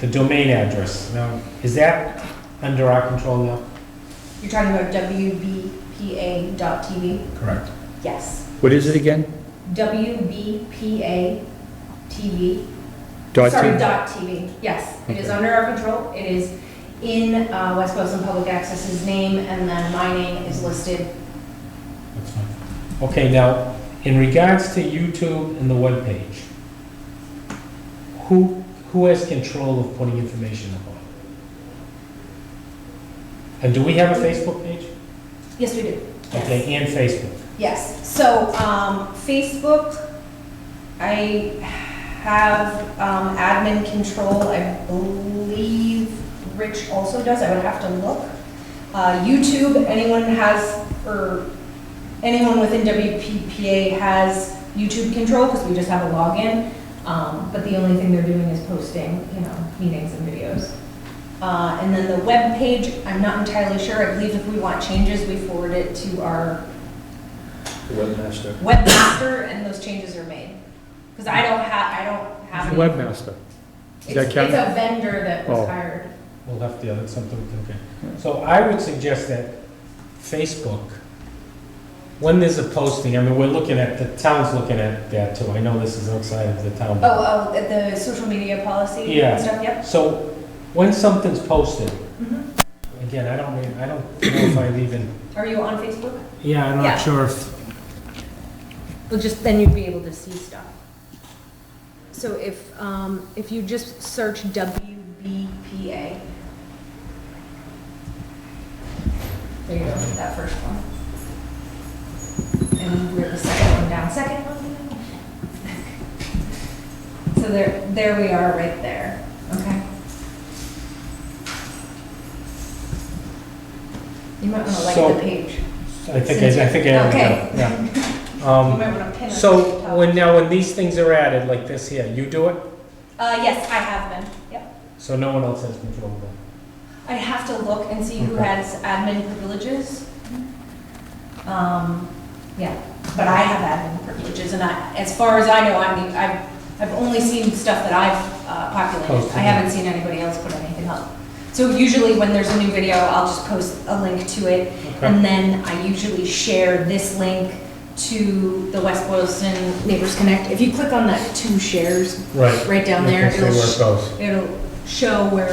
[SPEAKER 1] the domain address. Now, is that under our control now?
[SPEAKER 8] you're talking about WBPA.TV?
[SPEAKER 1] Correct.
[SPEAKER 8] Yes.
[SPEAKER 2] What is it again?
[SPEAKER 8] WBPA TV.
[SPEAKER 2] Dot
[SPEAKER 8] Sorry,
[SPEAKER 2] TV?
[SPEAKER 8] dot TV. Yes, it is
[SPEAKER 2] Okay.
[SPEAKER 8] under our control. It is in West Boylston Public Access's name, and then my name is listed.
[SPEAKER 1] That's fine. Okay, now, in regards to YouTube and the webpage, who has control of putting information up on it? And do we have a Facebook page?
[SPEAKER 8] Yes, we do. Yes.
[SPEAKER 1] Okay, and Facebook.
[SPEAKER 8] Yes, so, Facebook, I have, admin control, I believe Rich also does, I would have to look. YouTube, anyone has, or anyone within WPPA has YouTube control, because we just have a login. But the only thing they're doing is posting, meetings and videos. And then the web page, I'm not entirely sure, I believe if we want changes, we forward it to our
[SPEAKER 4] The webmaster.
[SPEAKER 8] webmaster, and those changes are made. Because I don't have any-
[SPEAKER 2] Webmaster. Does that
[SPEAKER 8] It's
[SPEAKER 2] count?
[SPEAKER 8] a vendor that was
[SPEAKER 2] Oh.
[SPEAKER 8] hired.
[SPEAKER 1] We'll have to, yeah, that's something, okay. So I would suggest that Facebook, when there's a posting, I mean, we're looking at, the town's looking at that too. I know this is outside of the town.
[SPEAKER 8] The social media policy
[SPEAKER 1] Yeah.
[SPEAKER 8] and stuff, yep.
[SPEAKER 1] So when something's posted,
[SPEAKER 8] Mhm.
[SPEAKER 1] again, I don't know if I've even,
[SPEAKER 8] Are you on Facebook?
[SPEAKER 1] yeah, I'm
[SPEAKER 8] Yeah.
[SPEAKER 1] not sure if,
[SPEAKER 8] Well, then you'd be able to see stuff. So if you just search WBPA. There you go, that first one. And we're the second one down, second one down. So there we are, right there, okay? You might wanna like
[SPEAKER 1] So-
[SPEAKER 8] the page.
[SPEAKER 1] I think I have it,
[SPEAKER 8] Okay.
[SPEAKER 1] yeah.
[SPEAKER 8] You might wanna pin it.
[SPEAKER 1] So when these things are added like this here, you do it?
[SPEAKER 8] Yes, I have been, yep.
[SPEAKER 1] So no one else has control of that?
[SPEAKER 8] I have to look and see who
[SPEAKER 1] Okay.
[SPEAKER 8] has admin privileges. Yeah, but I have admin privileges, and as far as I know, I've only seen stuff that I've populated.
[SPEAKER 1] Posted.
[SPEAKER 8] I haven't seen anybody else put anything up. So usually when there's a new video, I'll just post a link to it, and then I usually share this link to the West Boylston Neighbors Connect. If you click on that 2 shares right down there,
[SPEAKER 1] Okay, see where it goes.
[SPEAKER 8] it'll show where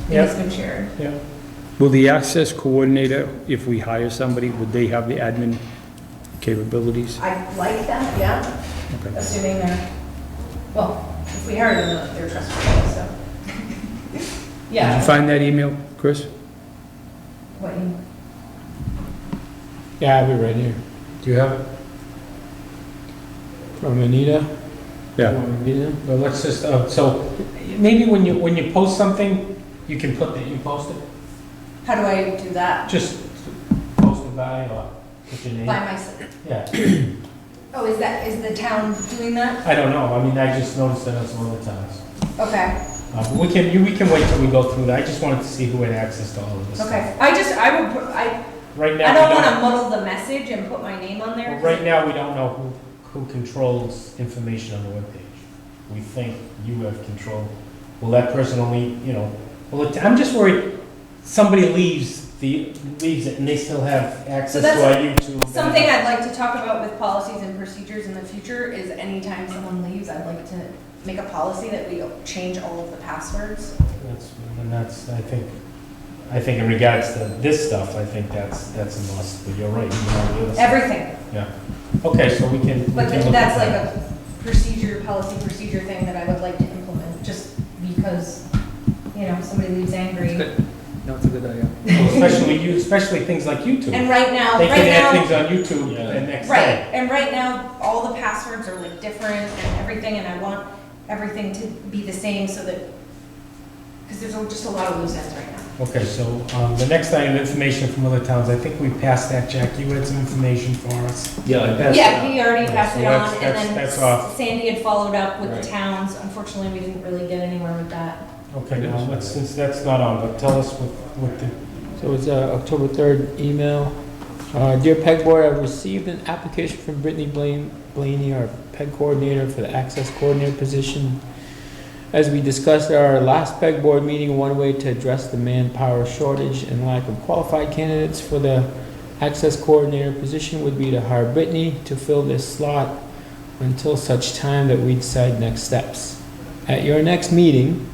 [SPEAKER 8] it
[SPEAKER 1] Yep.
[SPEAKER 8] has been shared.
[SPEAKER 2] Will the access coordinator, if we hire somebody, would they have the admin capabilities?
[SPEAKER 8] I like that, yeah,
[SPEAKER 2] Okay.
[SPEAKER 8] assuming they're, well, if we hire them, they're trustworthy, so.
[SPEAKER 2] Did
[SPEAKER 8] Yeah.
[SPEAKER 2] you find that email, Chris?
[SPEAKER 8] What you,
[SPEAKER 6] Yeah, I have it right here.
[SPEAKER 1] Do you have it?
[SPEAKER 6] From Anita?
[SPEAKER 2] Yeah.
[SPEAKER 6] From Anita?
[SPEAKER 1] Well, let's just, so maybe when you post something, you can put that you posted.
[SPEAKER 8] how do I do that?
[SPEAKER 1] Just post it by or put your name.
[SPEAKER 8] By myself?
[SPEAKER 1] Yeah,
[SPEAKER 8] Oh, is the town doing that?
[SPEAKER 1] I don't know. I mean, I just noticed that on some other towns.
[SPEAKER 8] Okay,
[SPEAKER 1] But we can wait till we go through that. I just wanted to see who had access to all of this stuff.
[SPEAKER 8] okay.
[SPEAKER 1] Right now,
[SPEAKER 8] I
[SPEAKER 1] we
[SPEAKER 8] don't wanna muddle the message and put my name on there.
[SPEAKER 1] Well, right now, we don't know who controls information on the webpage. We think you have control. Will that person only, I'm just worried somebody leaves it and they still have access
[SPEAKER 8] that's
[SPEAKER 1] to our YouTube.
[SPEAKER 8] Something I'd like to talk about with policies and procedures in the future is anytime someone leaves, I'd like to make a policy that we change all of the passwords.
[SPEAKER 1] I think in regards to this stuff, I think that's a must, but you're right.
[SPEAKER 8] Everything.
[SPEAKER 1] Okay, so we can.
[SPEAKER 8] But
[SPEAKER 1] we can look
[SPEAKER 8] that's
[SPEAKER 1] at
[SPEAKER 8] like
[SPEAKER 1] that.
[SPEAKER 8] a policy procedure thing that I would like to implement, just because, somebody leaves angry.
[SPEAKER 5] It's good. No, it's a good idea.
[SPEAKER 1] Especially things like YouTube.
[SPEAKER 8] And right now,
[SPEAKER 1] They can add things on YouTube
[SPEAKER 4] Yeah.
[SPEAKER 1] the next
[SPEAKER 8] right,
[SPEAKER 1] day.
[SPEAKER 8] and right now, all the passwords are like different and everything, and I want everything to be the same so that, because there's just a lot of loose ends right now.
[SPEAKER 1] Okay, so the next item, information from other towns, I think we passed that, Jack. You had some information for us.
[SPEAKER 4] Yeah, I passed
[SPEAKER 8] Yeah,
[SPEAKER 4] it
[SPEAKER 8] he already passed
[SPEAKER 1] So
[SPEAKER 8] it
[SPEAKER 1] that's-
[SPEAKER 8] on, and
[SPEAKER 1] that's-
[SPEAKER 8] then
[SPEAKER 1] that's off.
[SPEAKER 8] Sandy had followed up with the
[SPEAKER 4] Right.
[SPEAKER 8] towns. Unfortunately, we didn't really get anywhere with that.
[SPEAKER 1] Okay, now, since that's not on, but tell us what the,
[SPEAKER 6] So it's October 3rd email. Dear PEG Board, I've received an application from Brittany Blaney, our PEG coordinator for the access coordinator position. As we discussed at our last PEG Board meeting, one way to address the manpower shortage and lack of qualified candidates for the access coordinator position would be to hire Brittany to fill this slot until such time that we decide next steps. At your next meeting,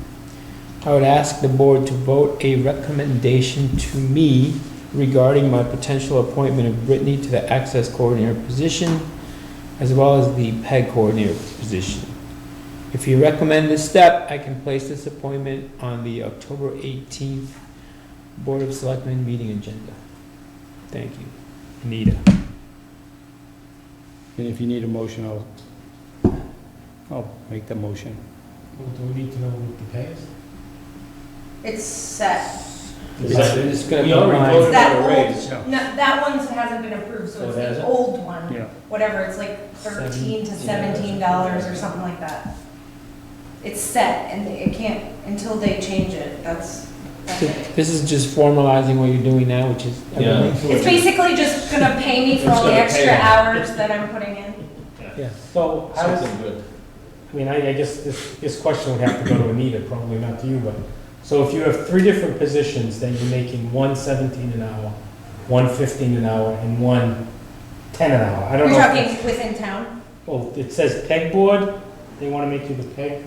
[SPEAKER 6] I would ask the board to vote a recommendation to me regarding my potential appointment of Brittany to the access coordinator position, as well as the PEG coordinator position. If you recommend this step, I can place this appointment on the October 18th Board of Selectmen meeting agenda. Thank you. Anita.
[SPEAKER 2] And if you need a motion, I'll make the motion.
[SPEAKER 1] do we need to know what the pay is?
[SPEAKER 8] It's set.
[SPEAKER 6] It's gonna
[SPEAKER 4] We
[SPEAKER 6] come
[SPEAKER 4] already
[SPEAKER 6] on.
[SPEAKER 4] voted
[SPEAKER 8] That
[SPEAKER 4] on a
[SPEAKER 8] old,
[SPEAKER 4] raise.
[SPEAKER 2] Yeah.
[SPEAKER 8] no, that one hasn't been approved, so
[SPEAKER 4] Oh,
[SPEAKER 8] it's
[SPEAKER 4] it
[SPEAKER 8] the
[SPEAKER 4] hasn't?
[SPEAKER 8] old one.
[SPEAKER 2] Yeah.
[SPEAKER 8] Whatever, it's like $13 to $17 or something like that. It's set, and it can't, until they change it, that's it.
[SPEAKER 6] This is just formalizing what you're doing now, which is
[SPEAKER 4] Yeah.
[SPEAKER 6] everything.
[SPEAKER 8] It's basically just gonna pay me for
[SPEAKER 4] It's
[SPEAKER 8] all the
[SPEAKER 4] gonna
[SPEAKER 8] extra
[SPEAKER 4] pay me.
[SPEAKER 8] hours that I'm putting in.
[SPEAKER 6] Yeah.
[SPEAKER 1] So, how does,
[SPEAKER 4] Something good.
[SPEAKER 1] I mean, I guess this question would have to go to Anita, probably not to you, but, so if you have 3 different positions, then you're making one 17 an hour, one 15 an hour, and one 10 an hour. I don't
[SPEAKER 8] You're
[SPEAKER 1] know.
[SPEAKER 8] talking within town?
[SPEAKER 1] Well, it says PEG board, they wanna make you the PEG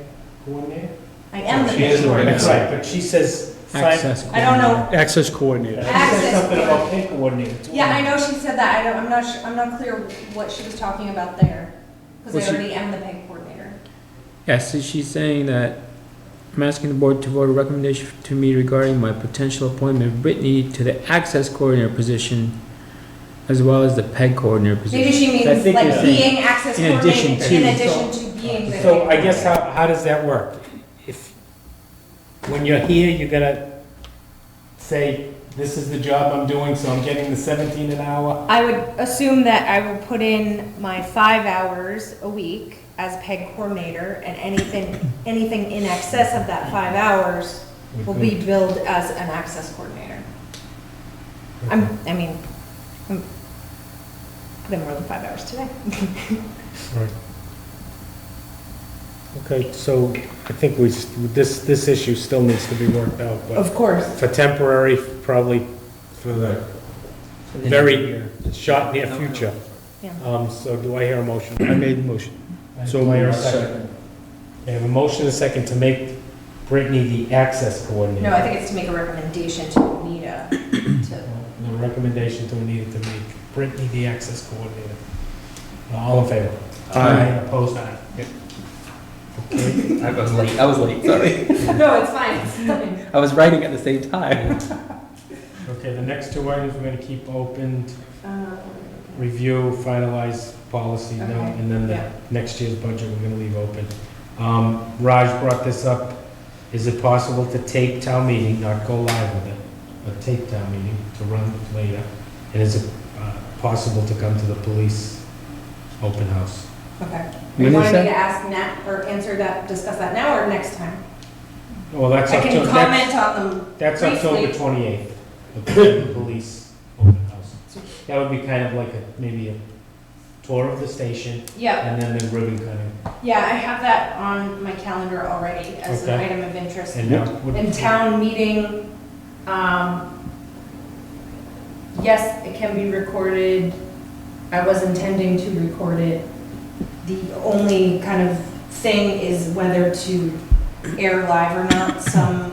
[SPEAKER 1] coordinator?
[SPEAKER 8] I am the
[SPEAKER 4] She is the right
[SPEAKER 1] That's
[SPEAKER 8] coordinator.
[SPEAKER 1] right, but she says.
[SPEAKER 6] Access.
[SPEAKER 8] I don't know,
[SPEAKER 2] Access coordinator.
[SPEAKER 1] She said
[SPEAKER 8] Access
[SPEAKER 1] something about PEG coordinator too.
[SPEAKER 8] yeah, I know she said that, I'm not clear what she was talking about there, because
[SPEAKER 2] Well,
[SPEAKER 8] I
[SPEAKER 2] she-
[SPEAKER 8] already am the PEG coordinator.
[SPEAKER 6] Yes, so she's saying that I'm asking the board to vote a recommendation to me regarding my potential appointment of Brittany to the access coordinator position, as well as the PEG coordinator position.
[SPEAKER 8] Maybe she
[SPEAKER 6] So I
[SPEAKER 8] means
[SPEAKER 6] think
[SPEAKER 8] like
[SPEAKER 6] you're saying
[SPEAKER 8] being access
[SPEAKER 6] in
[SPEAKER 8] coordinator,
[SPEAKER 6] addition to.
[SPEAKER 8] in addition to being the.
[SPEAKER 1] So
[SPEAKER 8] PEG
[SPEAKER 1] I guess
[SPEAKER 8] coordinator.
[SPEAKER 1] how does that work? If, when you're here, you're gonna say, this is the job I'm doing, so I'm getting the 17 an hour?
[SPEAKER 8] I would assume that I will put in my 5 hours a week as PEG coordinator, and anything in excess of that 5 hours will be billed as an access coordinator. I'm put in more than 5 hours today.
[SPEAKER 1] Right. Okay, so I think this issue still needs to be worked out, but
[SPEAKER 8] Of course.
[SPEAKER 1] for temporary, probably for the very short near future.
[SPEAKER 8] Yeah.
[SPEAKER 1] So do I hear a motion?
[SPEAKER 2] I made the motion. So
[SPEAKER 1] Do I hear a
[SPEAKER 2] moved.
[SPEAKER 1] second? I have a motion and a second to make Brittany the access coordinator.
[SPEAKER 8] No, I think it's to make a recommendation to Anita to,
[SPEAKER 1] The recommendation to Anita to make Brittany the access coordinator. All in favor?
[SPEAKER 2] Aye.
[SPEAKER 1] Opposed? Aye. Okay.
[SPEAKER 5] I was late, sorry.
[SPEAKER 8] no, it's fine, it's fine.
[SPEAKER 5] I was writing at the same time.
[SPEAKER 1] Okay, the next two items we're gonna keep open, review, finalize policy,
[SPEAKER 8] Okay,
[SPEAKER 1] and then the
[SPEAKER 8] yeah.
[SPEAKER 1] next year's budget we're gonna leave open. Raj brought this up. Is it possible to tape town meeting, not go live with it, but tape town meeting to run later? And is it possible to come to the police open house?
[SPEAKER 8] Okay.
[SPEAKER 2] When
[SPEAKER 8] You
[SPEAKER 2] is
[SPEAKER 8] wanted me
[SPEAKER 2] that?
[SPEAKER 8] to ask Nat, or answer that, discuss that now or next time?
[SPEAKER 1] Well, that's
[SPEAKER 8] I
[SPEAKER 1] up to,
[SPEAKER 8] can comment on them.
[SPEAKER 1] that's October
[SPEAKER 8] briefly.
[SPEAKER 1] 28th, the police open house. That would be kind of like maybe a tour of the station,
[SPEAKER 8] Yeah,
[SPEAKER 1] and then the ribbon cutting.
[SPEAKER 8] yeah, I have that on my calendar already as an
[SPEAKER 1] Okay.
[SPEAKER 8] item of interest.
[SPEAKER 1] And that would-
[SPEAKER 8] And town meeting, yes, it can be recorded. I was intending to record it. The only kind of thing is whether to air live or not. Some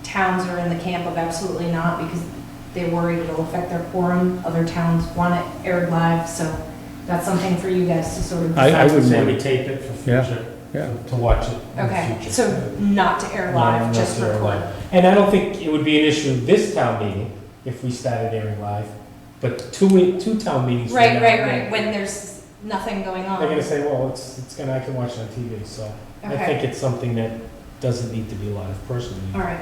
[SPEAKER 8] towns are in the camp of absolutely not because they're worried it'll affect their quorum. Other towns want it aired live, so that's something for you guys to sort of
[SPEAKER 2] I
[SPEAKER 8] decide.
[SPEAKER 2] wouldn't
[SPEAKER 1] Say
[SPEAKER 2] want
[SPEAKER 1] we
[SPEAKER 2] it.
[SPEAKER 1] tape it for
[SPEAKER 2] Yeah,
[SPEAKER 1] future,
[SPEAKER 2] yeah.
[SPEAKER 1] to watch it in the
[SPEAKER 8] Okay,
[SPEAKER 1] future.
[SPEAKER 8] so not to air
[SPEAKER 1] No,
[SPEAKER 8] live,
[SPEAKER 1] not
[SPEAKER 8] just
[SPEAKER 1] to air
[SPEAKER 8] record.
[SPEAKER 1] live. And I don't think it would be an issue this town meeting if we started airing live, but two town meetings. from
[SPEAKER 8] Right,
[SPEAKER 1] now,
[SPEAKER 8] right, right, when there's nothing going on.
[SPEAKER 1] They're gonna say, well, it's gonna, I can watch it on TV, so I
[SPEAKER 8] Okay.
[SPEAKER 1] think it's something that doesn't need to be live personally.
[SPEAKER 8] All right.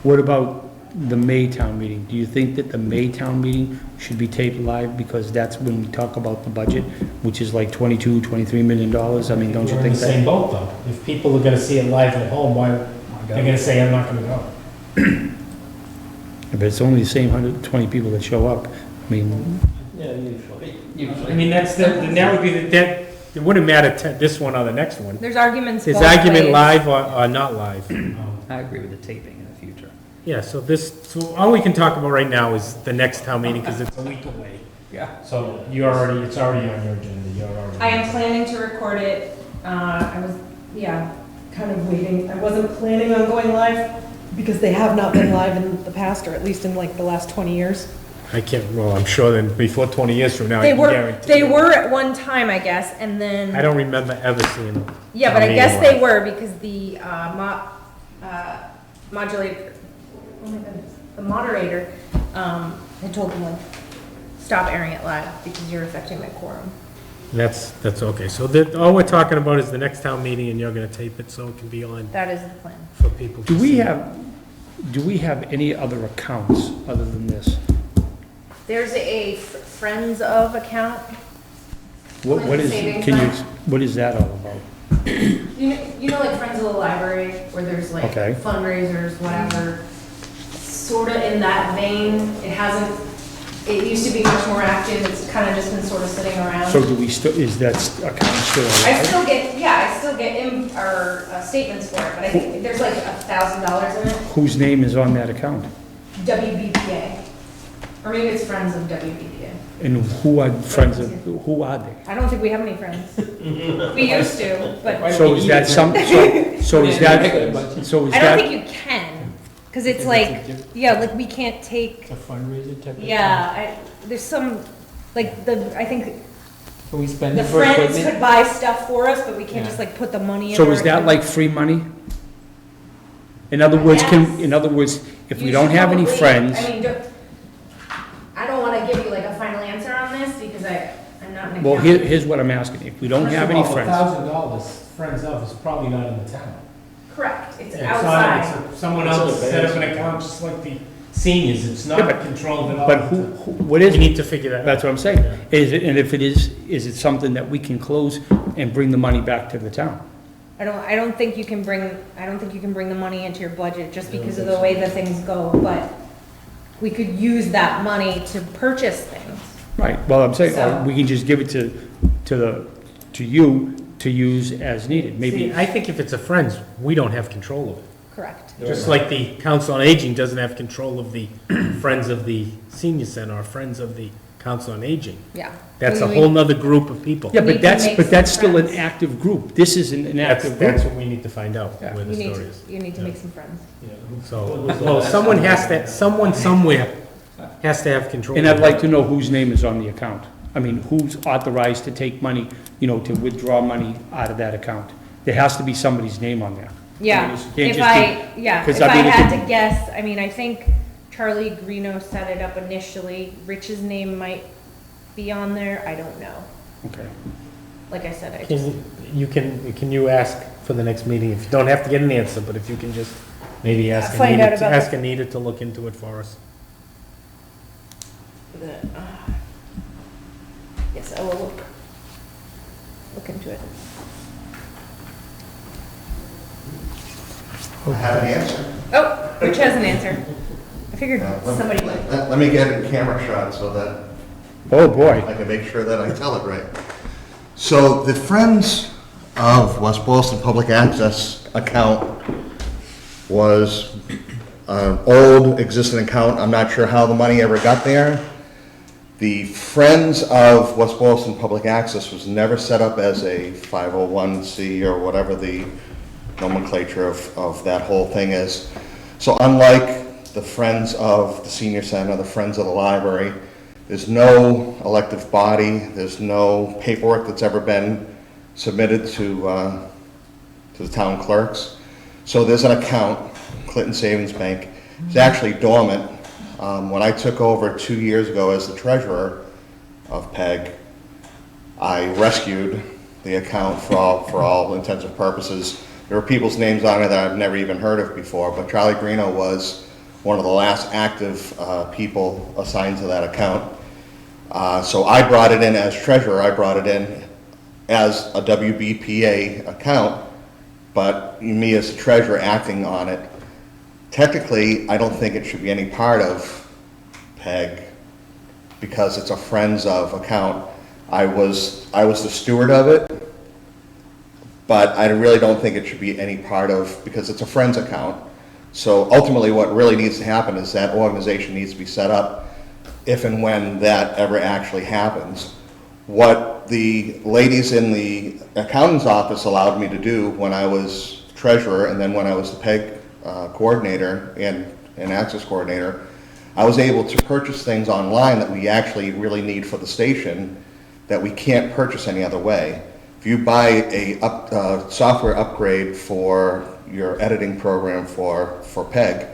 [SPEAKER 2] What about the May town meeting? Do you think that the May town meeting should be taped live? Because that's when we talk about the budget, which is like $22, $23 million. I mean, don't you
[SPEAKER 1] We're in
[SPEAKER 2] think
[SPEAKER 1] the same
[SPEAKER 2] that?
[SPEAKER 1] boat though. If people are gonna see it live at home, why, they're gonna say, I'm not gonna go.
[SPEAKER 2] If it's only the same 120 people that show up, I mean,
[SPEAKER 4] Yeah, usually.
[SPEAKER 1] I mean, that would be, it wouldn't matter this one or the next one.
[SPEAKER 8] There's arguments
[SPEAKER 1] Is
[SPEAKER 8] both
[SPEAKER 1] argument
[SPEAKER 8] ways.
[SPEAKER 1] live or not live?
[SPEAKER 5] I agree with the taping in the future.
[SPEAKER 1] Yeah, so all we can talk about right now is the next town meeting, because it's a week away.
[SPEAKER 5] Yeah.
[SPEAKER 1] So it's already on your agenda, you're already.
[SPEAKER 8] I am planning to record it. I was, kind of waiting. I wasn't planning on going live because they have not been live in the past, or at least in like the last 20 years.
[SPEAKER 1] I can't, well, I'm sure then before 20 years from now, I
[SPEAKER 8] They
[SPEAKER 1] can
[SPEAKER 8] were,
[SPEAKER 1] guarantee.
[SPEAKER 8] they
[SPEAKER 1] you.
[SPEAKER 8] were at one time, I guess, and then.
[SPEAKER 1] I don't remember ever seeing them.
[SPEAKER 8] Yeah, but I
[SPEAKER 1] meeting
[SPEAKER 8] guess they
[SPEAKER 1] live.
[SPEAKER 8] were because the modulator, oh my goodness, the moderator had told them like, stop airing it live because you're affecting my quorum.
[SPEAKER 1] That's okay. So all we're talking about is the next town meeting, and you're gonna tape it so it can be on
[SPEAKER 8] That is the plan.
[SPEAKER 1] for people to
[SPEAKER 2] do we
[SPEAKER 1] see.
[SPEAKER 2] do we have any other accounts other than this?
[SPEAKER 8] There's a Friends of account.
[SPEAKER 2] What is,
[SPEAKER 8] Savings
[SPEAKER 2] can you,
[SPEAKER 8] bank.
[SPEAKER 2] what is that all about?
[SPEAKER 8] You know, like Friends of the Library, where there's like
[SPEAKER 2] Okay.
[SPEAKER 8] fundraisers, whatever. Sort of in that vein. It hasn't, it used to be much more active. It's kind of just been sort of sitting around.
[SPEAKER 2] So do we still, is that account still
[SPEAKER 8] I
[SPEAKER 2] alive?
[SPEAKER 8] still get statements for it, but I think there's like $1,000 in it.
[SPEAKER 2] Whose name is on that account?
[SPEAKER 8] WBPA. Or maybe it's Friends of WBPA.
[SPEAKER 2] And who are friends of, who are they?
[SPEAKER 8] I don't think we have any friends. We used to, but
[SPEAKER 2] So is that some, so is that, so is
[SPEAKER 8] I don't
[SPEAKER 2] that,
[SPEAKER 8] think you can. Because it's like, like we can't take,
[SPEAKER 6] A fundraiser type of thing?
[SPEAKER 8] there's some, like I think
[SPEAKER 6] Can we spend
[SPEAKER 8] the
[SPEAKER 6] it for
[SPEAKER 8] Friends
[SPEAKER 6] equipment?
[SPEAKER 8] could buy stuff for us, but we can't
[SPEAKER 6] Yeah.
[SPEAKER 8] just like put the money in.
[SPEAKER 2] so
[SPEAKER 8] our
[SPEAKER 2] is that
[SPEAKER 8] account.
[SPEAKER 2] like free money? In other words, in other words, if we
[SPEAKER 8] You
[SPEAKER 2] don't
[SPEAKER 8] should
[SPEAKER 2] have any
[SPEAKER 8] probably-
[SPEAKER 2] friends,
[SPEAKER 8] I mean, I don't want to give you like a final answer on this because I'm not an
[SPEAKER 2] well,
[SPEAKER 8] accountant.
[SPEAKER 2] here's what I'm asking. If we don't have any friends,
[SPEAKER 1] $1,000 Friends of is probably not in the town.
[SPEAKER 8] Correct, it's
[SPEAKER 1] It's not,
[SPEAKER 8] outside.
[SPEAKER 1] someone
[SPEAKER 4] It's
[SPEAKER 1] else
[SPEAKER 4] a
[SPEAKER 1] set up
[SPEAKER 4] bad-
[SPEAKER 1] an account just like the seniors. It's
[SPEAKER 2] Yeah,
[SPEAKER 1] not
[SPEAKER 2] but-
[SPEAKER 1] controlled at all.
[SPEAKER 2] but what is
[SPEAKER 1] We
[SPEAKER 2] it?
[SPEAKER 1] need to figure that out.
[SPEAKER 2] That's what I'm saying. Is it, and if it is it something that we can close and bring the money back to the town?
[SPEAKER 8] I don't think you can bring the money into your budget just because of the way that things go, but we could use that money to purchase things.
[SPEAKER 2] Right, well, I'm saying,
[SPEAKER 8] So-
[SPEAKER 2] we can just give it to you to use as needed,
[SPEAKER 1] See,
[SPEAKER 2] maybe.
[SPEAKER 1] I think if it's a Friends, we don't have control of it.
[SPEAKER 8] Correct.
[SPEAKER 1] Just like the Council on Aging doesn't have control of the Friends of the Senior Center or Friends of the Council on Aging.
[SPEAKER 8] Yeah.
[SPEAKER 1] That's a
[SPEAKER 8] We-
[SPEAKER 1] whole nother group of people.
[SPEAKER 2] Yeah,
[SPEAKER 8] We
[SPEAKER 2] but
[SPEAKER 8] can make
[SPEAKER 2] that's
[SPEAKER 8] some
[SPEAKER 2] still an
[SPEAKER 8] friends.
[SPEAKER 2] active group. This isn't an
[SPEAKER 1] That's,
[SPEAKER 2] active
[SPEAKER 1] that's
[SPEAKER 2] group.
[SPEAKER 1] what we need to find out,
[SPEAKER 2] Yeah.
[SPEAKER 1] where the
[SPEAKER 8] You need
[SPEAKER 1] story
[SPEAKER 8] to,
[SPEAKER 1] is.
[SPEAKER 8] you need to
[SPEAKER 1] Yeah.
[SPEAKER 8] make some friends.
[SPEAKER 1] So, well, someone has to, someone somewhere has to have control.
[SPEAKER 2] And I'd
[SPEAKER 1] of
[SPEAKER 2] like
[SPEAKER 1] it.
[SPEAKER 2] to know whose name is on the account. I mean, who's authorized to take money, to withdraw money out of that account? There has to be somebody's name on there. I
[SPEAKER 8] Yeah,
[SPEAKER 2] mean, you can't
[SPEAKER 8] if
[SPEAKER 2] just
[SPEAKER 8] I
[SPEAKER 2] 'cause
[SPEAKER 8] if
[SPEAKER 2] I
[SPEAKER 8] I
[SPEAKER 2] mean, it
[SPEAKER 8] had
[SPEAKER 2] could-
[SPEAKER 8] to guess, I mean, I think Charlie Greeno set it up initially. Rich's name might be on there, I don't know.
[SPEAKER 2] Okay.
[SPEAKER 8] Like I said, I just,
[SPEAKER 1] Can you ask for the next meeting, if you don't have to get an answer, but if you can just maybe ask
[SPEAKER 8] Find out
[SPEAKER 1] Anita,
[SPEAKER 8] about
[SPEAKER 1] ask Anita to look into it for us.
[SPEAKER 8] yes, I will look into it.
[SPEAKER 9] I have an answer.
[SPEAKER 8] Oh, Rich has an answer. I figured somebody would.
[SPEAKER 9] Let me get a camera shot so that
[SPEAKER 2] Oh, boy.
[SPEAKER 9] I can make sure that I tell it right. So the Friends of West Boylston Public Access account was an old existing account. I'm not sure how the money ever got there. The Friends of West Boylston Public Access was never set up as a 501c or whatever the nomenclature of that whole thing is. So unlike the Friends of the Senior Center, the Friends of the Library, there's no elective body, there's no paperwork that's ever been submitted to the town clerks. So there's an account, Clinton Savings Bank. It's actually dormant. When I took over 2 years ago as the treasurer of PEG, I rescued the account for all intents and purposes. There were people's names on it that I've never even heard of before, but Charlie Greeno was one of the last active people assigned to that account. So I brought it in as treasurer, I brought it in as a WBPA account, but me as the treasurer acting on it. Technically, I don't think it should be any part of PEG because it's a Friends of account. I was the steward of it, but I really don't think it should be any part of, because it's a Friends account. So ultimately, what really needs to happen is that organization needs to be set up if and when that ever actually happens. What the ladies in the accountant's office allowed me to do when I was treasurer and then when I was the PEG coordinator and access coordinator, I was able to purchase things online that we actually really need for the station that we can't purchase any other way. If you buy a software upgrade for your editing program for PEG,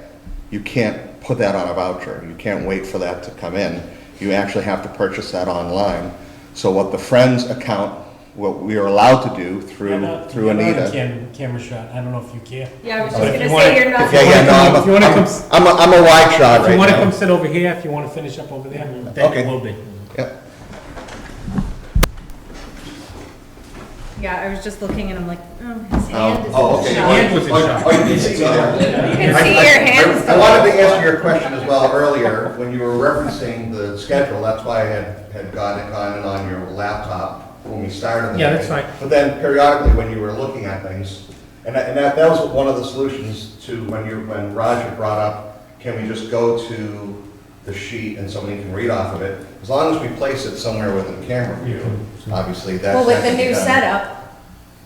[SPEAKER 9] you can't put that on a voucher. You can't wait for that to come in. You actually have to purchase that online. So what the Friends account, what we are allowed to do through Anita.
[SPEAKER 1] Camera shot, I don't know if you care.
[SPEAKER 8] Yeah, I was
[SPEAKER 1] But
[SPEAKER 8] just
[SPEAKER 1] if
[SPEAKER 8] gonna
[SPEAKER 1] you wanna-
[SPEAKER 8] say you're not.
[SPEAKER 9] Yeah,
[SPEAKER 1] If you wanna come-
[SPEAKER 9] no, I'm a wide shot
[SPEAKER 1] If
[SPEAKER 9] right
[SPEAKER 1] you wanna
[SPEAKER 9] now.
[SPEAKER 1] come sit over here, if you wanna finish up over there, then
[SPEAKER 9] Okay.
[SPEAKER 1] it will be.
[SPEAKER 9] Yep.
[SPEAKER 8] Yeah, I was just looking and I'm like, oh, his hand is
[SPEAKER 9] Oh,
[SPEAKER 8] in
[SPEAKER 9] okay.
[SPEAKER 8] the
[SPEAKER 1] Your hand
[SPEAKER 8] shot.
[SPEAKER 1] was in
[SPEAKER 9] Oh,
[SPEAKER 1] shot.
[SPEAKER 9] oh, you can see me there.
[SPEAKER 8] You can see your hands.
[SPEAKER 9] I wanted to answer your question as well earlier, when you were referencing the schedule, that's why I had gotten it on your laptop when we started. the
[SPEAKER 1] Yeah, that's
[SPEAKER 9] meeting.
[SPEAKER 1] fine.
[SPEAKER 9] But then periodically, when you were looking at things, and that was one of the solutions to when Roger brought up, can we just go to the sheet and somebody can read off of it? As long as we place it somewhere within camera view, obviously, that's.
[SPEAKER 8] Well, with the
[SPEAKER 9] that can be
[SPEAKER 8] new
[SPEAKER 9] done.
[SPEAKER 8] setup,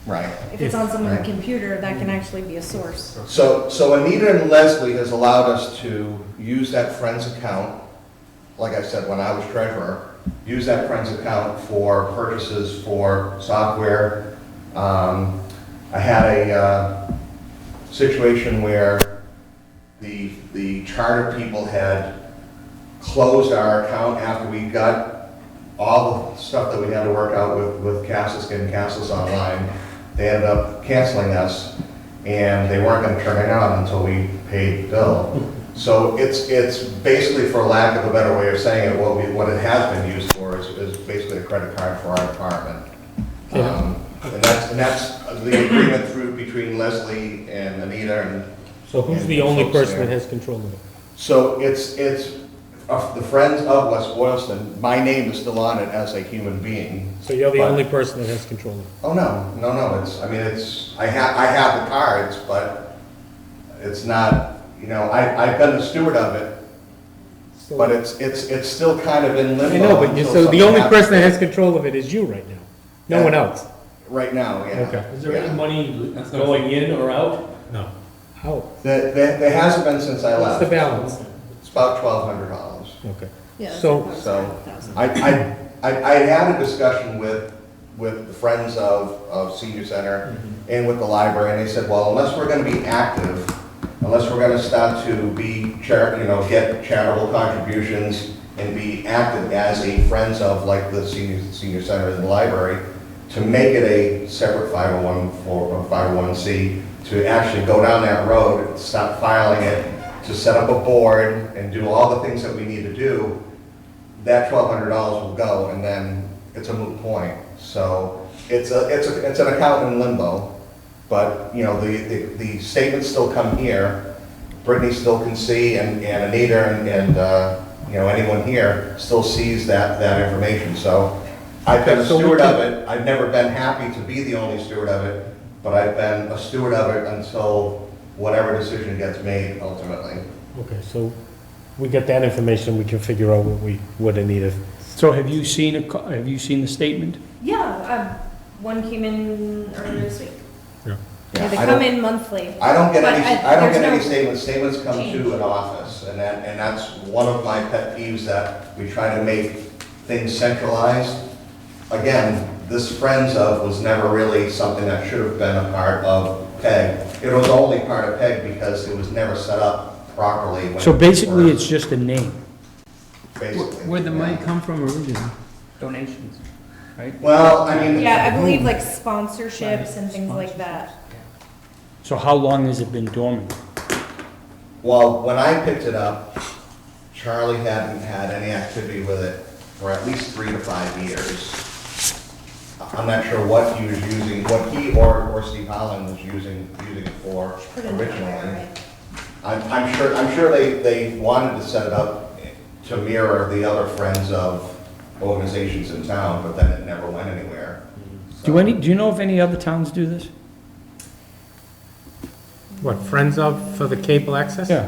[SPEAKER 9] Right.
[SPEAKER 8] if it's on someone's
[SPEAKER 9] Right.
[SPEAKER 8] computer, that can actually be a source.
[SPEAKER 9] So Anita and Leslie has allowed us to use that Friends account, like I said, when I was treasurer, use that Friends account for purchases for software. I had a situation where the charter people had closed our account after we got all the stuff that we had to work out with Cassis, getting Cassis online. They ended up canceling us, and they weren't gonna turn it on until we paid the bill. So it's basically, for lack of a better way of saying it, what it has been used for is basically a credit card for our department.
[SPEAKER 1] Yeah.
[SPEAKER 9] And that's the agreement through between Leslie and Anita and.
[SPEAKER 1] So who's
[SPEAKER 9] and
[SPEAKER 1] the only
[SPEAKER 9] folks
[SPEAKER 1] person
[SPEAKER 9] there.
[SPEAKER 1] that has control of it?
[SPEAKER 9] So it's the Friends of West Boylston. My name is still on it as a human being.
[SPEAKER 1] So you're the
[SPEAKER 9] But-
[SPEAKER 1] only person that has control of it?
[SPEAKER 9] Oh, no, I have the cards, but it's not, I've been the steward of it,
[SPEAKER 1] So-
[SPEAKER 9] but it's still kind of in limbo.
[SPEAKER 1] I know, but
[SPEAKER 9] until
[SPEAKER 1] so the
[SPEAKER 9] something
[SPEAKER 1] only
[SPEAKER 9] happens.
[SPEAKER 1] person that has control of it is you right now? No one else?
[SPEAKER 9] Right now, yeah.
[SPEAKER 1] Okay.
[SPEAKER 4] Is there any
[SPEAKER 9] Yeah.
[SPEAKER 4] money going in or out?
[SPEAKER 1] No. How?
[SPEAKER 9] There hasn't been since I
[SPEAKER 1] What's the
[SPEAKER 9] left.
[SPEAKER 1] balance?
[SPEAKER 9] It's about $1,200.
[SPEAKER 1] Okay.
[SPEAKER 8] Yeah,
[SPEAKER 1] So-
[SPEAKER 9] So, I had a discussion with the Friends of Senior Center and with the library, and they said, well, unless we're gonna be active, unless we're gonna start to be get charitable contributions and be active as a Friends of, like the Senior Center and the library, to make it a separate 501c, to actually go down that road, start filing it, to set up a board and do all the things that we need to do, that $1,200 will go, and then it's a moot point. So it's an account in limbo, but, the statements still come here. Brittany still can see, and Anita and anyone here still sees that information. So I've been a
[SPEAKER 1] So we
[SPEAKER 9] steward
[SPEAKER 1] can-
[SPEAKER 9] of it. I've never been happy to be the only steward of it, but I've been a steward of it until whatever decision gets made ultimately.
[SPEAKER 1] Okay, so we get that information, we can figure out what Anita.
[SPEAKER 2] So have you seen the statement?
[SPEAKER 8] Yeah, one came in earlier this week.
[SPEAKER 1] Yeah.
[SPEAKER 8] Yeah, they
[SPEAKER 9] I
[SPEAKER 8] come
[SPEAKER 9] don't-
[SPEAKER 8] in monthly.
[SPEAKER 9] I don't get
[SPEAKER 8] But
[SPEAKER 9] any,
[SPEAKER 8] I-
[SPEAKER 9] I don't
[SPEAKER 8] there's
[SPEAKER 9] get any
[SPEAKER 8] no
[SPEAKER 9] statements. Statements come
[SPEAKER 8] change.
[SPEAKER 9] to an office, and that's one of my pet peeves, that we try to make things centralized. Again, this Friends of was never really something that should have been a part of PEG. It was only part of PEG because it was never set up properly. when
[SPEAKER 2] So
[SPEAKER 9] it
[SPEAKER 2] basically,
[SPEAKER 9] was-
[SPEAKER 2] it's just a name.
[SPEAKER 9] Basically,
[SPEAKER 6] Where'd the money
[SPEAKER 9] yeah.
[SPEAKER 6] come from originally?
[SPEAKER 5] Donations, right?
[SPEAKER 9] Well, I mean.
[SPEAKER 8] Yeah, I believe like sponsorships and things like that.
[SPEAKER 2] So how long has it been dormant?
[SPEAKER 9] Well, when I picked it up, Charlie hadn't had any activity with it for at least 3 to 5 years. I'm not sure what he was using, what he or Steve Holland was using it for
[SPEAKER 8] Put it in there,
[SPEAKER 9] originally.
[SPEAKER 8] right?
[SPEAKER 9] I'm sure they wanted to set it up to mirror the other Friends of organizations in town, but then it never went anywhere.
[SPEAKER 2] Do you know if any other towns do this?
[SPEAKER 1] What, Friends of, for the cable access?
[SPEAKER 2] Yeah.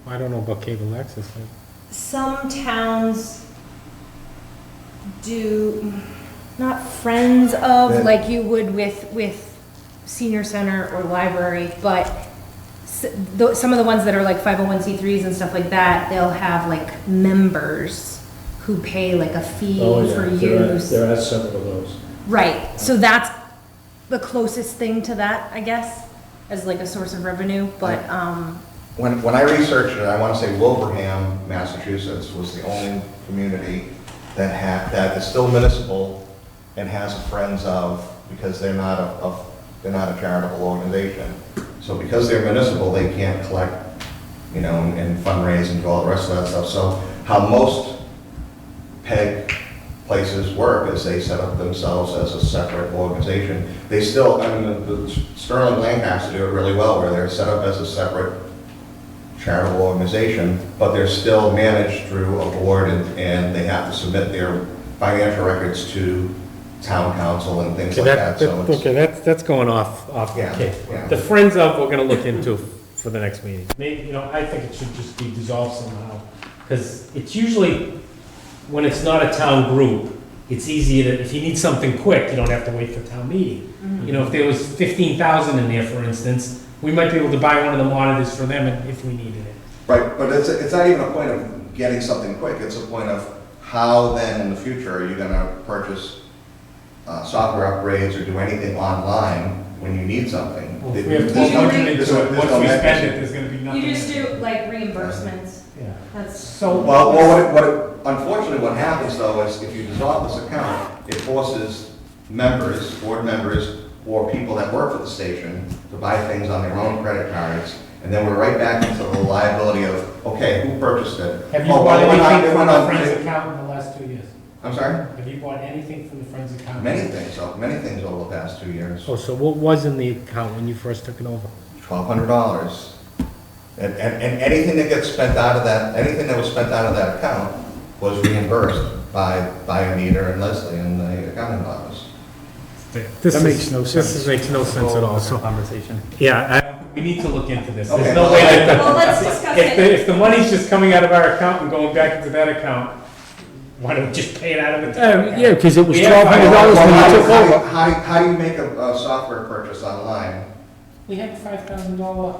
[SPEAKER 1] I don't know about cable access.
[SPEAKER 8] Some towns do, not friends of,
[SPEAKER 9] Yeah.
[SPEAKER 8] like you would with senior center or library, but some of the ones that are like 501c3s and stuff like that, they'll have like members who pay like a fee for use.
[SPEAKER 4] There are several of those.
[SPEAKER 8] Right, so that's the closest thing to that, I guess, as like a source of revenue, but,
[SPEAKER 9] When I researched it, I want to say Wilbraham, Massachusetts was the only community that is still municipal and has a Friends of, because they're not a charitable organization. So because they're municipal, they can't collect, and fundraise and do all the rest of that stuff. So how most PEG places work is they set up themselves as a separate organization. They still, the Sterling Lancaster do it really well, where they're set up as a separate charitable organization, but they're still managed through a board, and they have to submit their financial records to town council and things
[SPEAKER 1] Okay,
[SPEAKER 9] like that, so it's.
[SPEAKER 1] okay, that's going off the
[SPEAKER 9] Yeah,
[SPEAKER 1] case.
[SPEAKER 9] yeah.
[SPEAKER 1] The Friends of, we're gonna look into for the next meeting. Maybe, I think it should just be dissolved somehow, because it's usually, when it's not a town group, it's easier to, if you need something quick, you don't have to wait for town meeting. If there was 15,000 in there, for instance, we might be able to buy one of the monitors for them if we needed it.
[SPEAKER 9] Right, but it's not even a point of getting something quick, it's a point of how then in the future are you gonna purchase software upgrades or do anything online when you need something?
[SPEAKER 1] Well, if we have
[SPEAKER 9] There's no-
[SPEAKER 1] 1,200 into
[SPEAKER 9] there's no-
[SPEAKER 1] it,
[SPEAKER 9] there's
[SPEAKER 1] once
[SPEAKER 9] no
[SPEAKER 1] we spend
[SPEAKER 9] mechanism.
[SPEAKER 1] it, there's gonna be nothing.
[SPEAKER 8] you just
[SPEAKER 1] in it.
[SPEAKER 8] do like reimbursements,
[SPEAKER 1] Yeah.
[SPEAKER 8] that's.
[SPEAKER 1] So.
[SPEAKER 9] Well, unfortunately, what happens though is if you dissolve this account, it forces members, board members, or people that work for the station to buy things on their own credit cards, and then we're right back into the liability of, okay, who purchased it?
[SPEAKER 1] Have you
[SPEAKER 9] Oh,
[SPEAKER 1] bought
[SPEAKER 9] well, it went on-
[SPEAKER 1] anything
[SPEAKER 9] it
[SPEAKER 1] from
[SPEAKER 9] went
[SPEAKER 1] a
[SPEAKER 9] on-
[SPEAKER 1] Friends account in the last 2 years?
[SPEAKER 9] I'm sorry?
[SPEAKER 1] Have you bought anything from the Friends account?
[SPEAKER 9] Many things over the past 2 years.
[SPEAKER 1] Oh, so what was in the account when you first took it over?
[SPEAKER 9] $1,200. And anything that gets spent out of that, anything that was spent out of that account was reimbursed by Anita and Leslie in the accounting office.
[SPEAKER 1] This
[SPEAKER 2] That makes no
[SPEAKER 1] This
[SPEAKER 2] sense.
[SPEAKER 1] makes no sense at all, so,
[SPEAKER 5] Conversation.
[SPEAKER 1] yeah, we need to look into this.
[SPEAKER 9] Okay.
[SPEAKER 1] There's no way that
[SPEAKER 8] Well, let's discuss
[SPEAKER 1] if
[SPEAKER 8] it.
[SPEAKER 1] if the money's just coming out of our account and going back into that account, why don't we just pay it out of the town account?
[SPEAKER 6] Yeah, because it was
[SPEAKER 1] We have
[SPEAKER 6] $1,200 when you took
[SPEAKER 9] Well,
[SPEAKER 6] over.
[SPEAKER 9] how do you make a software purchase online?
[SPEAKER 1] We had $5,000.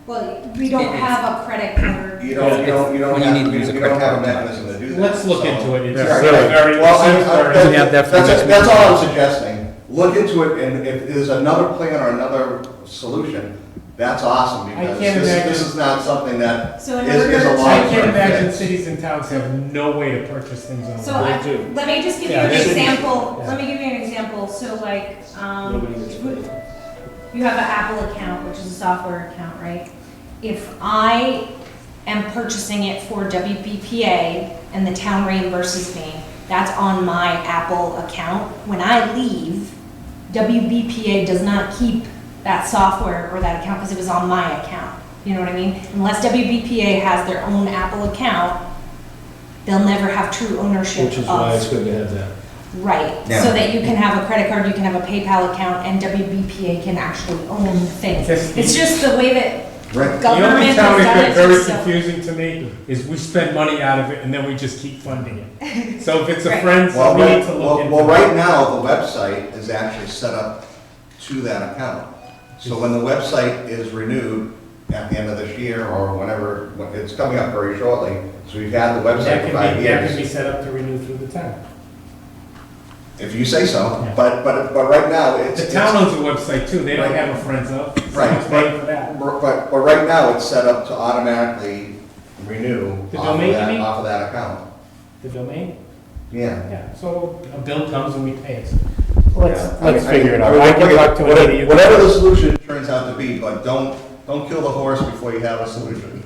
[SPEAKER 3] Well, we don't have a credit card.
[SPEAKER 9] You don't
[SPEAKER 5] When you need to use a
[SPEAKER 9] you
[SPEAKER 5] credit
[SPEAKER 9] don't have a
[SPEAKER 5] card.
[SPEAKER 9] mechanism to do that.
[SPEAKER 1] Let's look
[SPEAKER 9] so-
[SPEAKER 1] into it. It's
[SPEAKER 9] Yeah,
[SPEAKER 1] very,
[SPEAKER 9] right.
[SPEAKER 1] very,
[SPEAKER 9] Well,
[SPEAKER 1] it seems very-
[SPEAKER 6] We have that for next
[SPEAKER 9] that's all I'm suggesting. Look into it, and if there's another plan or another solution, that's awesome,
[SPEAKER 1] I
[SPEAKER 9] because
[SPEAKER 1] can't
[SPEAKER 9] this
[SPEAKER 1] imagine-
[SPEAKER 9] is not something that
[SPEAKER 3] So in
[SPEAKER 9] is
[SPEAKER 3] order
[SPEAKER 9] a
[SPEAKER 3] to-
[SPEAKER 9] long-term
[SPEAKER 1] I can't imagine
[SPEAKER 9] fix.
[SPEAKER 1] cities and towns have no way to purchase things
[SPEAKER 3] So
[SPEAKER 1] online.
[SPEAKER 3] let me just give you
[SPEAKER 1] Yeah,
[SPEAKER 3] an
[SPEAKER 1] this is-
[SPEAKER 3] example,
[SPEAKER 1] yeah.
[SPEAKER 3] let me give you an example, so like,
[SPEAKER 4] Nobody gets paid.
[SPEAKER 3] you have an Apple account, which is a software account, right? If I am purchasing it for WBPA and the town reimburses me, that's on my Apple account. When I leave, WBPA does not keep that software or that account because it was on my account. You know what I mean? Unless WBPA has their own Apple account, they'll never have true ownership
[SPEAKER 4] Which is why it's
[SPEAKER 3] of.
[SPEAKER 4] good to have that.
[SPEAKER 3] Right,
[SPEAKER 9] Yeah.
[SPEAKER 3] so that you can have a credit card, you can have a PayPal account, and WBPA can actually own things.
[SPEAKER 1] Just-
[SPEAKER 3] It's just the way that
[SPEAKER 9] Right.
[SPEAKER 1] The only
[SPEAKER 3] government has
[SPEAKER 1] town
[SPEAKER 3] done
[SPEAKER 1] that's
[SPEAKER 3] it.
[SPEAKER 1] been very
[SPEAKER 3] just so-
[SPEAKER 1] confusing to me is we spend money out of it and then we just keep funding it. So if it's a
[SPEAKER 3] Right.
[SPEAKER 1] Friends,
[SPEAKER 9] Well,
[SPEAKER 1] we need to look into
[SPEAKER 9] well,
[SPEAKER 1] that.
[SPEAKER 9] right now, the website is actually set up to that account. So when the website is renewed at the end of this year or whenever, when it's coming up very shortly, so we've had the
[SPEAKER 1] That
[SPEAKER 9] website for 5
[SPEAKER 1] can be
[SPEAKER 9] years.
[SPEAKER 1] set up to renew through the town.
[SPEAKER 9] If you say so,
[SPEAKER 1] Yeah.
[SPEAKER 9] but right now, it's.
[SPEAKER 1] The town owns a website too, they don't
[SPEAKER 9] Right.
[SPEAKER 1] have a Friends of.
[SPEAKER 9] Right,
[SPEAKER 1] Someone's paying for that.
[SPEAKER 9] But right now, it's set up to automatically renew
[SPEAKER 1] The
[SPEAKER 9] off of
[SPEAKER 1] domain, you
[SPEAKER 9] that,
[SPEAKER 1] mean?
[SPEAKER 9] off of that account.
[SPEAKER 1] The domain?
[SPEAKER 9] Yeah.
[SPEAKER 1] Yeah, so a bill comes and we pay it.
[SPEAKER 9] Yeah.
[SPEAKER 1] Let's
[SPEAKER 9] I
[SPEAKER 1] figure it out.
[SPEAKER 9] mean,
[SPEAKER 1] I can talk to
[SPEAKER 9] whatever-
[SPEAKER 1] Anita.
[SPEAKER 9] Whatever the solution turns out to be, but don't kill the horse before you have a solution.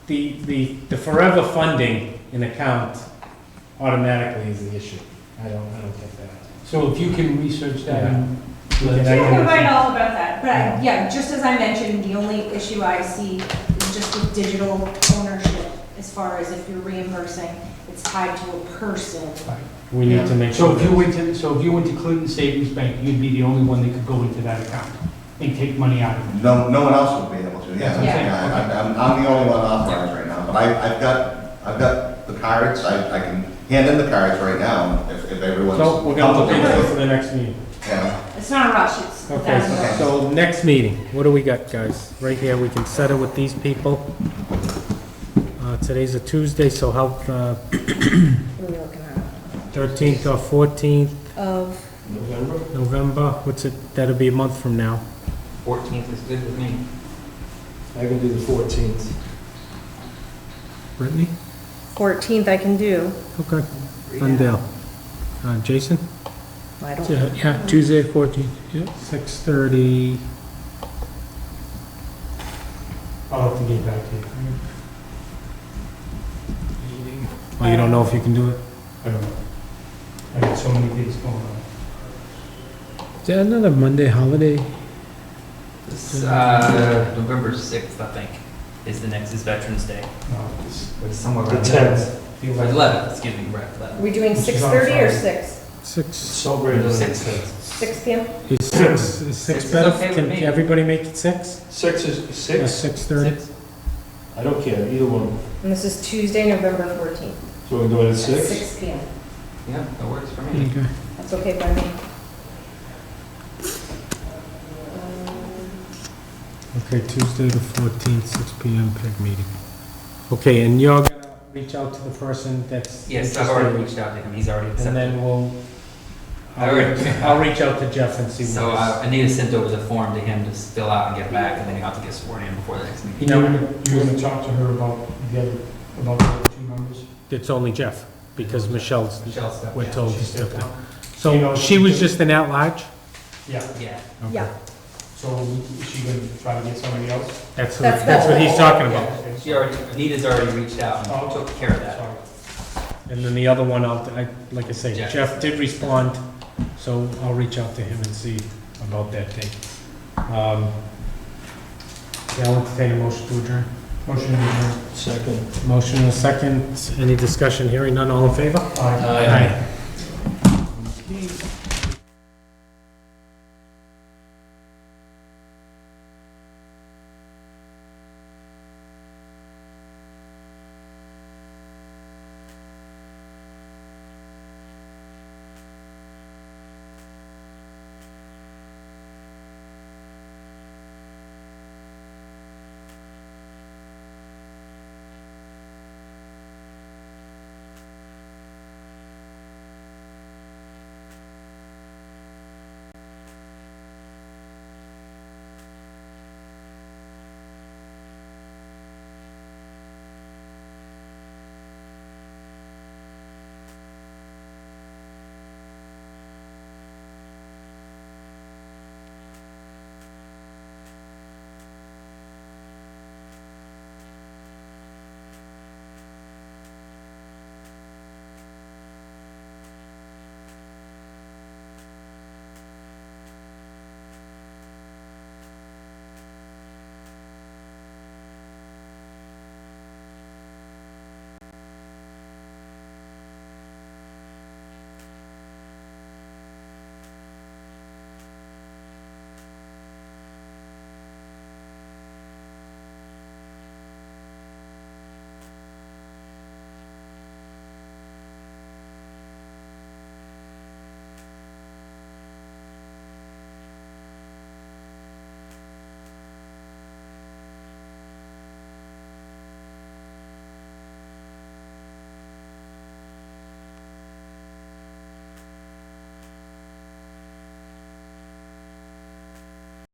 [SPEAKER 1] The forever funding an account automatically is the issue. I don't get that.
[SPEAKER 2] So if you can research that and
[SPEAKER 1] Yeah.
[SPEAKER 2] let us
[SPEAKER 1] I
[SPEAKER 3] You
[SPEAKER 1] can-
[SPEAKER 3] can write all about that, but
[SPEAKER 1] Yeah.
[SPEAKER 3] yeah, just as I mentioned, the only issue I see is just with digital ownership, as far as if you're reimbursing, it's tied to a person.
[SPEAKER 1] We need to make
[SPEAKER 2] So
[SPEAKER 1] sure.
[SPEAKER 2] if you went to, Clinton Savings Bank, you'd be the only one that could go into that account and take money out of it.
[SPEAKER 9] No one else would be able to, yeah.
[SPEAKER 2] That's what I'm saying.
[SPEAKER 9] I'm the only one authorized right now, but I've got the cards, I can hand in the cards right now if everyone's.
[SPEAKER 1] So we're gonna look into
[SPEAKER 9] comfortable
[SPEAKER 1] it
[SPEAKER 9] with
[SPEAKER 1] for the next meeting.
[SPEAKER 9] Yeah.
[SPEAKER 3] It's not a rush, it's.
[SPEAKER 1] Okay,
[SPEAKER 3] $1,000.
[SPEAKER 1] so next meeting, what do we got, guys? Right here, we can settle with these people. Today's a Tuesday, so how,
[SPEAKER 8] What are we looking at?
[SPEAKER 1] 13th or 14th
[SPEAKER 8] Of,
[SPEAKER 4] November?
[SPEAKER 1] November, what's it, that'll be a month from now.
[SPEAKER 5] 14th is good with me.
[SPEAKER 4] I can do the 14th.
[SPEAKER 1] Brittany?
[SPEAKER 8] 14th I can do.
[SPEAKER 1] Okay.Undale. Jason?
[SPEAKER 8] I don't,
[SPEAKER 6] Yeah, Tuesday, 14th. Yeah.
[SPEAKER 1] 6:30.
[SPEAKER 2] I'll have to get back to you.
[SPEAKER 1] Oh, you don't know if you can do it?
[SPEAKER 2] I don't know. I got so many things going on.
[SPEAKER 6] Is that another Monday holiday?
[SPEAKER 5] This, November 6th, I think, is the next, is Veterans Day.
[SPEAKER 2] No, it's
[SPEAKER 5] It's somewhere
[SPEAKER 4] The
[SPEAKER 5] around
[SPEAKER 4] 10th.
[SPEAKER 2] the
[SPEAKER 5] Or
[SPEAKER 2] 11th.
[SPEAKER 5] 11th, excuse me, right,
[SPEAKER 8] are
[SPEAKER 5] 11th.
[SPEAKER 8] we doing
[SPEAKER 2] Which is on
[SPEAKER 8] 6:30 or
[SPEAKER 2] Friday.
[SPEAKER 8] 6?
[SPEAKER 1] 6,
[SPEAKER 4] Celebrate the
[SPEAKER 5] 6.
[SPEAKER 8] 6 PM?
[SPEAKER 1] is 6, is 6
[SPEAKER 5] Six is
[SPEAKER 1] better?
[SPEAKER 5] okay with
[SPEAKER 1] Can
[SPEAKER 5] me.
[SPEAKER 1] everybody make it 6?
[SPEAKER 4] 6 is
[SPEAKER 1] Or
[SPEAKER 4] 6?
[SPEAKER 1] 6:30?
[SPEAKER 5] 6?
[SPEAKER 4] I don't care, either one.
[SPEAKER 8] And this is Tuesday, November 14th.
[SPEAKER 4] So we can do it at
[SPEAKER 3] At
[SPEAKER 4] 6?
[SPEAKER 3] 6 PM.
[SPEAKER 5] Yeah, that works for me.
[SPEAKER 6] Okay.
[SPEAKER 8] That's okay by me.
[SPEAKER 1] Okay, Tuesday the 14th, 6 PM, PEG meeting. Okay, and you're gonna reach out to the person that's
[SPEAKER 5] Yes, I've already
[SPEAKER 1] interested?
[SPEAKER 5] reached out to him, he's already
[SPEAKER 1] And
[SPEAKER 5] accepted.
[SPEAKER 1] then we'll,
[SPEAKER 5] I already-
[SPEAKER 1] I'll reach out to Jeff and see
[SPEAKER 5] So
[SPEAKER 1] what.
[SPEAKER 5] Anita sent over the form to him to fill out and get back, and then he'll have to get sworn in before the next meeting.
[SPEAKER 2] You're gonna talk to her about the other, about the other two members?
[SPEAKER 1] It's only Jeff, because Michelle's,
[SPEAKER 5] Michelle's stuff.
[SPEAKER 1] we're
[SPEAKER 5] yeah.
[SPEAKER 1] told
[SPEAKER 2] She
[SPEAKER 1] to
[SPEAKER 2] stepped
[SPEAKER 1] step down.
[SPEAKER 2] down.
[SPEAKER 1] So
[SPEAKER 2] You know,
[SPEAKER 1] she was just an at-large?
[SPEAKER 2] Yeah,
[SPEAKER 5] Yeah.
[SPEAKER 1] Okay.
[SPEAKER 8] Yeah.
[SPEAKER 2] so is she gonna try to get somebody else?
[SPEAKER 1] That's
[SPEAKER 8] That's
[SPEAKER 1] what he's talking about.
[SPEAKER 2] Okay,
[SPEAKER 5] She already, Anita's already reached out
[SPEAKER 2] Oh.
[SPEAKER 5] and took care of that.
[SPEAKER 2] Sorry.
[SPEAKER 1] And then the other one, like I say,
[SPEAKER 5] Jeff.
[SPEAKER 1] Jeff did respond, so I'll reach out to him and see about that date. Yeah, I'll entertain a motion to adjourn.
[SPEAKER 7] Motion to adjourn.
[SPEAKER 4] Second.
[SPEAKER 1] Motion and a second. Any discussion? Hearing none, all in favor?
[SPEAKER 4] Aye.
[SPEAKER 1] Okay.